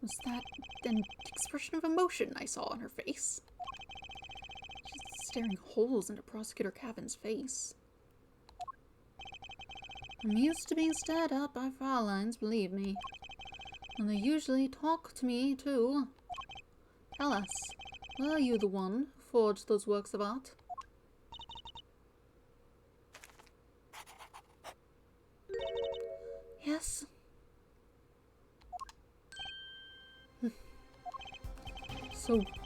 Was that an expression of emotion I saw on her face? She's staring holes into Prosecutor Cavan's face. I'm used to being stared at by Frauleins, believe me. And they usually talk to me, too. Tell us, were you the one who forged those works of art? Yes.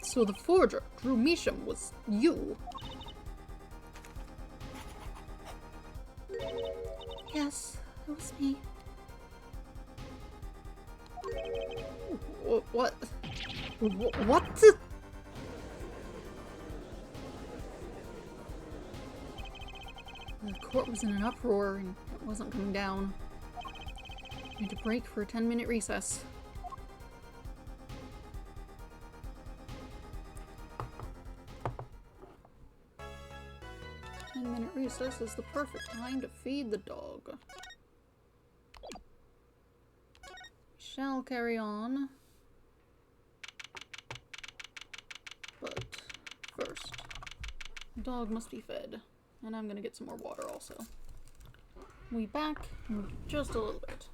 So the forger, Drew Measham, was you? Yes, it was me. What? What? The court was in an uproar and it wasn't coming down. We had to break for a 10-minute recess. 10-minute recess is the perfect time to feed the dog. Shall carry on. But first, the dog must be fed. And I'm gonna get some more water also. We'll be back in just a little bit.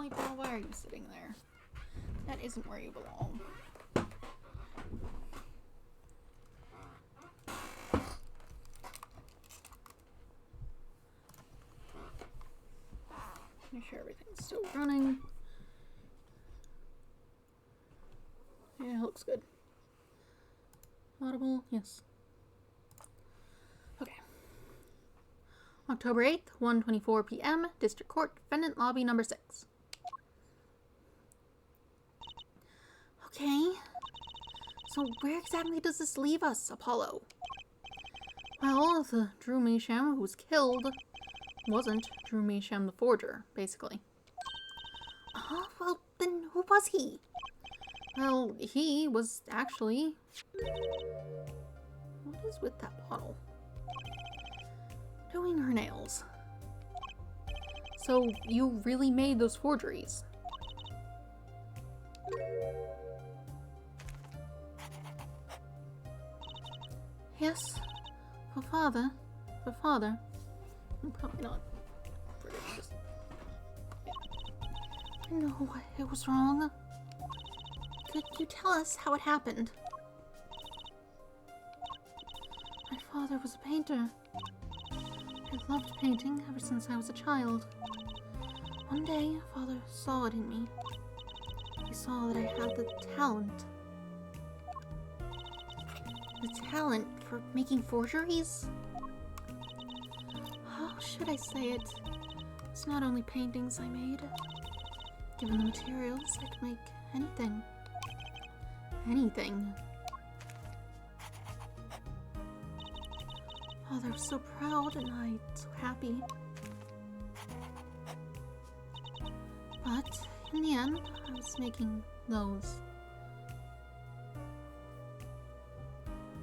light bulb, why are you sitting there? That isn't where you belong. Make sure everything's still running. Yeah, it looks good. Audible, yes. Okay. October 8th, 1:24 p.m., District Court, Defendant Lobby number 6. Okay. So where exactly does this leave us, Apollo? Well, the Drew Mesham who was killed wasn't Drew Mesham the forger, basically. Oh, well, then who was he? Well, he was actually... What is with that bottle? Doing her nails. So you really made those forgeries? Yes, for father. For father. Probably not. British. Yeah. I know it was wrong. Could you tell us how it happened? My father was a painter. I loved painting ever since I was a child. One day, father saw it in me. He saw that I had the talent. The talent for making forgeries? How should I say it? It's not only paintings I made. Given the materials, I could make anything. Anything. Father was so proud and I so happy. But in the end, I was making those.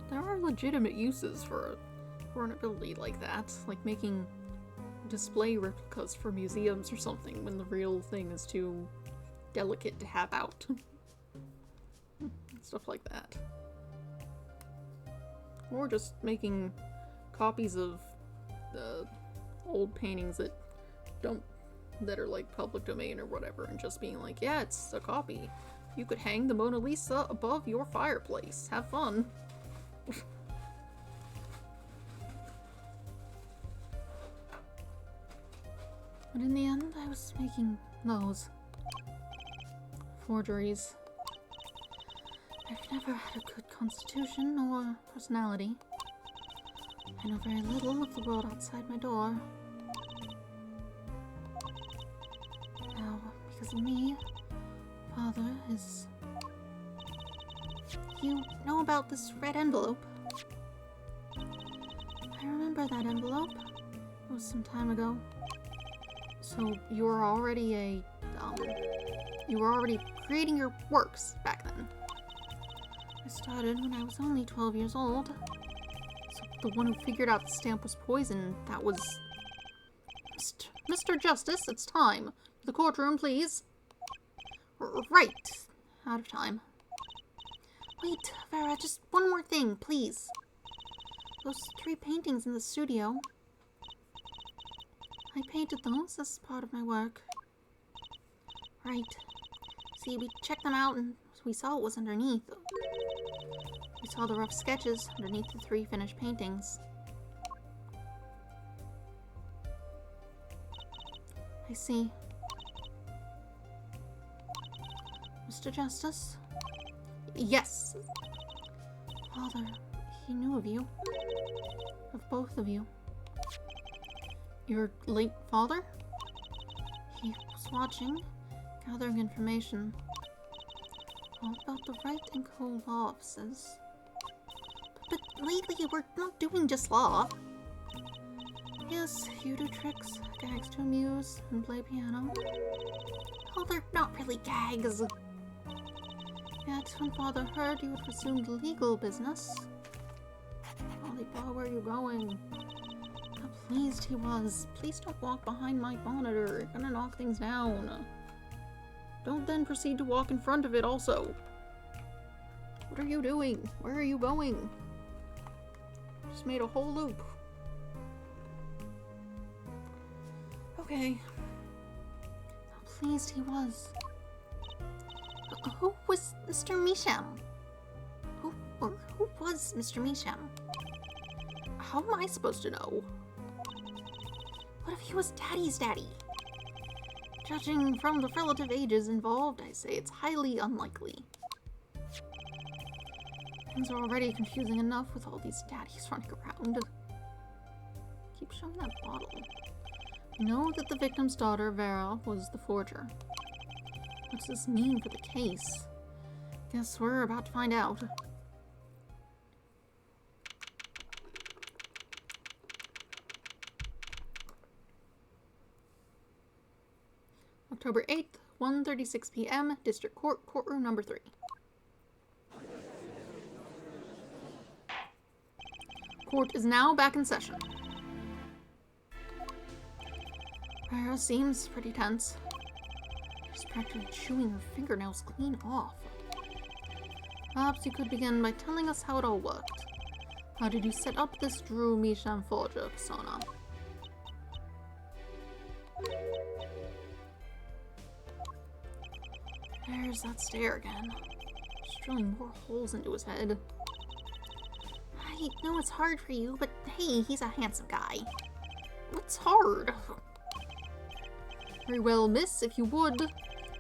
There are legitimate uses for an ability like that, like making display replicas for museums or something when the real thing is too delicate to have out. Stuff like that. Or just making copies of the old paintings that are like public domain or whatever, and just being like, yeah, it's a copy. You could hang the Mona Lisa above your fireplace. Have fun. But in the end, I was making those forgeries. I've never had a good constitution or personality. I know very little of the world outside my door. Now, because of me, father is... You know about this red envelope? I remember that envelope. It was some time ago. So you were already you were already creating your works back then. I started when I was only 12 years old. So the one who figured out the stamp was poison, that was... Mr. Justice, it's time. To the courtroom, please. Right. Out of time. Wait, Vera, just one more thing, please. Those 3 paintings in the studio. I painted those as part of my work. Right. See, we checked them out and we saw what was underneath. We saw the rough sketches underneath the 3 finished paintings. I see. Mr. Justice? Yes. Father, he knew of you. Of both of you. Your late father? He was watching, gathering information. All about the Wright and Co. law offices. But lately we're not doing just law. Yes, you do tricks, gags to amuse, and play piano. Oh, they're not really gags. Yet, when father heard you had resumed legal business... Volleyball, where are you going? How pleased he was. Please don't walk behind my monitor. You're gonna knock things down. Don't then proceed to walk in front of it also. What are you doing? Where are you going? Just made a whole loop. Okay. Now pleased he was. Who was Mr. Misham? Who was Mr. Misham? How am I supposed to know? What if he was Daddy's daddy? Judging from the relative ages involved, I say it's highly unlikely. Things are already confusing enough with all these daddies running around. Keep showing that bottle. I know that the victim's daughter, Vera, was the forger. What's this mean for the case? Guess we're about to find out. October 8th, 1:36 p.m., District Court, Courtroom Number 3. Court is now back in session. Vera seems pretty tense. She's practically chewing her fingernails clean off. Perhaps you could begin by telling us how it all worked. How did you set up this Drew Misham forger persona? There's that stare again. Just drilling more holes into his head. I know it's hard for you, but hey, he's a handsome guy. What's hard? Very well, miss, if you would.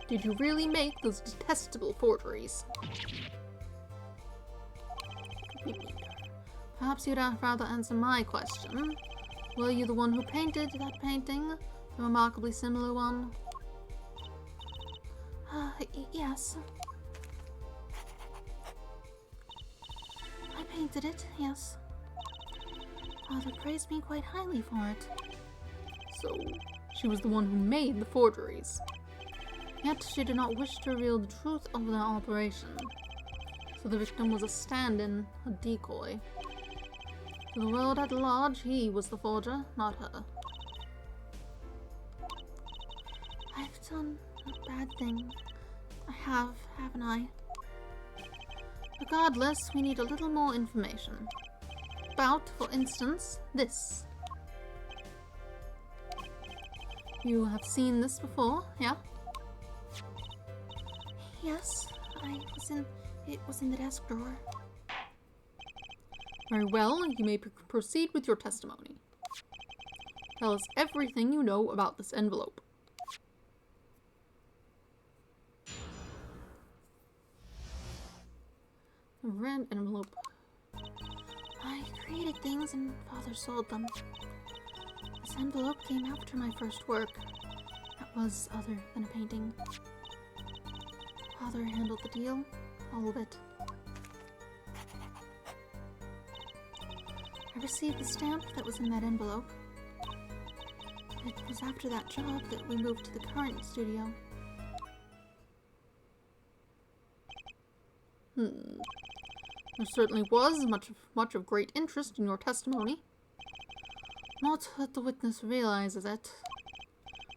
Did you really make those detestable forgeries? Perhaps you'd rather answer my question. Were you the one who painted that painting? The remarkably similar one? Yes. I painted it, yes. Father praised me quite highly for it. So, she was the one who made the forgeries. Yet she did not wish to reveal the truth of their operation. So the victim was a stand-in, a decoy. To the world at large, he was the forger, not her. I've done a bad thing. I have, haven't I? Regardless, we need a little more information. About, for instance, this. You have seen this before, yeah? Yes, it was in the desk drawer. Very well, you may proceed with your testimony. Tell us everything you know about this envelope. The red envelope. I created things and Father sold them. This envelope came after my first work. That was other than a painting. Father handled the deal, all of it. I received the stamp that was in that envelope. It was after that job that we moved to the current studio. There certainly was much of great interest in your testimony. Not that the witness realizes it.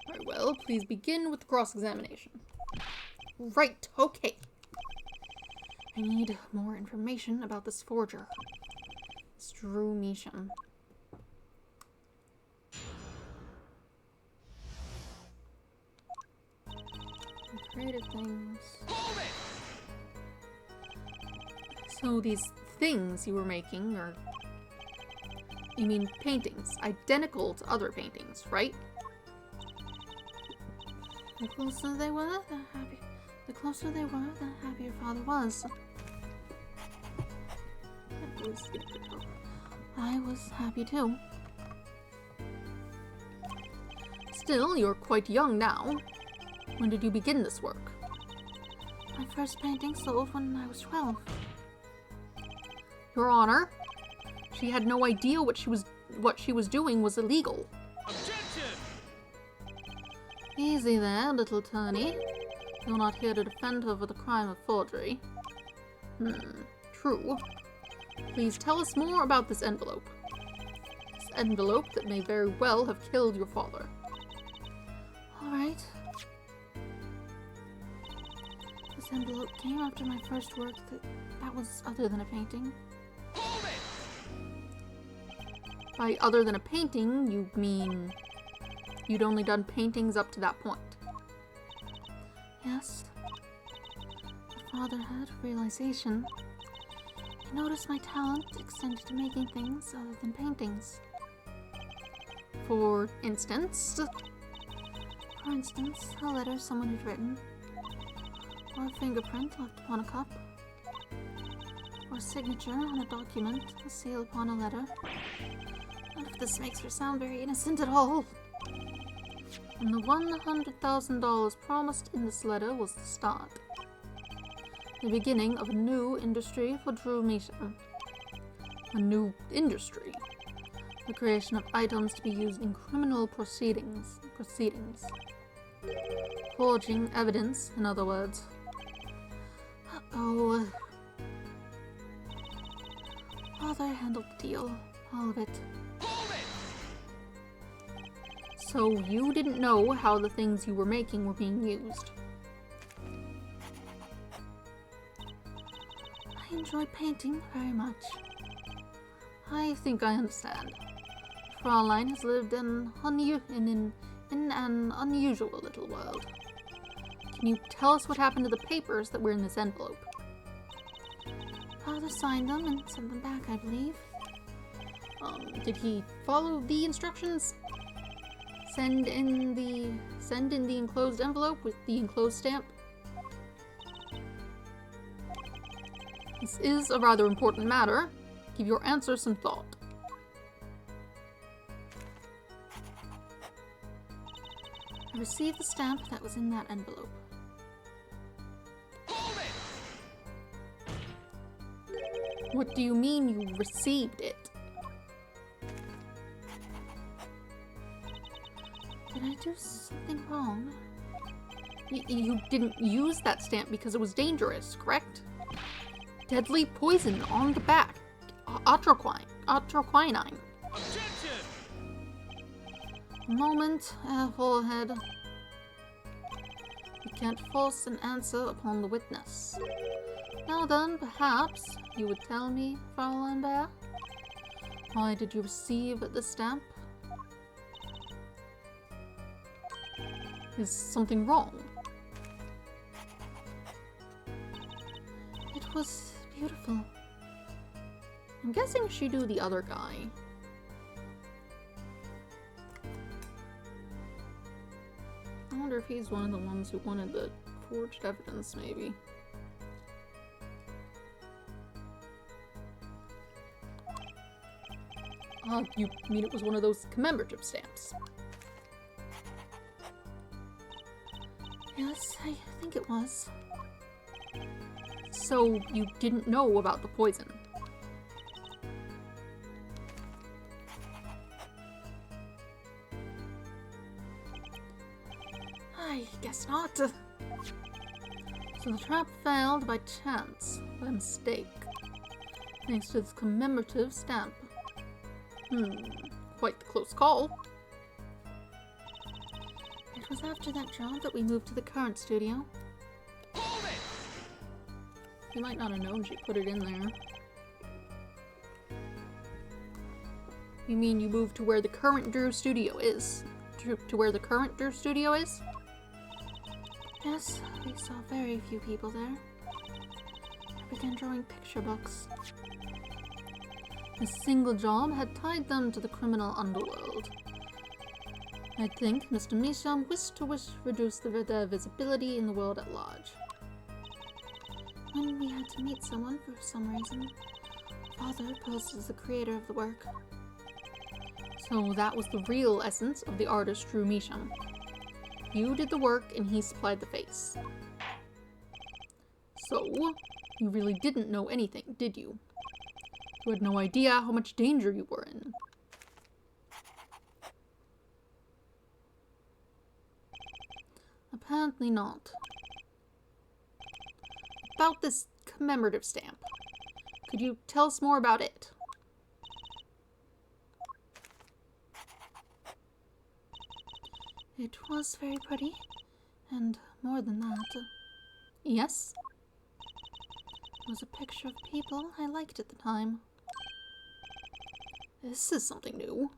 Very well, please begin with the cross-examination. Right, okay. I need more information about this forger. It's Drew Misham. Creative things. So these things you were making are... You mean paintings, identical to other paintings, right? The closer they were, the happier. The closer they were, the happier Father was. I was happy too. Still, you're quite young now. When did you begin this work? My first painting sold when I was 12. Your Honor, she had no idea what she was doing was illegal. Objection! Easy there, little Turney. You're not here to defend her for the crime of forgery. True. Please tell us more about this envelope. This envelope that may very well have killed your father. Alright. This envelope came after my first work that was other than a painting. Hold it! By other than a painting, you mean you'd only done paintings up to that point. Yes. My father had a realization. He noticed my talent extended to making things other than paintings. For instance? For instance, a letter someone had written, or a fingerprint left upon a cup, or a signature on a document, a seal upon a letter. None of this makes her sound very innocent at all. And the $100,000 promised in this letter was the start. The beginning of a new industry for Drew Misha. A new industry. The creation of items to be used in criminal proceedings. Forging evidence, in other words. Uh-oh. Father handled the deal. All of it. So you didn't know how the things you were making were being used. I enjoyed painting very much. I think I understand. Fraulein has lived in an unusual little world. Can you tell us what happened to the papers that were in this envelope? Father signed them and sent them back, I believe. Did he follow the instructions? Send in the enclosed envelope with the enclosed stamp? This is a rather important matter. Give your answer some thought. I received the stamp that was in that envelope. What do you mean you received it? Did I do something wrong? You didn't use that stamp because it was dangerous, correct? Deadly poison on the back. Atroquinine. Objection! A moment, full ahead. You can't force an answer upon the witness. Now then, perhaps you would tell me, Fraulein Bear? Why did you receive the stamp? Is something wrong? It was beautiful. I'm guessing she knew the other guy. I wonder if he's one of the ones who wanted the forged evidence, maybe. You mean it was one of those commemorative stamps? Yes, I think it was. So you didn't know about the poison? I guess not. So the trap failed by chance, by mistake, thanks to this commemorative stamp. Quite the close call. It was after that job that we moved to the current studio. You might not have known she put it in there. You mean you moved to where the current Drew studio is? To where the current Drew studio is? Yes, we saw very few people there. I began drawing picture books. A single job had tied them to the criminal underworld. I think Mr. Misham wished to reduce their visibility in the world at large. When we had to meet someone for some reason, Father posed as the creator of the work. So that was the real essence of the artist Drew Misham. You did the work and he supplied the face. So, you really didn't know anything, did you? You had no idea how much danger you were in. Apparently not. About this commemorative stamp. Could you tell us more about it? It was very pretty, and more than that. Yes? It was a picture of people I liked at the time. This is something new.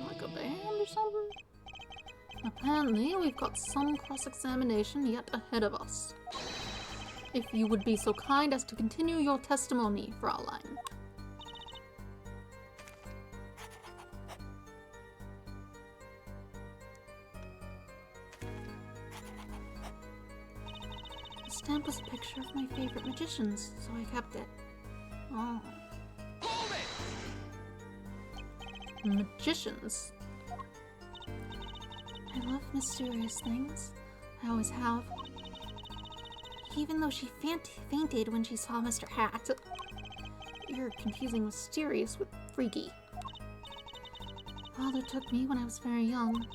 Like a band or something? Apparently, we've got some cross-examination yet ahead of us. If you would be so kind as to continue your testimony, Fraulein. The stamp was a picture of my favorite magicians, so I kept it. Oh. Hold it! Magicians? I love mysterious things. I always have. Even though she fainted when she saw Mr. Hat. You're confusing mysterious with freaky. Father took me when I was very young.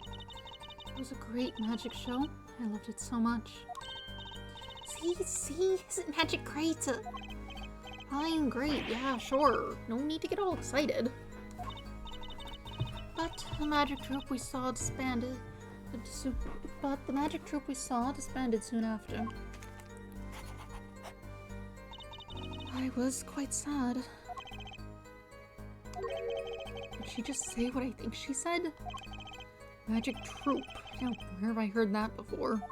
It was a great magic show. I loved it so much. See? Isn't magic great? Fine, great, yeah, sure. No need to get all excited. But the magic troupe we saw disbanded. Soon after. I was quite sad. Did she just say what I think she said? Magic troupe. Now, where have I heard that before?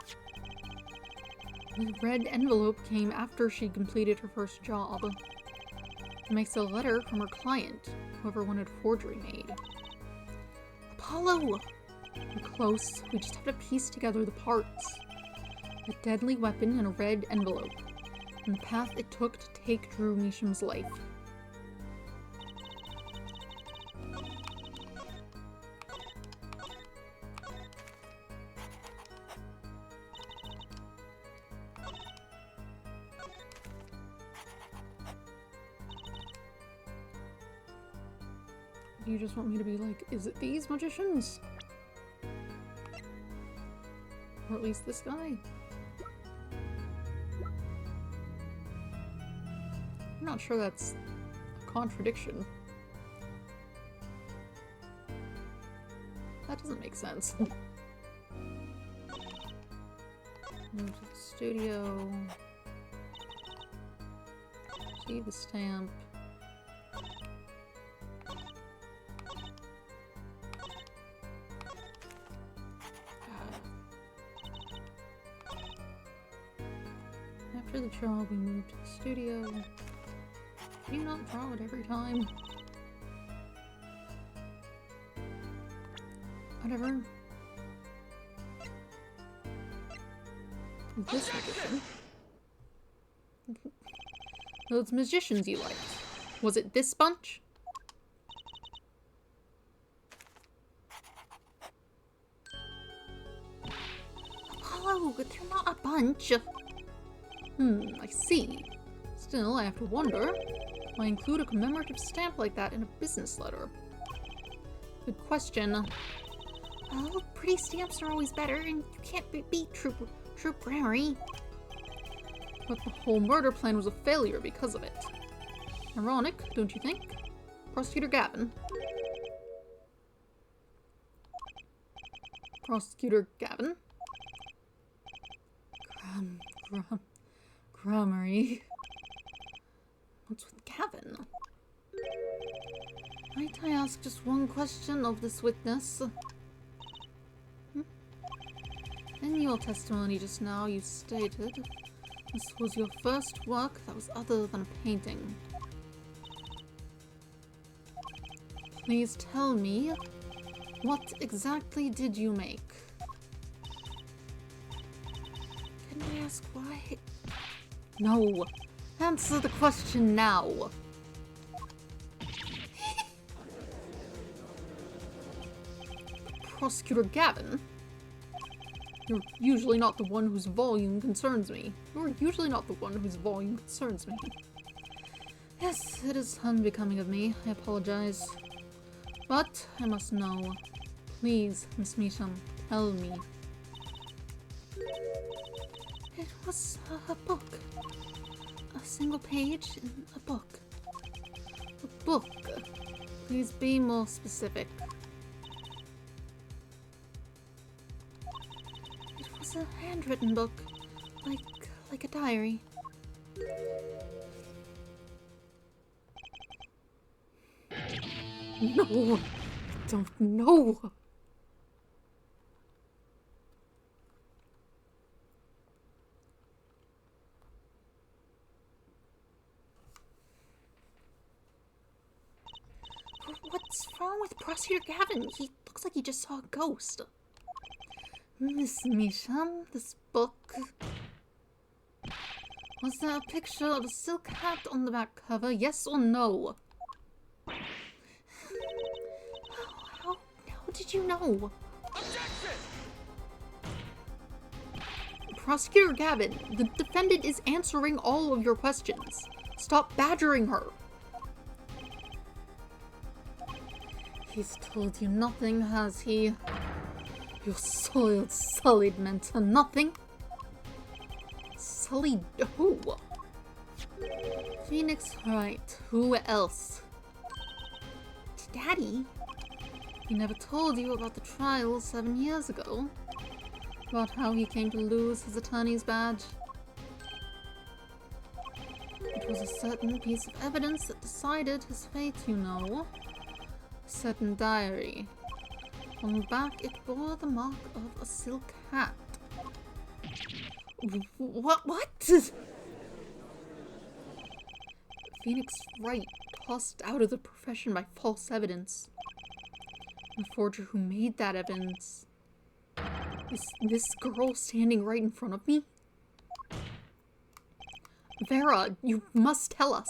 The red envelope came after she completed her first job. It makes a letter from her client, whoever wanted forgery made. Apollo! We're close. We just have to piece together the parts. A deadly weapon in a red envelope, and the path it took to take Drew Measham's life. You just want me to be like, is it these magicians? Or at least this guy? I'm not sure that's a contradiction. That doesn't make sense. Move to the studio. See the stamp. After the job, we moved to the studio. Can you not draw it every time? Whatever. This magician? Those magicians you liked. Was it this bunch? Apollo, they're not a bunch. I see. Still, I have to wonder, why include a commemorative stamp like that in a business letter? Good question. Well, pretty stamps are always better, and you can't beat Troop Grammary. But the whole murder plan was a failure because of it. Ironic, don't you think? Prosecutor Gavin. Prosecutor Gavin? Grammary. What's with Gavin? Might I ask just one question of this witness? In your testimony just now, you stated this was your first work that was other than a painting. Please tell me, what exactly did you make? Can I ask why? No. Answer the question now. Prosecutor Gavin? You're usually not the one whose volume concerns me. You're usually not the one whose volume concerns me. Yes, it is unbecoming of me. I apologize. But I must know. Please, Miss Measham, tell me. It was a book. A single page in a book. A book? Please be more specific. It was a handwritten book. Like a diary. No! I don't know! What's wrong with Prosecutor Gavin? He looks like he just saw a ghost. Miss Misham, this book... Was there a picture of a silk hat on the back cover, yes or no? How did you know? Objection! Prosecutor Gavin, the defendant is answering all of your questions. Stop badgering her. He's told you nothing, has he? You soiled, sullied men to nothing. Sullied who? Phoenix Wright. Who else? Daddy? He never told you about the trial 7 years ago. About how he came to lose his attorney's badge. It was a certain piece of evidence that decided his fate, you know. A certain diary. On the back, it bore the mark of a silk hat. What? Phoenix Wright, tossed out of the profession by false evidence. The forger who made that evidence. Is this girl standing right in front of me? Vera, you must tell us.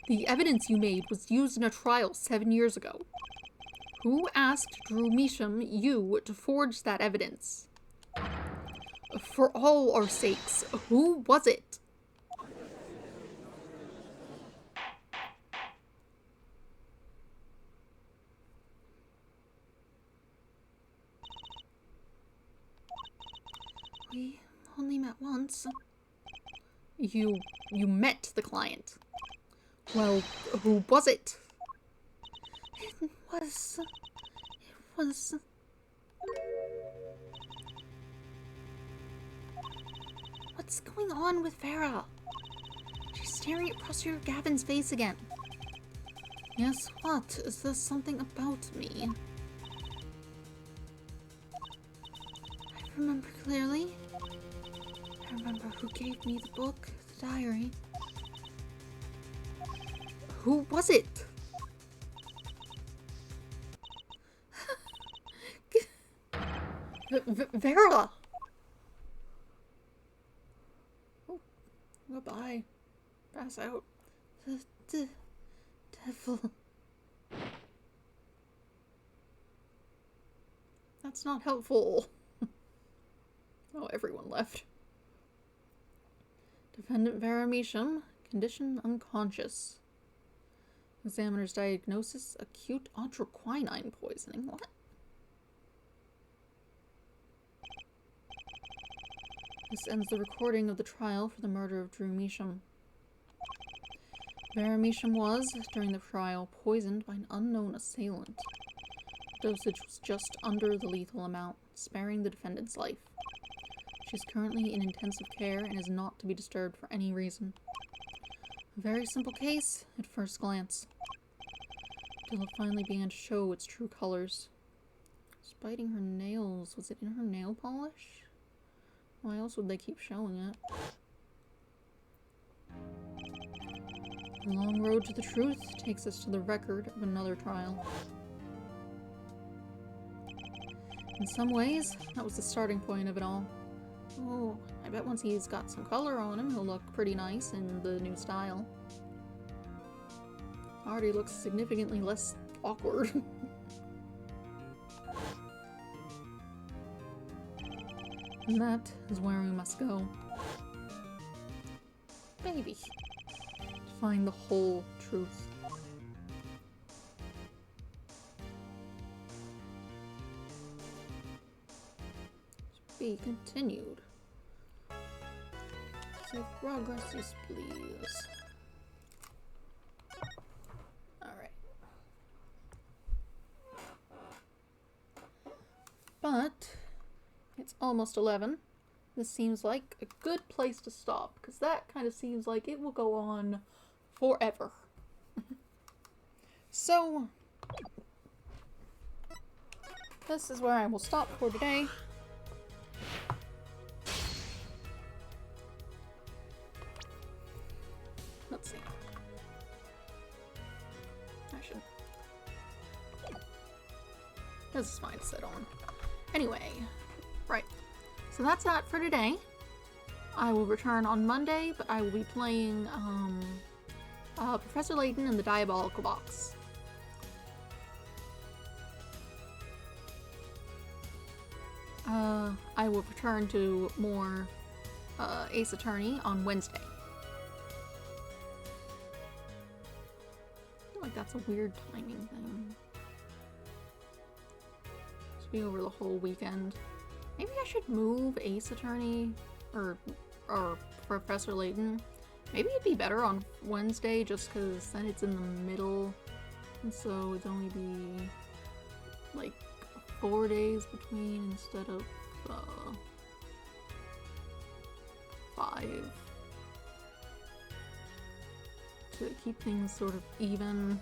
The evidence you made was used in a trial 7 years ago. Who asked Drew Measham, you, to forge that evidence? For all our sakes, who was it? We only met once. You met the client. Well, who was it? It was... What's going on with Vera? She's staring at Prosecutor Gavin's face again. Yes, what? Is there something about me? I remember clearly. I remember who gave me the book, the diary. Who was it? Vera! Oh, goodbye. Pass out. The devil. That's not helpful. Oh, everyone left. Defendant Vera Measham, condition unconscious. Examiner's diagnosis, acute ontroquinine poisoning. What? This ends the recording of the trial for the murder of Drew Measham. Vera Measham was, during the trial, poisoned by an unknown assailant. The dosage was just under the lethal amount, sparing the defendant's life. She's currently in intensive care and is not to be disturbed for any reason. A very simple case at first glance. Until it finally began to show its true colors. It's biting her nails. Was it in her nail polish? Why else would they keep showing it? The long road to the truth takes us to the record of another trial. In some ways, that was the starting point of it all. Oh, I bet once he's got some color on him, he'll look pretty nice in the new style. Already looks significantly less awkward. And that is where we must go. Baby. To find the whole truth. To be continued. Save progress, yes please. Alright. But it's almost 11. This seems like a good place to stop, because that kind of seems like it will go on forever. So, this is where I will stop for today. Let's see. I should This is fine to sit on. Anyway, right. So that's that for today. I will return on Monday, but I will be playing Professor Layton and the Diabolical Box. I will return to more Ace Attorney on Wednesday. I feel like that's a weird timing thing. Should be over the whole weekend. Maybe I should move Ace Attorney or Professor Layton. Maybe it'd be better on Wednesday just because then it's in the middle. And so it'd only be like 4 days between instead of 5. To keep things sort of even.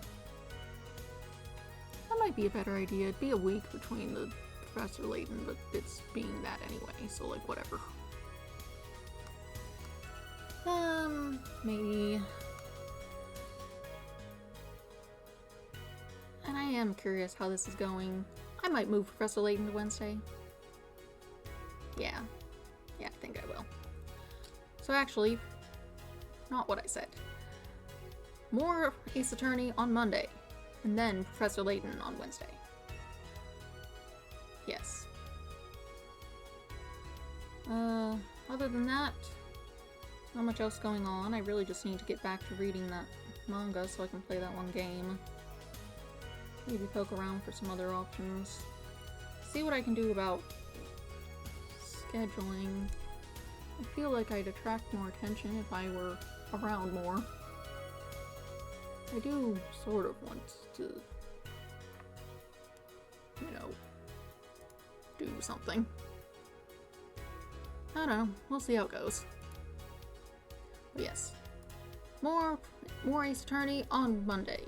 That might be a better idea. It'd be a week between the Professor Layton, but it's being that anyway, so like whatever. Maybe. And I am curious how this is going. I might move Professor Layton to Wednesday. Yeah, I think I will. So actually, not what I said. More Ace Attorney on Monday, and then Professor Layton on Wednesday. Yes. Other than that, not much else going on. I really just need to get back to reading that manga so I can play that one game. Maybe poke around for some other options. See what I can do about scheduling. I feel like I'd attract more attention if I were around more. I do sort of want to, you know, do something. I don't know. We'll see how it goes. But yes. More Ace Attorney on Monday.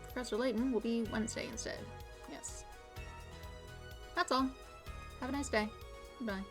Professor Layton will be Wednesday instead. Yes. That's all. Have a nice day. Goodbye.